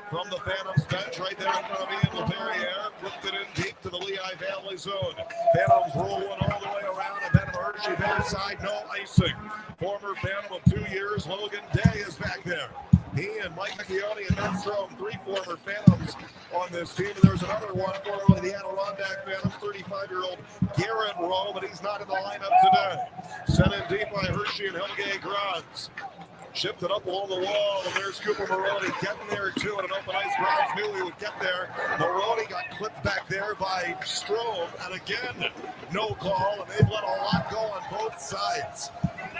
from the Phantoms bench, right there in front of Ian LePerriere, flipped it in deep to the Lehigh Valley zone. Phantoms roll one all the way around, and then Hershey Bear side, no icing. Former Phantom of 2 years, Logan Day is back there. He and 𝐌𝐀𝐇𝐄𝐑 and Ben Strom, 3 former Phantoms on this team. And there's another one, formerly the Adirondack Phantoms, 35-year-old Garrett Rowe, but he's not in the lineup today. Sent in deep by Hershey and 𝐏𝐈𝐏𝐄𝐒. Shifted up along the wall, and there's Cooper Maroney getting there too, and an open ice. Grimes knew he would get there. Maroney got clipped back there by Strom, and again, no call, and they've let a lot go on both sides.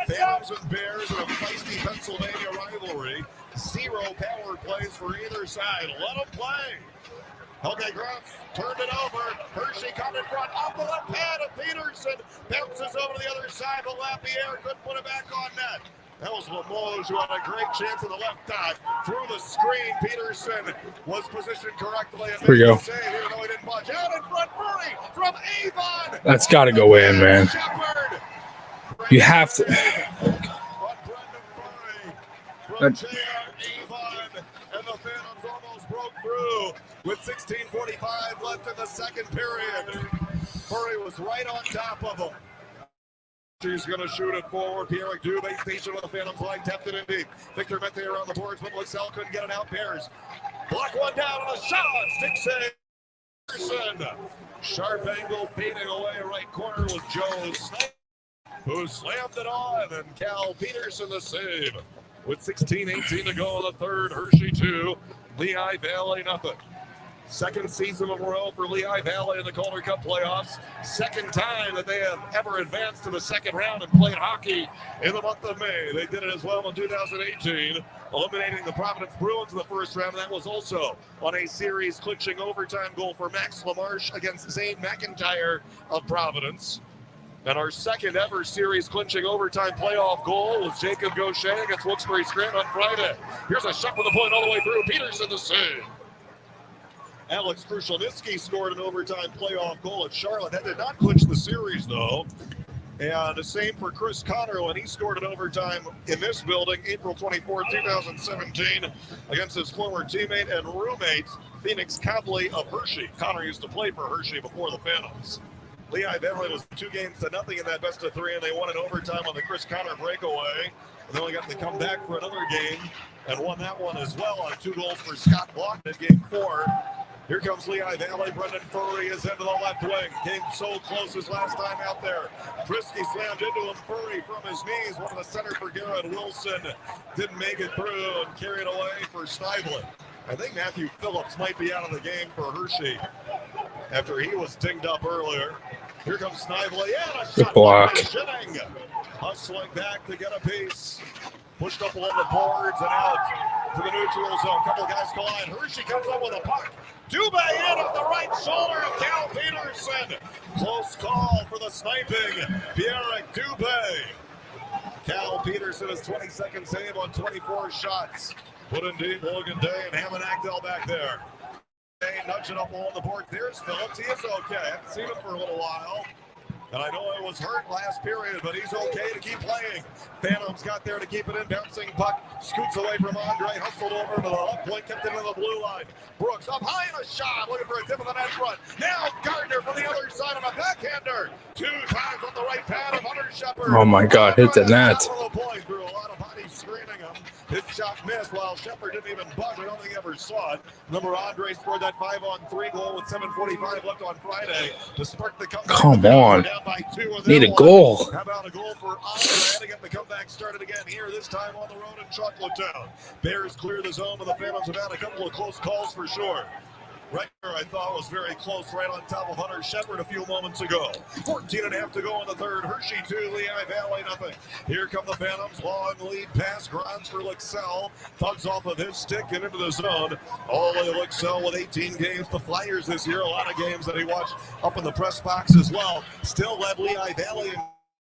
Phantoms and Bears in a feisty Pennsylvania rivalry. 0 power plays for either side. Let them play. 𝐏𝐈𝐏𝐄𝐒 turned it over. Hershey coming in front off the left pad of Peterson. Bounces over to the other side, but Lapierre couldn't put it back on net. That was Limoges, who had a great chance on the left dot. Through the screen, Peterson was positioned correctly. Here we go. Save, even though he didn't budge. Out in front, Murray from Avon. That's got to go in, man. You have to. From Avon, and the Phantoms almost broke through with 16:45 left in the second period. Murray was right on top of him. He's going to shoot it forward. Pierre Dubé station with the Phantoms line, tapped it in deep. Victor Mete around the boards, but 𝐿𝐶𝐶 couldn't get it out. Bears block one down on a shot. Stick save. Peterson. Sharp angle, fading away. Right corner was Joe Snipe, who slammed it on, and Cal Peterson the save. With 16:18 to go in the third, Hershey 2, Lehigh Valley nothing. Second season in a row for Lehigh Valley in the Calder Cup playoffs. Second time that they have ever advanced to the second round and played hockey in the month of May. They did it as well in 2018, eliminating the Providence Bruins in the first round. And that was also on a series clinching overtime goal for Max LaMarche against Zane McIntyre of Providence. And our second ever series clinching overtime playoff goal was Jacob Gaucher against Wilkes-Barre Scranton on Friday. Here's a shot from the point all the way through. Peterson the save. Alex Krushelnyski scored an overtime playoff goal at Charlotte. That did not clinch the series, though. And the same for Chris Connor when he scored an overtime in this building, April 24, 2017, against his former teammate and roommate, Phoenix Copley of Hershey. Connor used to play for Hershey before the Phantoms. Lehigh Valley was 2-0 in that best of 3, and they won in overtime on the Chris Connor breakaway. And then we got to come back for another game and won that one as well on 2 goals for Scott Block in game 4. Here comes Lehigh Valley. Brendan Furry is into the left wing. Came so close his last time out there. Brisky slammed into him. Furry from his knees. One of the center for Garrett Wilson. Didn't make it through and carried away for Snively. I think Matthew Phillips might be out of the game for Hershey after he was dinged up earlier. Here comes Snively. Yeah, a shot block. Hustling back to get a piece. Pushed up along the boards and out to the neutral zone. Couple guys collide. Hershey comes up with a puck. Dubé in off the right shoulder of Cal Peterson. Close call for the sniping. Pierre Dubé. Cal Peterson is 22nd save on 24 shots. Put in deep, Logan Day and Hammond Actel back there. Day nudging up along the board. There's Phillips. He is okay. I haven't seen him for a little while. And I know it was hurt last period, but he's okay to keep playing. Phantoms got there to keep it in. Bouncing puck. Scoots away from Andre. Hustled over to the left point. Kept it into the blue line. Brooks up high in a shot. Looking for a tip of the net front. Now Gardner from the other side on a backhander. 2 times on the right pad of Hunter Shepard. Oh my God, hit the net. Through a lot of bodies screaming him. His shot missed while Shepard didn't even budge. I don't think he ever saw it. Remember, Andre scored that 5-on-3 goal with 7:45 left on Friday to spark the comeback. Come on. Need a goal. How about a goal for Andre to get the comeback started again here, this time on the road in Chocolatetown. Bears clear the zone, but the Phantoms have had a couple of close calls for sure. Right here, I thought was very close, right on top of Hunter Shepard a few moments ago. 14.5 to go in the third. Hershey 2, Lehigh Valley nothing. Here come the Phantoms. Long lead pass. Grons for 𝐿𝐶𝐶. Tugs off of his stick and into the zone. All the way 𝐿𝐶𝐶 with 18 games. The Flyers this year. A lot of games that he watched up in the press box as well. Still led Lehigh Valley in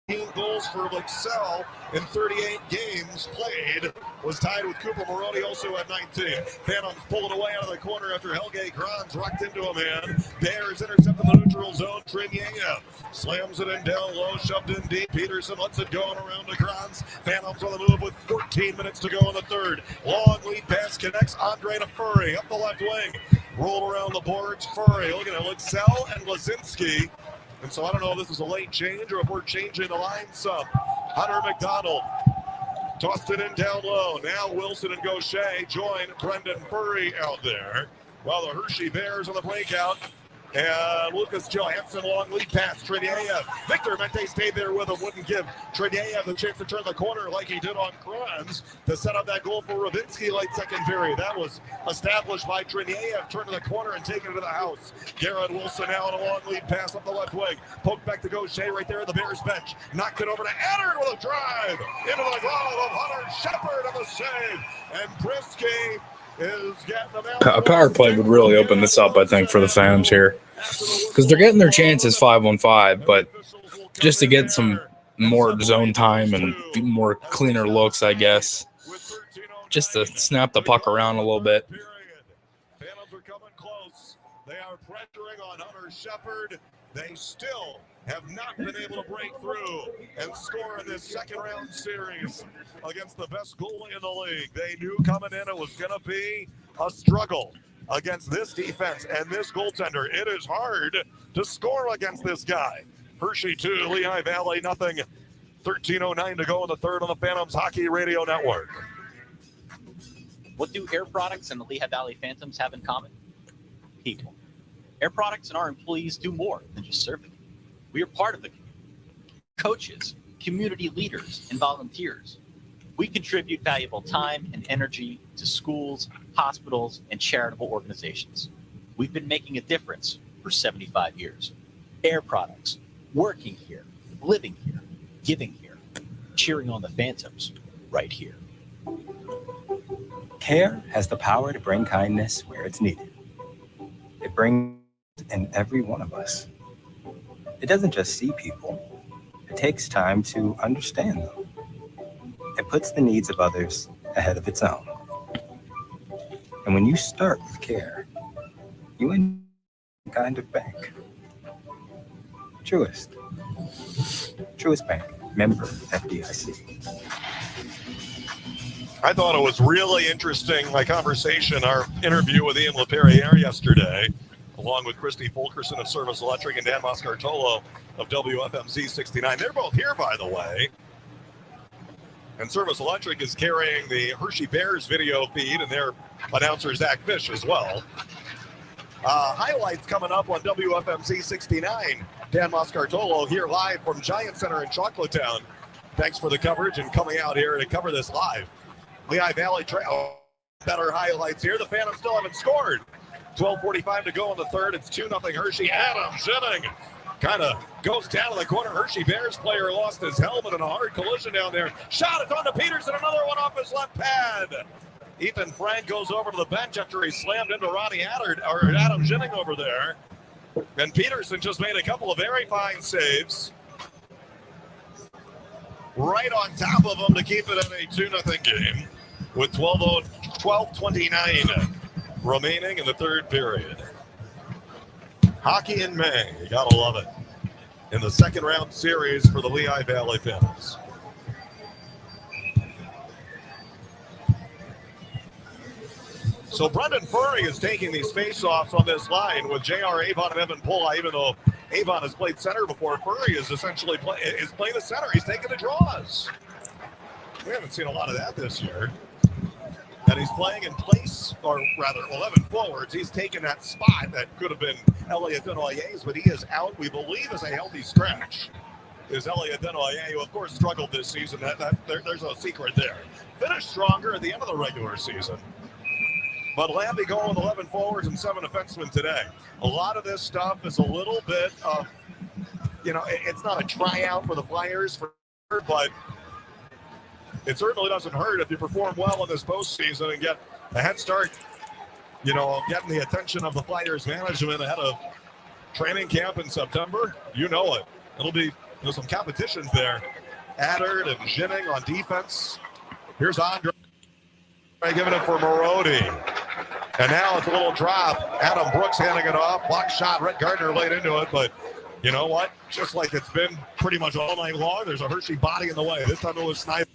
18 goals for 𝐿𝐶𝐶 in 38 games played. Was tied with Cooper Maroney, also at 19. Phantoms pulled away out of the corner after 𝐿𝐶𝐑 rocked into a man. Bears intercept in the neutral zone. Trinier slams it in down low, shoved in deep. Peterson lets it go and around to Grons. Phantoms on the move with 14 minutes to go in the third. Long lead pass connects Andre to Furry up the left wing. Roll around the boards. Furry looking at 𝐿𝐶𝐶 and Lazinski. And so I don't know if this is a late change or if we're changing the line some. Hunter McDonald tossed it in down low. Now Wilson and Gaucher join Brendan Furry out there. While the Hershey Bears on the breakout. And Lucas Johansson, long lead pass. Treneyev. Victor Mente stayed there with him. Wouldn't give Treneyev the chance to turn the corner like he did on Kranz to set up that goal for Ravinsky late second period. That was established by Treneyev, turning the corner and taking it to the house. Garrett Wilson now on a long lead pass up the left wing. Poked back to Gaucher right there at the Bears bench. Knocked it over to Eddard with a drive. Into the glove of Hunter Shepard on the save. And Brisky is getting them out. A power play would really open this up, I think, for the Phantoms here. Because they're getting their chances 5-on-5, but just to get some more zone time and more cleaner looks, I guess, just to snap the puck around a little bit. Phantoms are coming close. They are pressuring on Hunter Shepard. They still have not been able to break through and score in this second round series against the best goalie in the league. They knew coming in it was going to be a struggle against this defense and this goaltender. It is hard to score against this guy. Hershey 2, Lehigh Valley nothing. 13:09 to go in the third on the Phantoms Hockey Radio Network. What do Air Products and the Lehigh Valley Phantoms have in common? People. Air Products and our employees do more than just serving. We are part of the community. Coaches, community leaders, and volunteers. We contribute valuable time and energy to schools, hospitals, and charitable organizations. We've been making a difference for 75 years. Air Products, working here, living here, giving here, cheering on the Phantoms right here. Care has the power to bring kindness where it's needed. It brings in every one of us. It doesn't just see people. It takes time to understand them. It puts the needs of others ahead of its own. And when you start with care, you end up kind of bank. Truist Bank, member FDIC. I thought it was really interesting, my conversation, our interview with Ian LaPerriere yesterday, along with Christy Fulkerson of Service Electric and Dan Moscartolo of WFMZ 69. They're both here, by the way. And Service Electric is carrying the Hershey Bears video feed, and their announcer, Zach Fish, as well. Highlights coming up on WFMZ 69. Dan Moscartolo here live from Giant Center in Chocolatetown. Thanks for the coverage and coming out here to cover this live. Lehigh Valley Trail, better highlights here. The Phantoms still haven't scored. 12:45 to go in the third. It's 2-0 Hershey. Adam Zinning kind of goes down to the corner. Hershey Bears player lost his helmet in a hard collision down there. Shot it on to Peterson. Another one off his left pad. Ethan Frank goes over to the bench after he slammed into Ronnie Adam Zinning over there. And Peterson just made a couple of very fine saves. Right on top of him to keep it in a 2-0 game with 12:29 remaining in the third period. Hockey in May, you gotta love it. In the second round series for the Lehigh Valley Phantoms. So Brendan Furry is taking these face-offs on this line with J.R. Avon and Evan Pola, even though Avon has played center before. Furry is essentially playing the center. He's taking the draws. We haven't seen a lot of that this year. And he's playing in place, or rather 11 forwards. He's taken that spot that could have been Elliot Denoyer's, but he is out, we believe, as a healthy scratch. Is Elliot Denoyer, who of course struggled this season. There's no secret there. Finished stronger at the end of the regular season. But Lambie going with 11 forwards and 7 defensemen today. A lot of this stuff is a little bit of, it's not a tryout for the Flyers, but it certainly doesn't hurt if you perform well in this postseason and get a head start, getting the attention of the Flyers management ahead of training camp in September. You know it. It'll be some competitions there. Eddard and Zinning on defense. Here's Andre giving it for Marody. And now it's a little drop. Adam Brooks handing it off. Block shot. Rhett Gardner laid into it. But you know what? Just like it's been pretty much all night long, there's a Hershey body in the way. This time it was Snivel.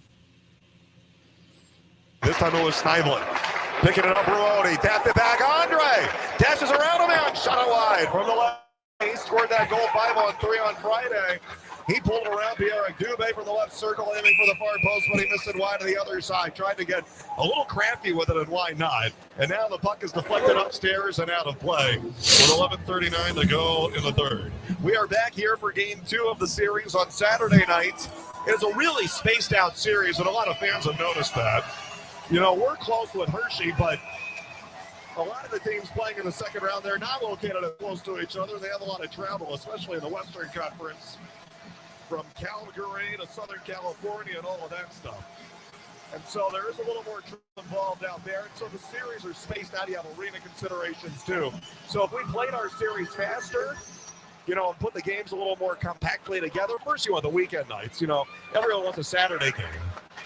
Picking it up, Marody. Tapped it back. Andre dashes around a man. Shot it wide from the left He scored that goal 5-on-3 on Friday. He pulled around 𝐅𝐿𝐷 from the left circle, aiming for the far post, but he missed it wide to the other side. Tried to get a little crafty with it, and why not? And now the puck is deflected upstairs and out of play with 11:39 to go in the third. We are back here for Game 2 of the series on Saturday night. It's a really spaced out series, and a lot of fans have noticed that. You know, we're close with Hershey, but a lot of the teams playing in the second round, they're not located as close to each other. They have a lot of travel, especially in the Western Conference, from Calgary to Southern California and all of that stuff. And so there is a little more travel involved out there. And so the series are spaced out. You have arena considerations too. So if we played our series faster, you know, and put the games a little more compactly together, first you want the weekend nights, you know, everyone wants a Saturday game.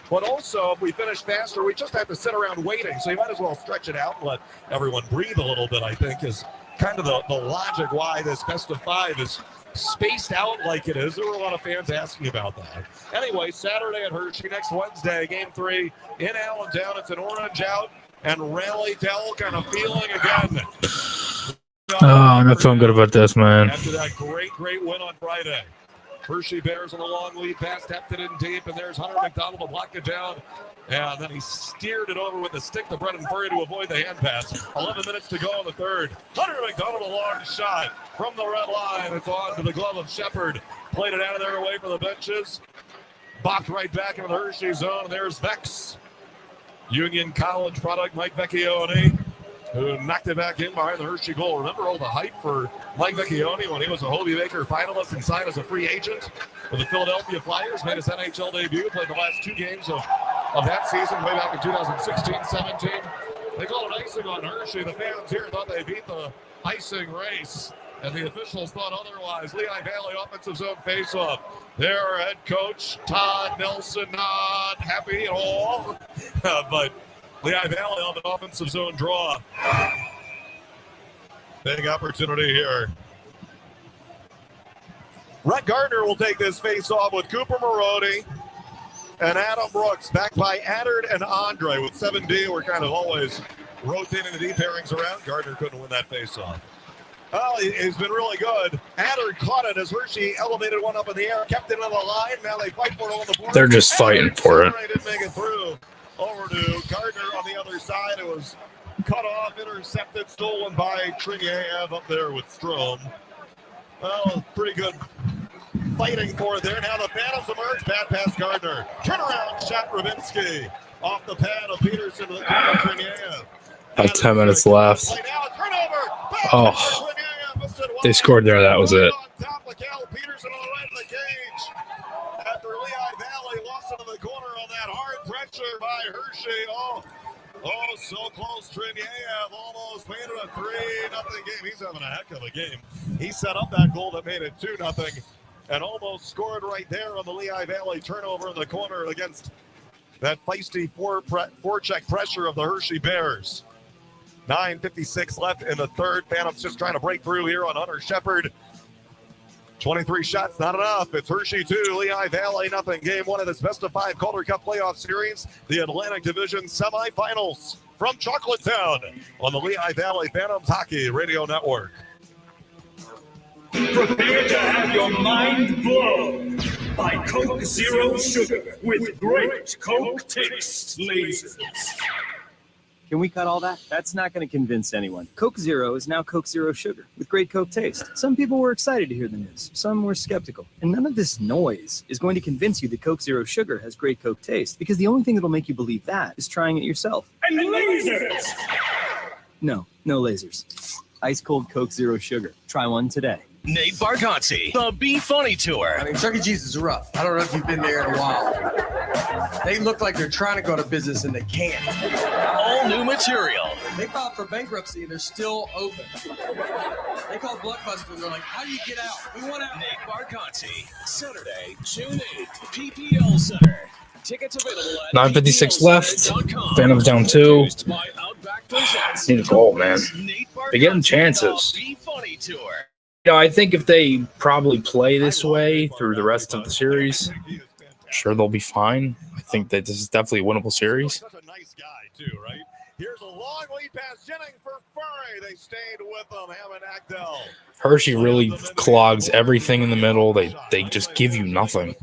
But also, if we finish faster, we just have to sit around waiting. So you might as well stretch it out and let everyone breathe a little bit, I think, is kind of the logic why this best of five is spaced out like it is. There were a lot of fans asking about that. Anyway, Saturday at Hershey, next Wednesday, Game 3 in Allentown. It's an orange out and Rally Dell kind of feeling again. Oh, I'm not feeling good about this, man. After that great win on Friday. Hershey Bears on the long lead pass, tapped it in deep, and there's Hunter McDonald to block it down. And then he steered it over with the stick to Brendan Furry to avoid the hand pass. 11 minutes to go in the third. Hunter McDonald, a long shot from the red line. It's on to the glove of Shepard. Played it out of there away from the benches. Bopped right back into the Hershey zone. And there's Vex. Union College product, Mike Vecchione, who knocked it back in behind the Hershey goal. Remember all the hype for Mike Vecchione when he was a Hobie Baker finalist and signed as a free agent with the Philadelphia Flyers, made his NHL debut, played the last 2 games of that season way back in 2016-17. They called it icing on Hershey. The fans here thought they beat the icing race, and the officials thought otherwise. Lehigh Valley offensive zone faceoff. Their head coach, Todd Nelson, not happy at all, but Lehigh Valley on the offensive zone draw. Big opportunity here. Rhett Gardner will take this face-off with Cooper Marody and Adam Brooks, backed by Addard and Andre. With 7D, we're kind of always rotating the D pairings around. Gardner couldn't win that face-off. Well, he's been really good. Addard caught it as Hershey elevated one up in the air, kept it on the line. Now they fight for it on the board. They're just fighting for it. Didn't make it through. Over to Gardner on the other side. It was cut off, intercepted, stolen by Triniev up there with Strom. Well, pretty good fighting for it there. Now the Phantoms emerge. Bad pass, Gardner. Turnaround shot, Rabinski. Off the pad of Peterson to the corner of Triniev. About 10 minutes left. Oh, they scored there. That was it. Peterson on the right of the cage. After Lehigh Valley lost it in the corner on that hard pressure by Hershey. Oh, so close. Triniev almost made it a 3-0 game. He's having a heck of a game. He set up that goal that made it 2-0 and almost scored right there on the Lehigh Valley turnover in the corner against that feisty forecheck pressure of the Hershey Bears. 9:56 left in the third. Phantoms just trying to break through here on Hunter Shepard. 23 shots, not enough. It's Hershey 2, Lehigh Valley nothing. Game 1 of this best-of-5 Calder Cup playoff series, the Atlantic Division semifinals from Chocolatetown on the Lehigh Valley Phantoms Hockey Radio Network. Prepare to have your mind blown by Coke Zero Sugar with great Coke taste lasers. Can we cut all that? That's not going to convince anyone. Coke Zero is now Coke Zero Sugar with great Coke taste. Some people were excited to hear the news. Some were skeptical. And none of this noise is going to convince you that Coke Zero Sugar has great Coke taste, because the only thing that'll make you believe that is trying it yourself. And lasers! No lasers. Ice cold Coke Zero Sugar. Try one today. Nate Bargatze, the Be Funny Tour. I mean, Chuck E. Cheese is rough. I don't know if you've been there in a while. They look like they're trying to go to business and they can't. All new material. They filed for bankruptcy and they're still open. They called Blockbuster. They're like, how do you get out? We want out. Nate Bargatze, Saturday, June 8th, PPL Center. Tickets available at 9:56 left. Phantoms down 2. Need a goal, man. They're getting chances. Be Funny Tour. You know, I think if they probably play this way through the rest of the series, sure, they'll be fine. I think that this is definitely a winnable series. Such a nice guy, too, right? Here's a long lead pass. Jennings for Furry. They stayed with them. Hammond Actel. Hershey really clogs everything in the middle. They just give you nothing.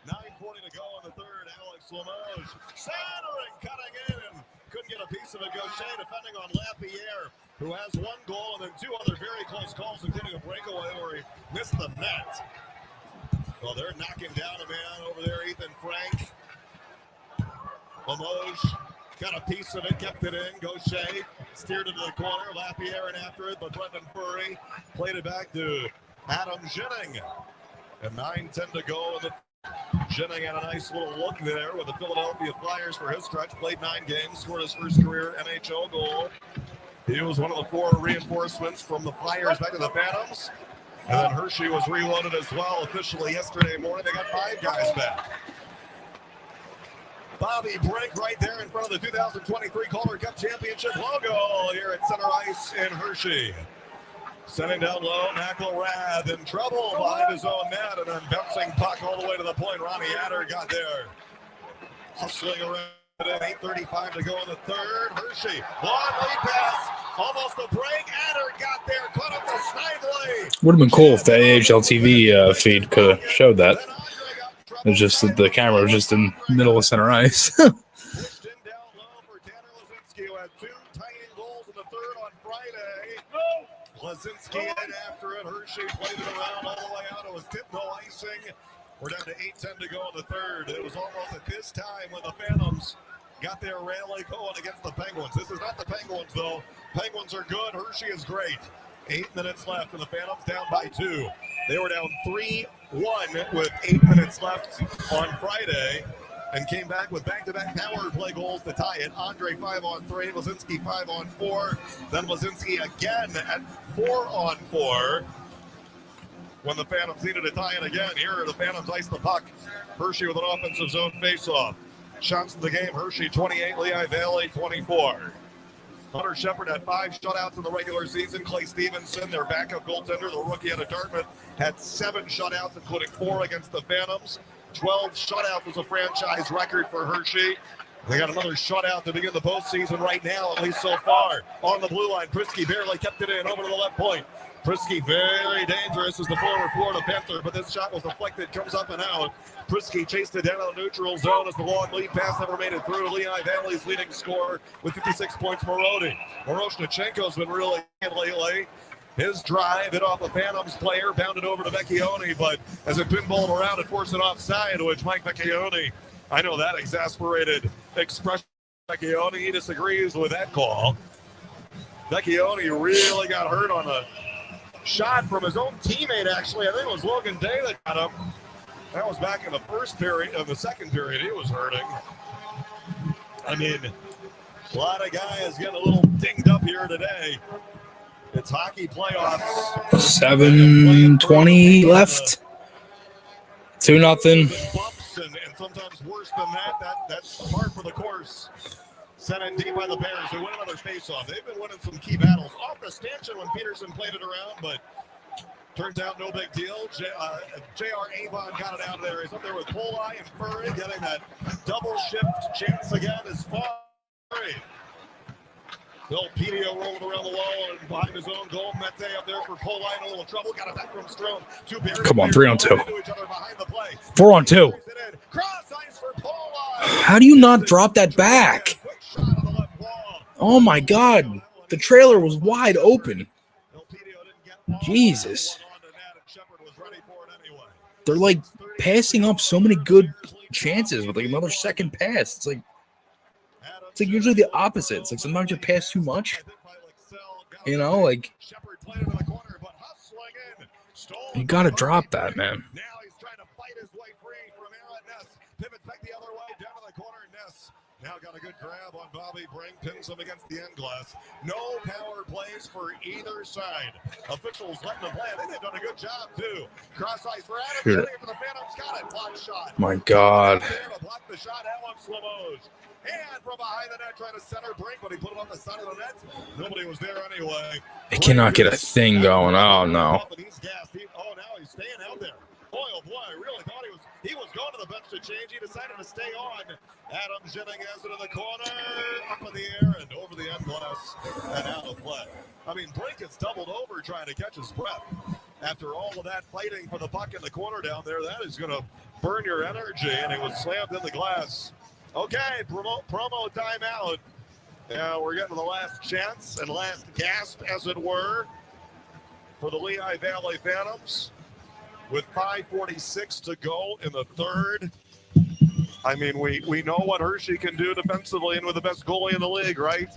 9:40 to go in the third. Alex Limoges centering, cutting in, and couldn't get a piece of it. 𝐏𝐿 defending on Lapierre, who has one goal and then two other very close calls, including a breakaway where he missed the net. Well, they're knocking down a man over there, Ethan Frank. Limoges got a piece of it, kept it in. 𝐏𝐿 steered it to the corner. Lapierre in after it, but Brendan Furry played it back to Adam Jennings. And 9:10 to go. Jennings had a nice little look there with the Philadelphia Flyers for his stretch. Played 9 games, scored his first career NHL goal. He was one of the 4 reinforcements from the Flyers back to the Phantoms. And then Hershey was reloaded as well officially yesterday morning. They got 5 guys back. Bobby Brink right there in front of the 2023 Calder Cup Championship logo here at center ice in Hershey. Sending down low, McElrath in trouble behind his own net, and then bouncing puck all the way to the point. Ronnie Adder got there. Hustling around at 8:35 to go in the third. Hershey, long lead pass, almost a break. Adder got there, caught up to Snively. Would have been cool if the AHL TV feed could have showed that. It was just that the camera was just in the middle of center ice. Who had 2 tying goals in the third on Friday. Lazinski in after it. Hershey played it around all the way out. It was tipped, no icing. We're down to 8:10 to go in the third. It was almost at this time when the Phantoms got their rally going against the Penguins. This is not the Penguins, though. Penguins are good. Hershey is great. 8 minutes left, and the Phantoms down by 2. They were down 3-1 with 8 minutes left on Friday and came back with back-to-back power play goals to tie it. Andre 5-on-3, Lazinski 5-on-4, then Lazinski again at 4-on-4 when the Phantoms needed to tie it again. Here, the Phantoms ice the puck. Hershey with an offensive zone face-off. Shots in the game, Hershey 28, Lehigh Valley 24. Hunter Shepard had 5 shutouts in the regular season. Clay Stevenson, their backup goaltender, the rookie out of Dartmouth, had 7 shutouts, including 4 against the Phantoms. 12 shutouts was a franchise record for Hershey. They got another shutout to begin the postseason right now, at least so far. On the blue line, Prisky barely kept it in over to the left point. Prisky very dangerous as the former Florida Panther, but this shot was deflected, comes up and out. Prisky chased it down in the neutral zone as the long lead pass never made it through. Lehigh Valley's leading scorer with 56 points, Marody. Moroshnichenko's been really good lately. His drive hit off a Phantoms player, bounded over to Vecchione, but as it pinballed around, it forced it offside, which Mike Vecchione, I know that exasperated expression. Vecchione, he disagrees with that call. Vecchione really got hurt on a shot from his own teammate, actually. I think it was Logan Day that got him. That was back in the first period, of the second period, he was hurting. I mean, a lot of guys getting a little dinged up here today. It's hockey playoffs. 7:20 left. 2-0. Bumps and sometimes worse than that. That's par for the course. Sent in deep by the Bears. They win another faceoff. They've been winning some key battles. Off the stanchion when Peterson played it around, but turns out no big deal. J.R. Avon got it out of there. He's up there with Poli and Furry, getting that double shift chance again is Furry. Bill Pedio rolling around the wall and behind his own goal. Mete up there for Poli in a little trouble. Got it back from Strome. Come on, 3-on-2. 4-on-2. How do you not drop that back? Oh my God. The trailer was wide open. Jesus. They're like passing up so many good chances with like another second pass. It's like usually the opposite. It's like sometimes you pass too much. You know, like you gotta drop that, man. Now got a good grab on Bobby Brink, pins him against the end glass. No power plays for either side. Officials letting them play. I think they've done a good job, too. Cross ice for Adam. Sure. For the Phantoms, got it. Block shot. My God. Block the shot. Alex Limoges. And from behind the net, trying to center Brink, but he put it on the side of the net. Nobody was there anyway. They cannot get a thing going. Oh, no. Oh, now he's staying out there. Boy, oh boy, I really thought he was going to the bench to change. He decided to stay on. Adam Jennings has it in the corner, up in the air and over the end glass and out of play. I mean, Brink gets doubled over trying to catch his breath. After all of that fighting for the puck in the corner down there, that is going to burn your energy, and it was slammed in the glass. Okay, promo timeout. Now we're getting to the last chance and last gasp, as it were, for the Lehigh Valley Phantoms with 5:46 to go in the third. I mean, we know what 𝐅𝐔𝐑 can do defensively and with the best goalie in the league, right?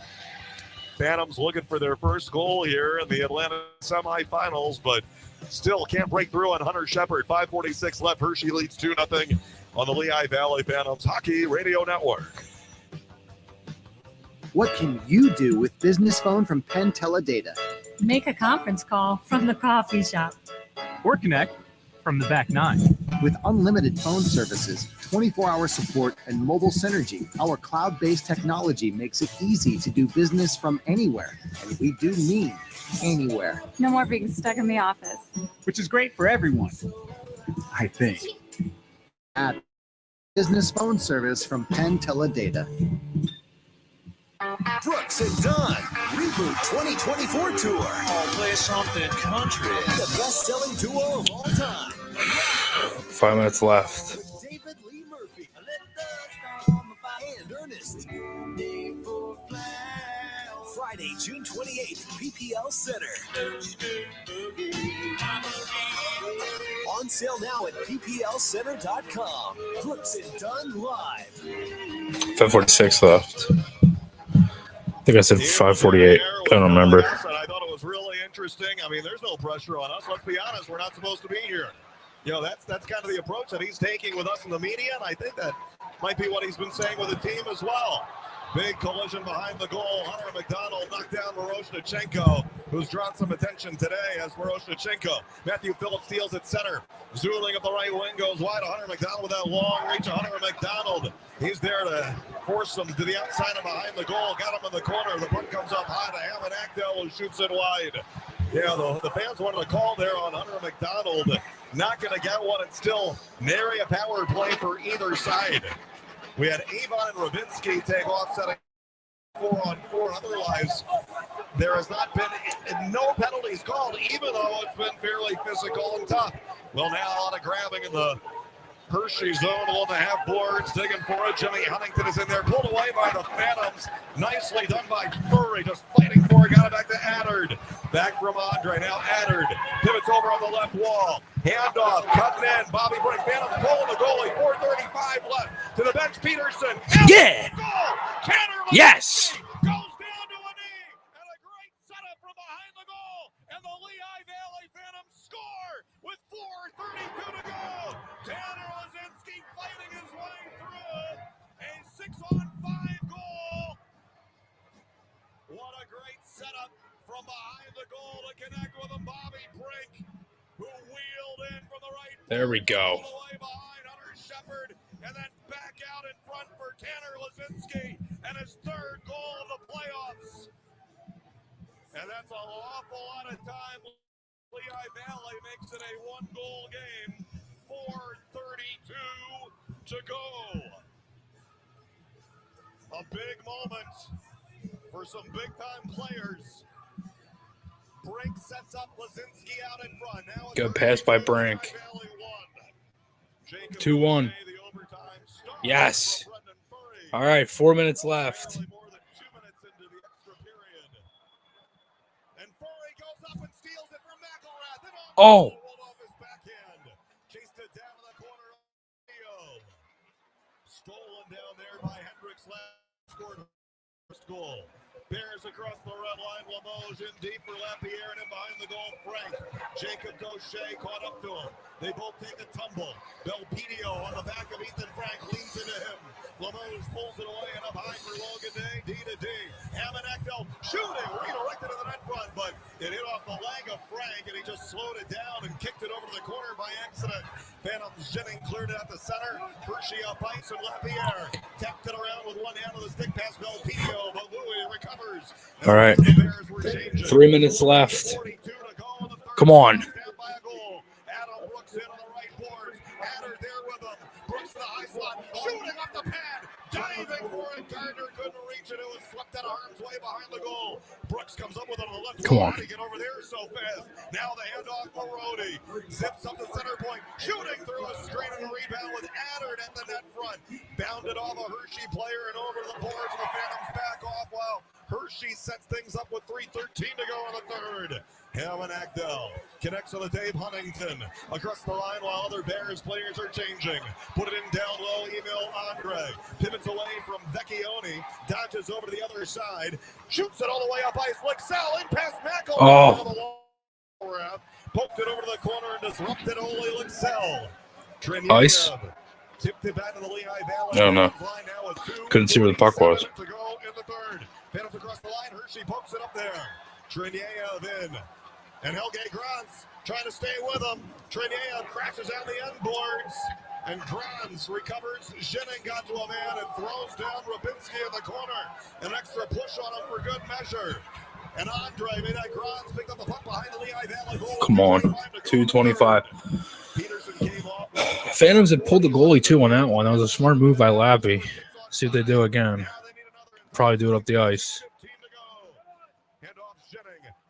Phantoms looking for their first goal here in the Atlanta semifinals, but still can't break through on Hunter Shepard. 5:46 left. 𝐅𝐔𝐑 leads 2-0 on the Lehigh Valley Phantoms Hockey Radio Network. What can you do with business phone from Penn Teledata? Make a conference call from the coffee shop. Or connect from the back nine. With unlimited phone services, 24-hour support, and mobile synergy, our cloud-based technology makes it easy to do business from anywhere. And we do mean anywhere. No more being stuck in the office. Which is great for everyone, I think. Add business phone service from Penn Teledata. Brooks and Dunn Reboot 2024 Tour. I'll play something country. The best-selling duo of all time. 5 minutes left. David Lee Murphy and Ernest. Friday, June 28th, PPL Center. On sale now at pplcenter.com. Brooks and Dunn Live. 5:46 left. I think I said 5:48. I don't remember. I thought it was really interesting. I mean, there's no pressure on us. Let's be honest. We're not supposed to be here. You know, that's kind of the approach that he's taking with us in the media, and I think that might be what he's been saying with the team as well. Big collision behind the goal. Hunter McDonald knocked down 𝐅𝐿𝐷, who's drawn some attention today as 𝐅𝐿𝐷. Matthew Phillips steals at center. Zuling up the right wing, goes wide to Hunter McDonald with that long reach to Hunter McDonald. He's there to force him to the outside and behind the goal. Got him in the corner. The puck comes up high to 𝐆𝐷, who shoots it wide. Yeah, the fans wanted a call there on Hunter McDonald. Not going to get one. It's still nary a power play for either side. We had Avon and Rabinski take off, setting 4-on-4. Otherwise, there has not been no penalties called, even though it's been fairly physical and tough. Well, now a lot of grabbing in the 𝐅𝐔𝐑 zone, 1.5 boards, digging for it. Jimmy Huntington is in there, pulled away by the Phantoms. Nicely done by Furry, just fighting for it. Got it back to Addard. Back from Andre, now Addard. Pivots over on the left wall. Handoff, cutting in. Bobby Brink, Phantoms pulling the goalie. 4:35 left to the bench. Peterson. Yeah. Goal. Tanner Yes. goes down to a knee. And a great setup from behind the goal. And the Lehigh Valley Phantoms score with 4:32 to go. Tanner Lazinski fighting his way through a 6-on-5 goal. What a great setup from behind the goal to connect with him. Bobby Brink, who wheeled in from the right. There we go. All the way behind Hunter Shepard, and then back out in front for Tanner Lazinski, and his third goal of the playoffs. And that's an awful lot of time. Lehigh Valley makes it a 1-goal game. 4:32 to go. A big moment for some big-time players. Brink sets up Lazinski out in front. Now Good pass by Brink. 2-1. Yes. All right, 4 minutes left. Oh. Chased it down to the corner of Leo. Stolen down there by Hendricks. Scored first goal. Bears across the red line. Limoges in deep for Lapierre, and in behind the goal, Frank. 𝐿𝐷 caught up to him. They both take a tumble. Belpedio on the back of Ethan Frank leans into him. Limoges pulls it away, and up high for Logan Day. D to D. 𝐆𝐷 shooting, redirected to the net front, but it hit off the leg of Frank, and he just slowed it down and kicked it over to the corner by accident. Phantoms Jennings cleared it at the center. 𝐅𝐔𝐑 up ice, and Lapierre tapped it around with one hand with a stick past Belpedio, but Louis recovers. All right. 3 minutes left. Come on. Diving for it. Gardner couldn't reach it. It was swept out of harm's way behind the goal. Brooks comes up with it on the left Come side. on. He get over there so fast. Now the handoff for Rhodey. Zips up the center point. Shooting through a screen and a rebound with Adder at the net front. Bounded off a Hershey player and over to the boards, and the Phantoms back off while Hershey sets things up with 3:13 to go in the third. 𝐏𝐈𝐿 connects to the Dave Huntington across the line while other Bears players are changing. Put it in down low, Emil Andre. Pivots away from Vecchione. Dodges over to the other side. Shoots it all the way up ice. 𝐿𝐾𝐄 in past McElroy. Oh. Poked it over to the corner and disrupted 𝐿𝐾𝐄. Ice. Tipped it back to the Lehigh Valley. I don't know. Couldn't see where the puck was. To go in the third. Phantoms across the line. Hershey pokes it up there. Triniev in. And Helge Grans trying to stay with him. Triniev crashes down the end boards. And Grans recovers. Zhenning got to a man and throws down Rabinski in the corner. An extra push on him for good measure. And Andre made that Grans picked up the puck behind the Lehigh Valley goal. Come on. 2:25. Phantoms had pulled the goalie too on that one. That was a smart move by Lappy. See what they do again. Probably do it up the ice.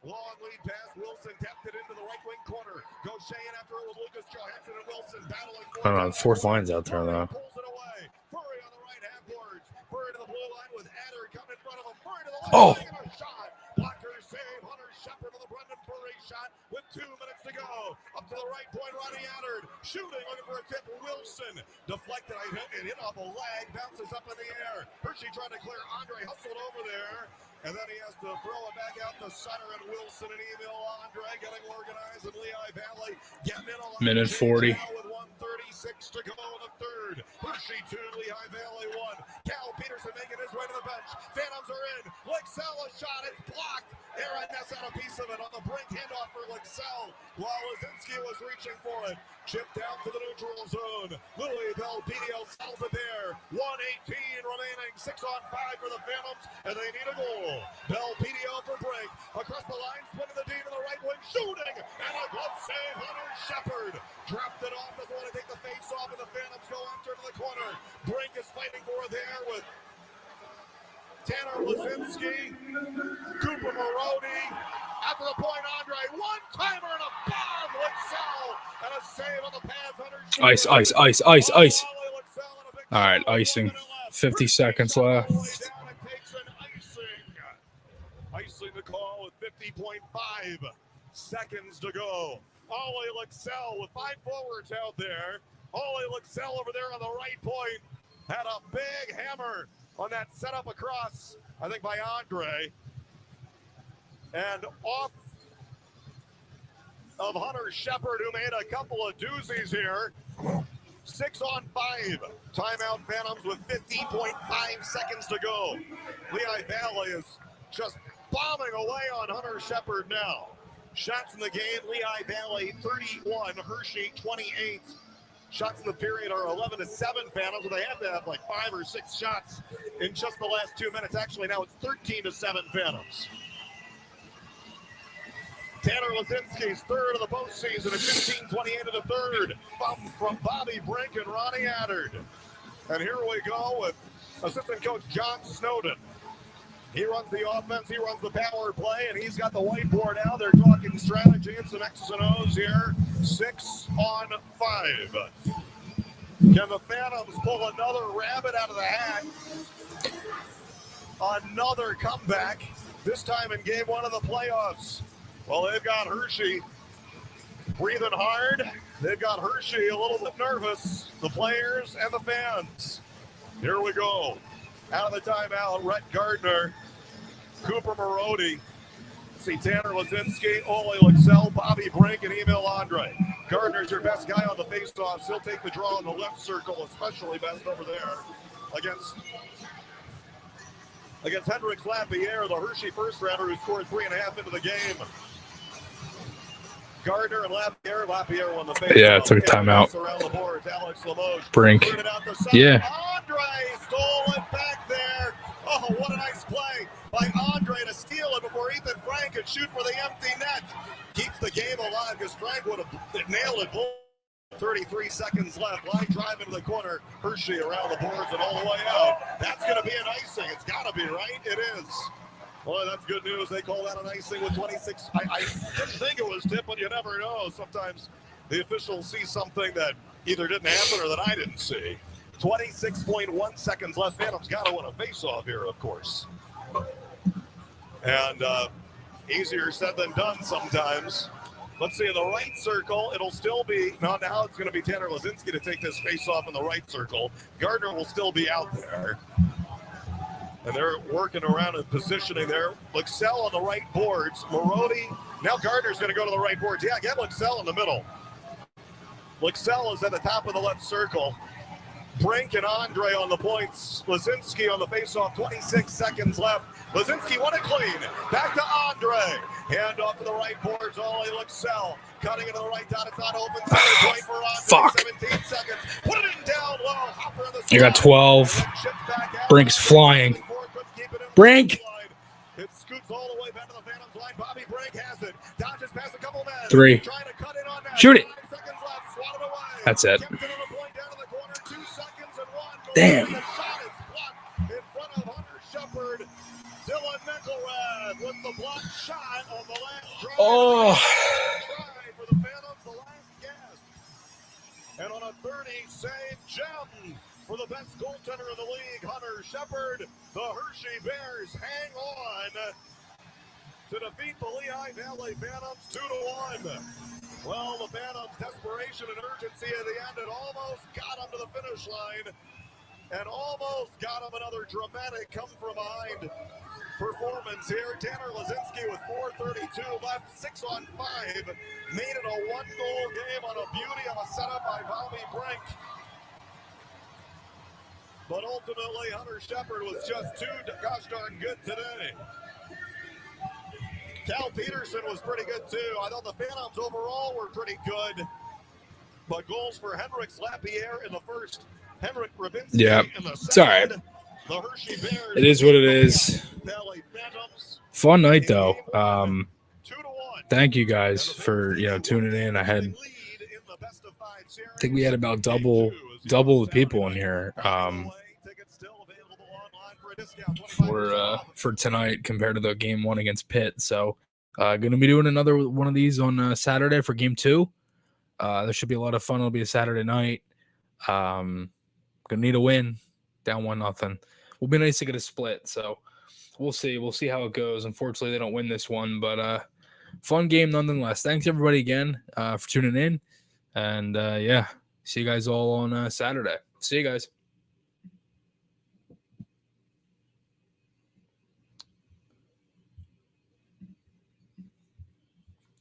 Long lead pass. Wilson tapped it into the right wing corner. Gaucher in after it with Lucas Johansson and Wilson battling for I don't know. The fourth line's out there though. pulls it away. Furry on the right half boards. Furry to the blue line with Adder coming in front of him. Furry to the left. Oh. Taking a shot. Blocker save. Hunter Shepard to the Brendan Furry shot with 2 minutes to go. Up to the right point. Ronnie Adder shooting, looking for a tip. Wilson deflected. It hit off a leg. Bounces up in the air. Hershey trying to clear. Andre hustled over there. And then he has to throw it back out to Sutter and Wilson and Emil Andre getting organized in Lehigh Valley. Getting in a Minute 40. with 1:36 to go in the third. Hershey 2, Lehigh Valley 1. Cal Peterson making his way to the bench. Phantoms are in. 𝐿𝐾𝐄 a shot. It's blocked. Aaron Ness had a piece of it on the brink. Handoff for 𝐿𝐾𝐄 while Lazinski was reaching for it. Chipped down to the neutral zone. Louis Belpedio settles it there. 1:18 remaining. 6-on-5 for the Phantoms, and they need a goal. Belpedio for break. Across the line, split the D to the right wing. Shooting, and a glove save. Hunter Shepard dropped it off. Doesn't want to take the face off, and the Phantoms go after to the corner. Brink is fighting for it there with Tanner Lazinski, Cooper Marody. After the point, Andre, one-timer and a bomb. 𝐿𝐾𝐄 and a save on the pads. Hunter Shepard. Ice. All right, icing. 50 seconds left. Icing the call with 50.5 seconds to go. 𝐿𝐾𝐄 with 5 forwards out there. 𝐿𝐾𝐄 over there on the right point had a big hammer on that setup across, I think, by Andre. And off of Hunter Shepard, who made a couple of doozies here. 6-on-5. Timeout Phantoms with 50.5 seconds to go. Lehigh Valley is just bombing away on Hunter Shepard now. Shots in the game, Lehigh Valley 31, Hershey 28. Shots in the period are 11-7 Phantoms, so they have to have like 5 or 6 shots in just the last 2 minutes. Actually, now it's 13-7 Phantoms. Tanner Lazinski's third of the postseason at 15:28 of the third. Bump from Bobby Brink and Ronnie Adder. And here we go with assistant coach John Snowden. He runs the offense, he runs the power play, and he's got the whiteboard out. They're talking strategy and some X's and O's here. 6-on-5. Can the Phantoms pull another rabbit out of the hat? Another comeback, this time in game 1 of the playoffs. Well, they've got Hershey breathing hard. They've got Hershey a little bit nervous, the players and the fans. Here we go. Out of the timeout, Rhett Gardner, Cooper Marody. See Tanner Lazinski, 𝐿𝐾𝐄, Bobby Brink, and Emil Andre. Gardner's your best guy on the faceoffs. He'll take the draw in the left circle, especially best over there against Hendrix Lapierre, the Hershey first rounder who scored 3.5 into the game. Gardner and Lapierre won the face. Yeah, took a timeout. Around the boards, Alex Limoges. Brink. Yeah. Andre stole it back there. Oh, what a nice play by Andre to steal it before Ethan Frank could shoot for the empty net. Keeps the game alive because Frank would have nailed it. 30 33 seconds left. Line drive into the corner. Hershey around the boards and all the way out. That's going to be an icing. It's got to be, right? It is. Boy, that's good news. They call that an icing with 26. I didn't think it was tipped, but you never know. Sometimes the officials see something that either didn't happen or that I didn't see. 26.1 seconds left. Phantom's got to win a face-off here, of course. And easier said than done sometimes. Let's see, in the right circle, it'll still be, now it's going to be Tanner Lazinski to take this face-off in the right circle. Gardner will still be out there. And they're working around and positioning there. Luxell on the right boards. Marodi, now Gardner's going to go to the right boards. Yeah, get Luxell in the middle. Luxell is at the top of the left circle. Brink and Andre on the points. Lazinski on the face-off, 26 seconds left. Lazinski won it clean. Back to Andre. Hand off to the right boards. Ollie Luxell cutting into the right dot. It's not open. Center point for Andre. Fuck. 17 seconds. Put it in down low. Hopper on the I got 12. Brink's flying. Brink. It scoots all the way back to the Phantoms line. Bobby Brink has it. Dodges past a couple men. 3. Trying to cut in on that. Shoot it. 5 seconds left. Swatted away. That's it. Kept it on the point down to the corner. 2 seconds and 1. Damn. The shot is blocked in front of Hunter Shepard. Dylan Mickelrad with the block shot on the last drive. Oh. Try for the Phantoms, the last gasp. And on a 30-save gem for the best goaltender in the league, Hunter Shepard, the Hershey Bears hang on to defeat the Lehigh Valley Phantoms 2-1. Well, the Phantoms' desperation and urgency at the end, it almost got them to the finish line and almost got them another dramatic come-from-behind performance here. Tanner Lazinski with 4:32 left, 6 on 5, made it a 1-goal game on a beauty of a setup by Bobby Brink. But ultimately, Hunter Shepard was just too gosh darn good today. Cal Peterson was pretty good too. I thought the Phantoms overall were pretty good. But goals for Henrik Lapierre in the first, Henrik Rabinski in the second. It's all right. The Hershey Bears. It is what it is. Valley Phantoms. Fun night though. Thank you guys for tuning in. I think we had about double the people in here for tonight compared to the game 1 against Pitt. So going to be doing another one of these on Saturday for game 2. There should be a lot of fun. It'll be a Saturday night. Gonna need a win. Down 1-0. Will be nice to get a split. So we'll see. We'll see how it goes. Unfortunately, they don't win this one, but fun game nonetheless. Thanks everybody again for tuning in. And see you guys all on Saturday. See you guys.